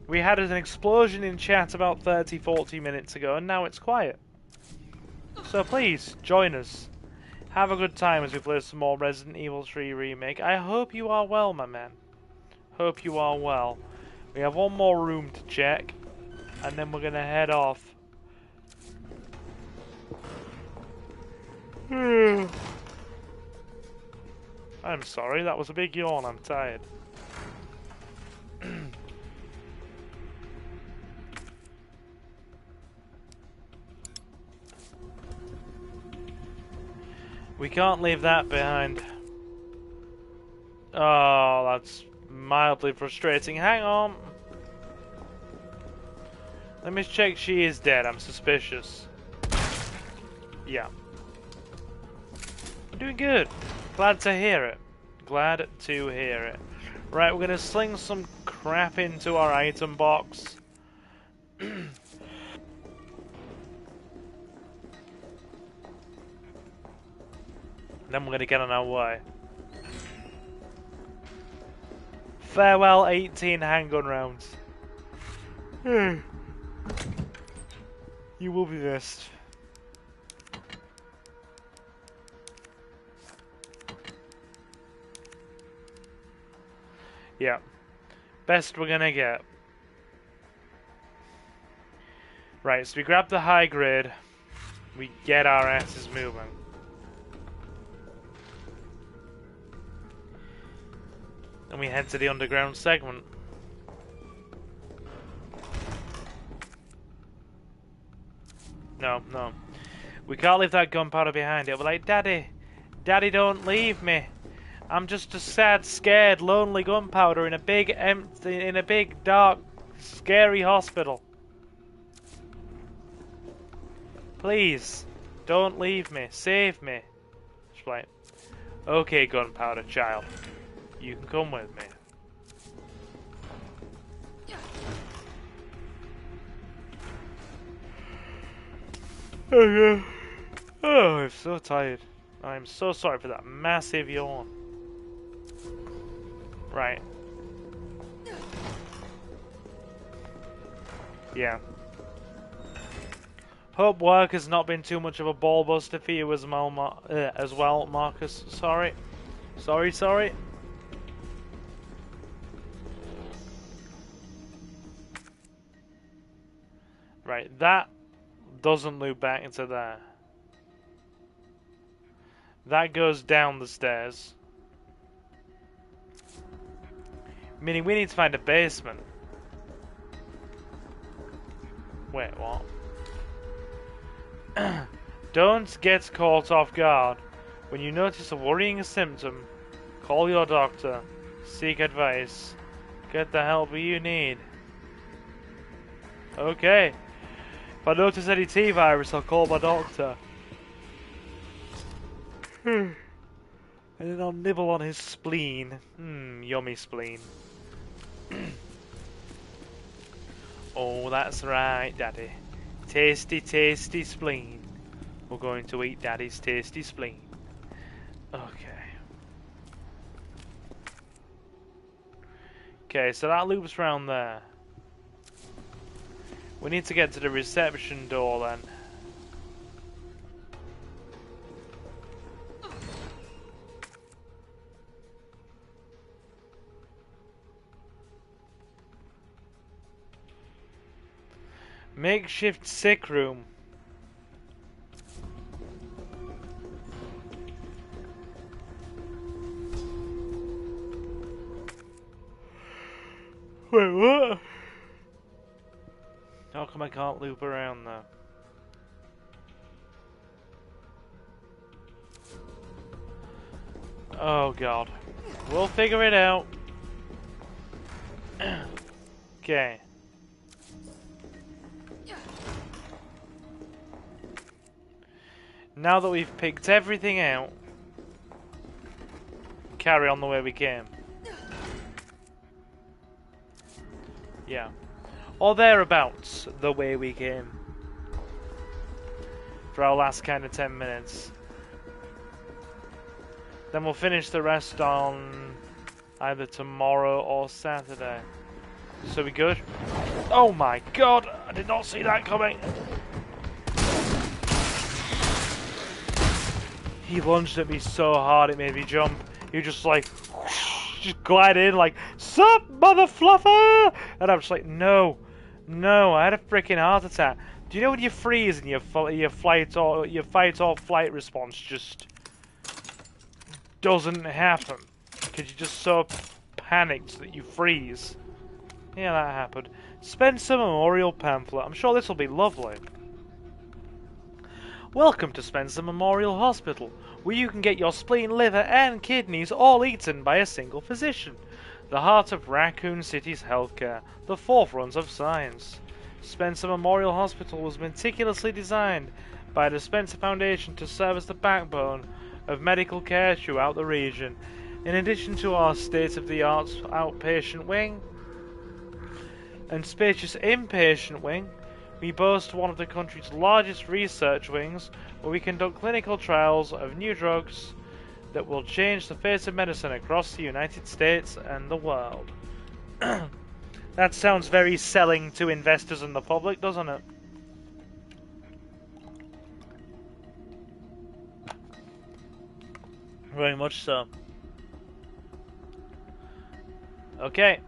We had an explosion in chat about 30-40 minutes ago, and now it's quiet. So please, join us. Have a good time as we play some more Resident Evil 3 Remake. I hope you are well, my man. Hope you are well. We have one more room to check, and then we're gonna head off. I'm sorry, that was a big yawn, I'm tired. We can't leave that behind. Oh, that's mildly frustrating. Hang on. Let me check she is dead. I'm suspicious. Yeah. We're doing good. Glad to hear it. Glad to hear it. Right, we're gonna sling some crap into our item box. Then we're gonna get on our way. Farewell 18 handgun rounds. You will be missed. Yeah. Best we're gonna get. Right, so we grab the high grade. We get our asses moving. And we head to the underground segment. No, no. We can't leave that gunpowder behind. It'll be like, Daddy, Daddy, don't leave me. I'm just a sad, scared, lonely gunpowder in a big, dark, scary hospital. Please, don't leave me. Save me. It's like, okay, gunpowder child. You can come with me. Oh, I'm so tired. I'm so sorry for that massive yawn. Right. Yeah. Hope work has not been too much of a ball buster for you as well, Marcus. Sorry. Sorry. Right, that doesn't loop back into there. That goes down the stairs. Meaning we need to find a basement. Wait, what? Don't get caught off guard. When you notice a worrying symptom, call your doctor. Seek advice. Get the help you need. Okay. If I notice any T-virus, I'll call my doctor. And then I'll nibble on his spleen. Yummy spleen. Oh, that's right, Daddy. Tasty, tasty spleen. We're going to eat Daddy's tasty spleen. Okay. Okay, so that loops round there. We need to get to the reception door then. Makeshift sick room. Wait, what? How come I can't loop around there? Oh god. We'll figure it out. Okay. Now that we've picked everything out, carry on the way we came. Yeah. Or thereabouts, the way we came. For our last kind of 10 minutes. Then we'll finish the rest on either tomorrow or Saturday. So we good? Oh my god! I did not see that coming! He lunged at me so hard it made me jump. He just like... just glide in like, sup, mother fluffer! And I'm just like, no. No, I had a freaking heart attack. Do you know when you freeze and your fight or flight response just doesn't happen? Because you're just so panicked that you freeze. Yeah, that happened. Spencer Memorial Pamphlet. I'm sure this will be lovely. Welcome to Spencer Memorial Hospital, where you can get your spleen, liver, and kidneys all eaten by a single physician. The heart of Raccoon City's healthcare, the forefront of science. Spencer Memorial Hospital was meticulously designed by the Spencer Foundation to serve as the backbone of medical care throughout the region. In addition to our state-of-the-art outpatient wing and spacious inpatient wing, we boast one of the country's largest research wings, where we conduct clinical trials of new drugs that will change the face of medicine across the United States and the world. That sounds very selling to investors and the public, doesn't it? Very much so. Okay.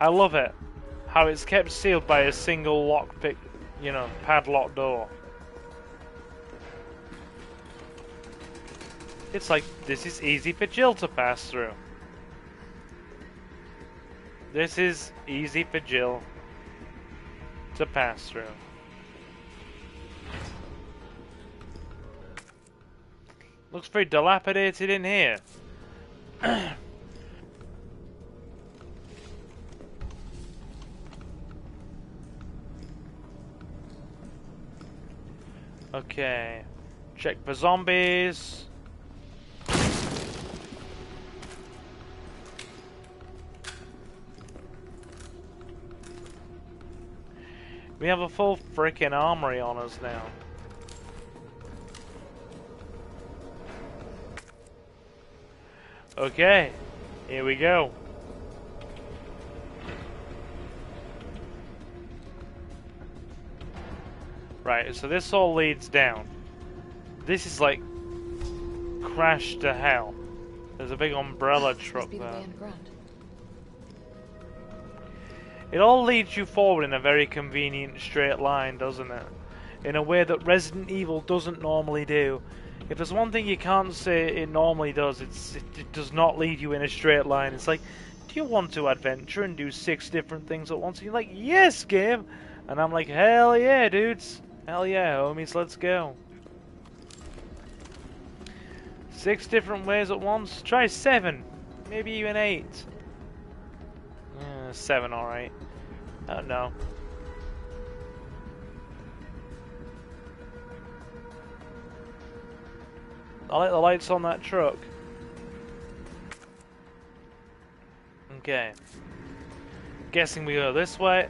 I love it. How it's kept sealed by a single lockpick, you know, padlock door. It's like, this is easy for Jill to pass through. This is easy for Jill to pass through. Looks very dilapidated in here. Okay. Check for zombies. We have a full freaking armory on us now. Okay, here we go. Right, so this all leads down. This is like crash to hell. There's a big umbrella truck there. It all leads you forward in a very convenient straight line, doesn't it? In a way that Resident Evil doesn't normally do. If there's one thing you can't say it normally does, it does not lead you in a straight line. It's like, do you want to adventure and do 6 different things at once? And you're like, yes, game! And I'm like, hell yeah, dudes! Hell yeah, homies, let's go. 6 different ways at once? Try 7. Maybe even 8. 7, alright. I don't know. I like the lights on that truck. Okay. Guessing we go this way.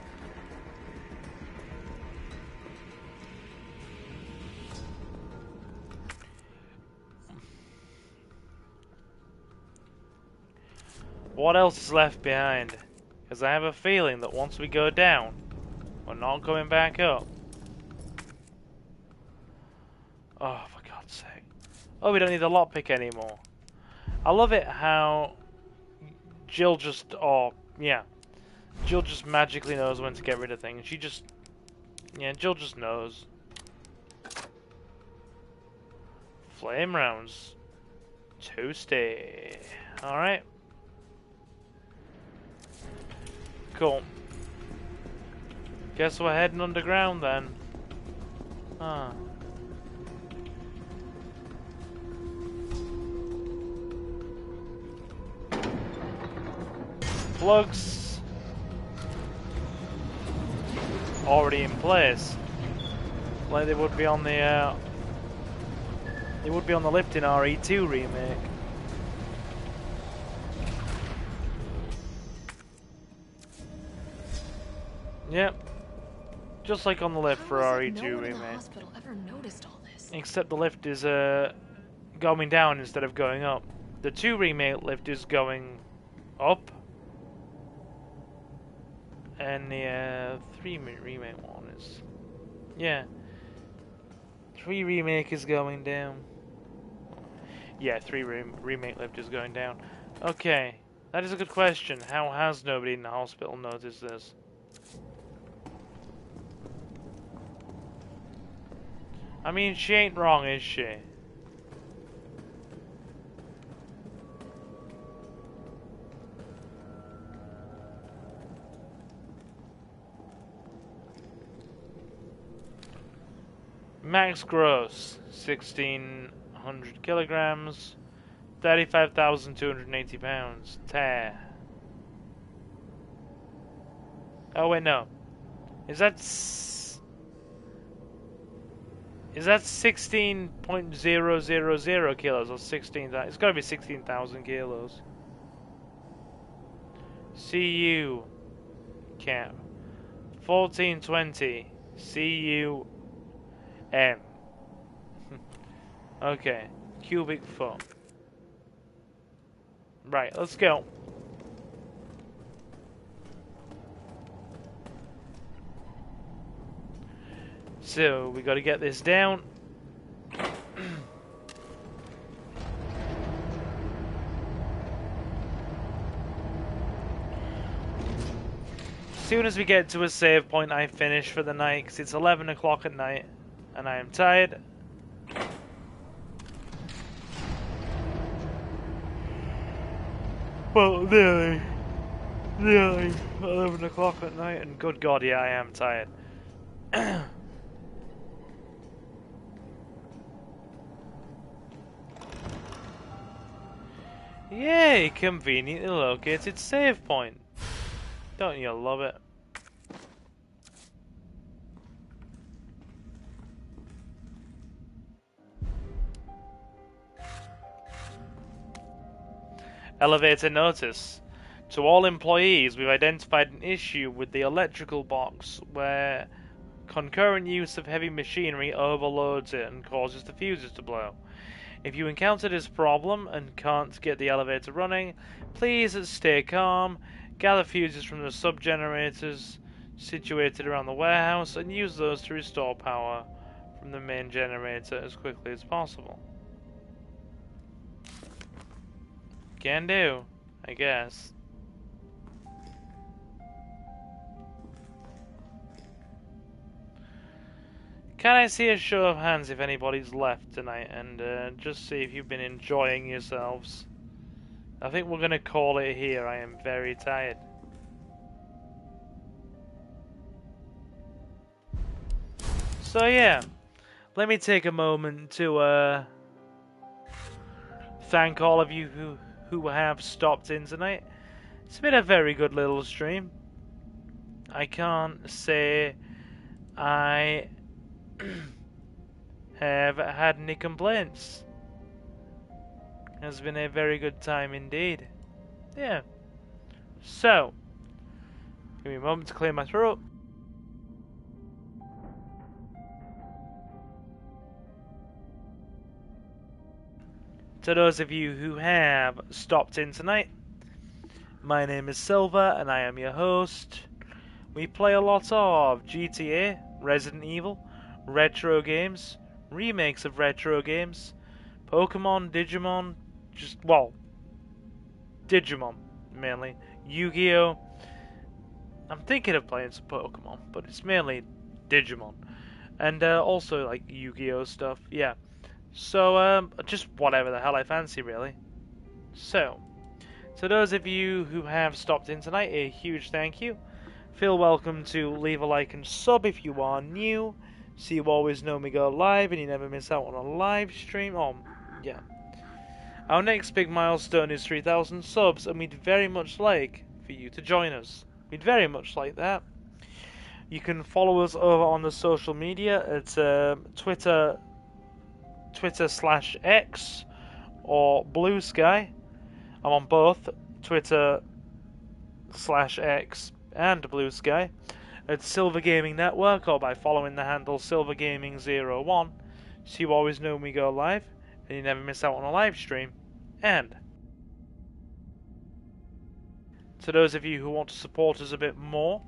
What else is left behind? Because I have a feeling that once we go down, we're not coming back up. Oh, for God's sake. Oh, we don't need the lockpick anymore. I love it how Jill just, Jill just magically knows when to get rid of things. She just, Jill just knows. Flame rounds. Toasty. Alright. Cool. Guess we're heading underground then. Ah. Plugs. already in place, like they would be on the lift in RE2 remake. Yep, just like on the lift for RE2 no one in remake. the hospital ever noticed all this? Except the lift is going down instead of going up. The 2 remake lift is going up, and the 3 remake one is, yeah, 3 remake is going down. Yeah, 3 remake lift is going down. Okay, that is a good question. How has nobody in the hospital noticed this? I mean, she ain't wrong, is she? Max gross, 1,600 kilograms, 35,280 pounds. Tear. Oh wait, no. Is that 16.000 kilos or 16,000? It's got to be 16,000 kilos. CU cap 1420 CUM. Okay, cubic foot. Right, let's go. So we got to get this down. As soon as we get to a save point, I finish for the night, because it's 11 o'clock at night, and I am tired. Well, nearly 11 o'clock at night, and good God, yeah, I am tired. Yay, conveniently located save point. Don't you love it? Elevator notice. To all employees, we've identified an issue with the electrical box where concurrent use of heavy machinery overloads it and causes the fuses to blow. If you encounter this problem and can't get the elevator running, please stay calm, gather fuses from the sub-generators situated around the warehouse and use those to restore power from the main generator as quickly as possible. Can do, I guess. Can I see a show of hands if anybody's left tonight, and just see if you've been enjoying yourselves? I think we're going to call it here. I am very tired. So yeah, let me take a moment to thank all of you who have stopped in tonight. It's been a very good little stream. I can't say I have had any complaints. It's been a very good time indeed. Yeah. So, give me a moment to clear my throat. To those of you who have stopped in tonight, my name is Silver and I am your host. We play a lot of GTA, Resident Evil, retro games, remakes of retro games, Pokemon, Digimon, Digimon mainly, Yu-Gi-Oh! I'm thinking of playing some Pokemon, but it's mainly Digimon, and also like Yu-Gi-Oh! Stuff, yeah. So, just whatever the hell I fancy, really. So, to those of you who have stopped in tonight, a huge thank you. Feel welcome to leave a like and sub if you are new, so you always know me go live and you never miss out on a live stream. Oh, yeah. Our next big milestone is 3,000 subs, and we'd very much like for you to join us. We'd very much like that. You can follow us over on the social media. It's Twitter/X or Blue Sky. I'm on both Twitter/X and Blue Sky. It's Silver Gaming Network, or by following the handle SilverGaming01, so you always know when we go live and you never miss out on a live stream. And to those of you who want to support us a bit more,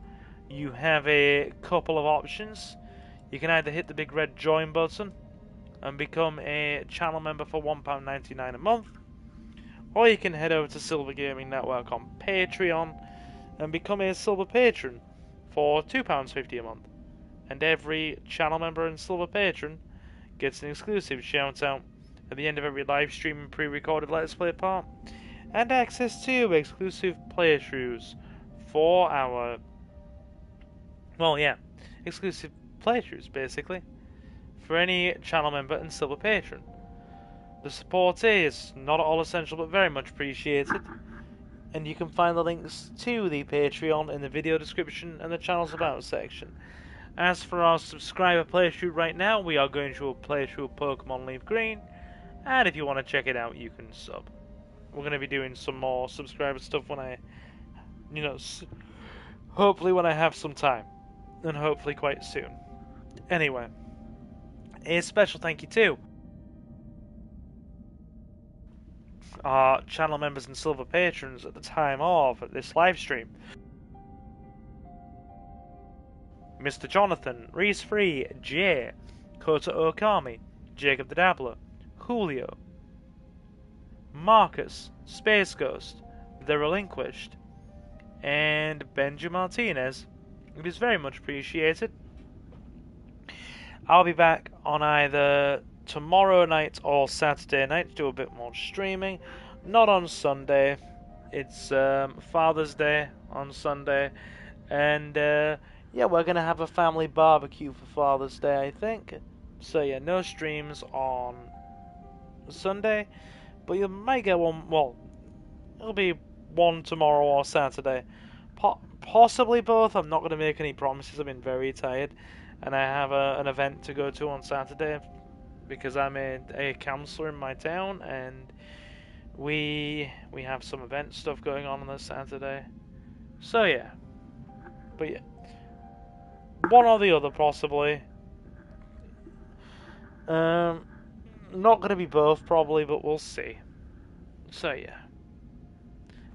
you have a couple of options. You can either hit the big red join button and become a channel member for £1.99 a month, or you can head over to Silver Gaming Network on Patreon and become a silver patron for £2.50 a month. And every channel member and silver patron gets an exclusive shout out at the end of every live stream and pre-recorded Let's Play part, and access to exclusive playthroughs for our, exclusive playthroughs basically for any channel member and silver patron. The support is not at all essential but very much appreciated, and you can find the links to the Patreon in the video description and the channel's about section. As for our subscriber playthrough right now, we are going through a playthrough of Pokemon Leaf Green, and if you want to check it out, you can sub. We're going to be doing some more subscriber stuff when I, hopefully when I have some time, and hopefully quite soon. Anyway, a special thank you to our channel members and silver patrons at the time of this live stream: Mr. Jonathan, Reese Free, Jay, Kota Okami, Jacob the Dabbler, Julio, Marcus, Space Ghost, The Relinquished, and Benji Martinez. It is very much appreciated. I'll be back on either tomorrow night or Saturday night to do a bit more streaming. Not on Sunday. It's Father's Day on Sunday, and we're gonna have a family barbecue for Father's Day, I think. So yeah, no streams on Sunday, but you might get one. Well, it'll be one tomorrow or Saturday, possibly both. I'm not gonna make any promises. I've been very tired, and I have an event to go to on Saturday because I'm a counsellor in my town, and we have some event stuff going on this Saturday. So yeah, but yeah, one or the other possibly. Not gonna be both probably, but we'll see. So yeah,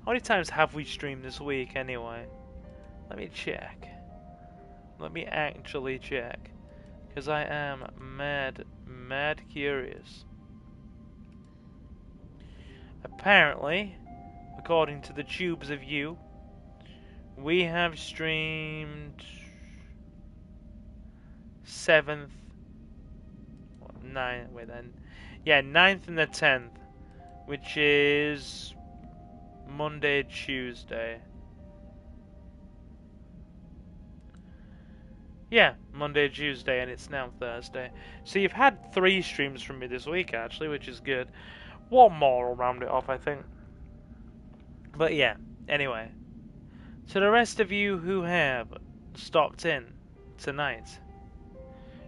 how many times have we streamed this week anyway? Let me check. Let me actually check, because I am mad curious. Apparently, according to the tubes of you, we have streamed 9th and the 10th, which is Monday, Tuesday. Yeah, Monday, Tuesday, and it's now Thursday. So you've had 3 streams from me this week, actually, which is good. One more will round it off, I think. But yeah, anyway. To the rest of you who have stopped in tonight,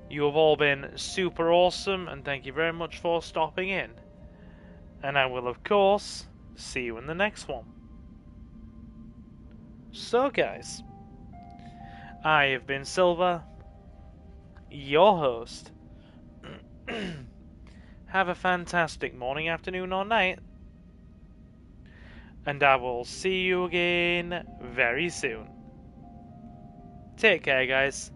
you have all been super awesome, and thank you very much for stopping in. And I will, of course, see you in the next one. So, guys, I have been Silver, your host. Have a fantastic morning, afternoon, or night, and I will see you again very soon. Take care, guys.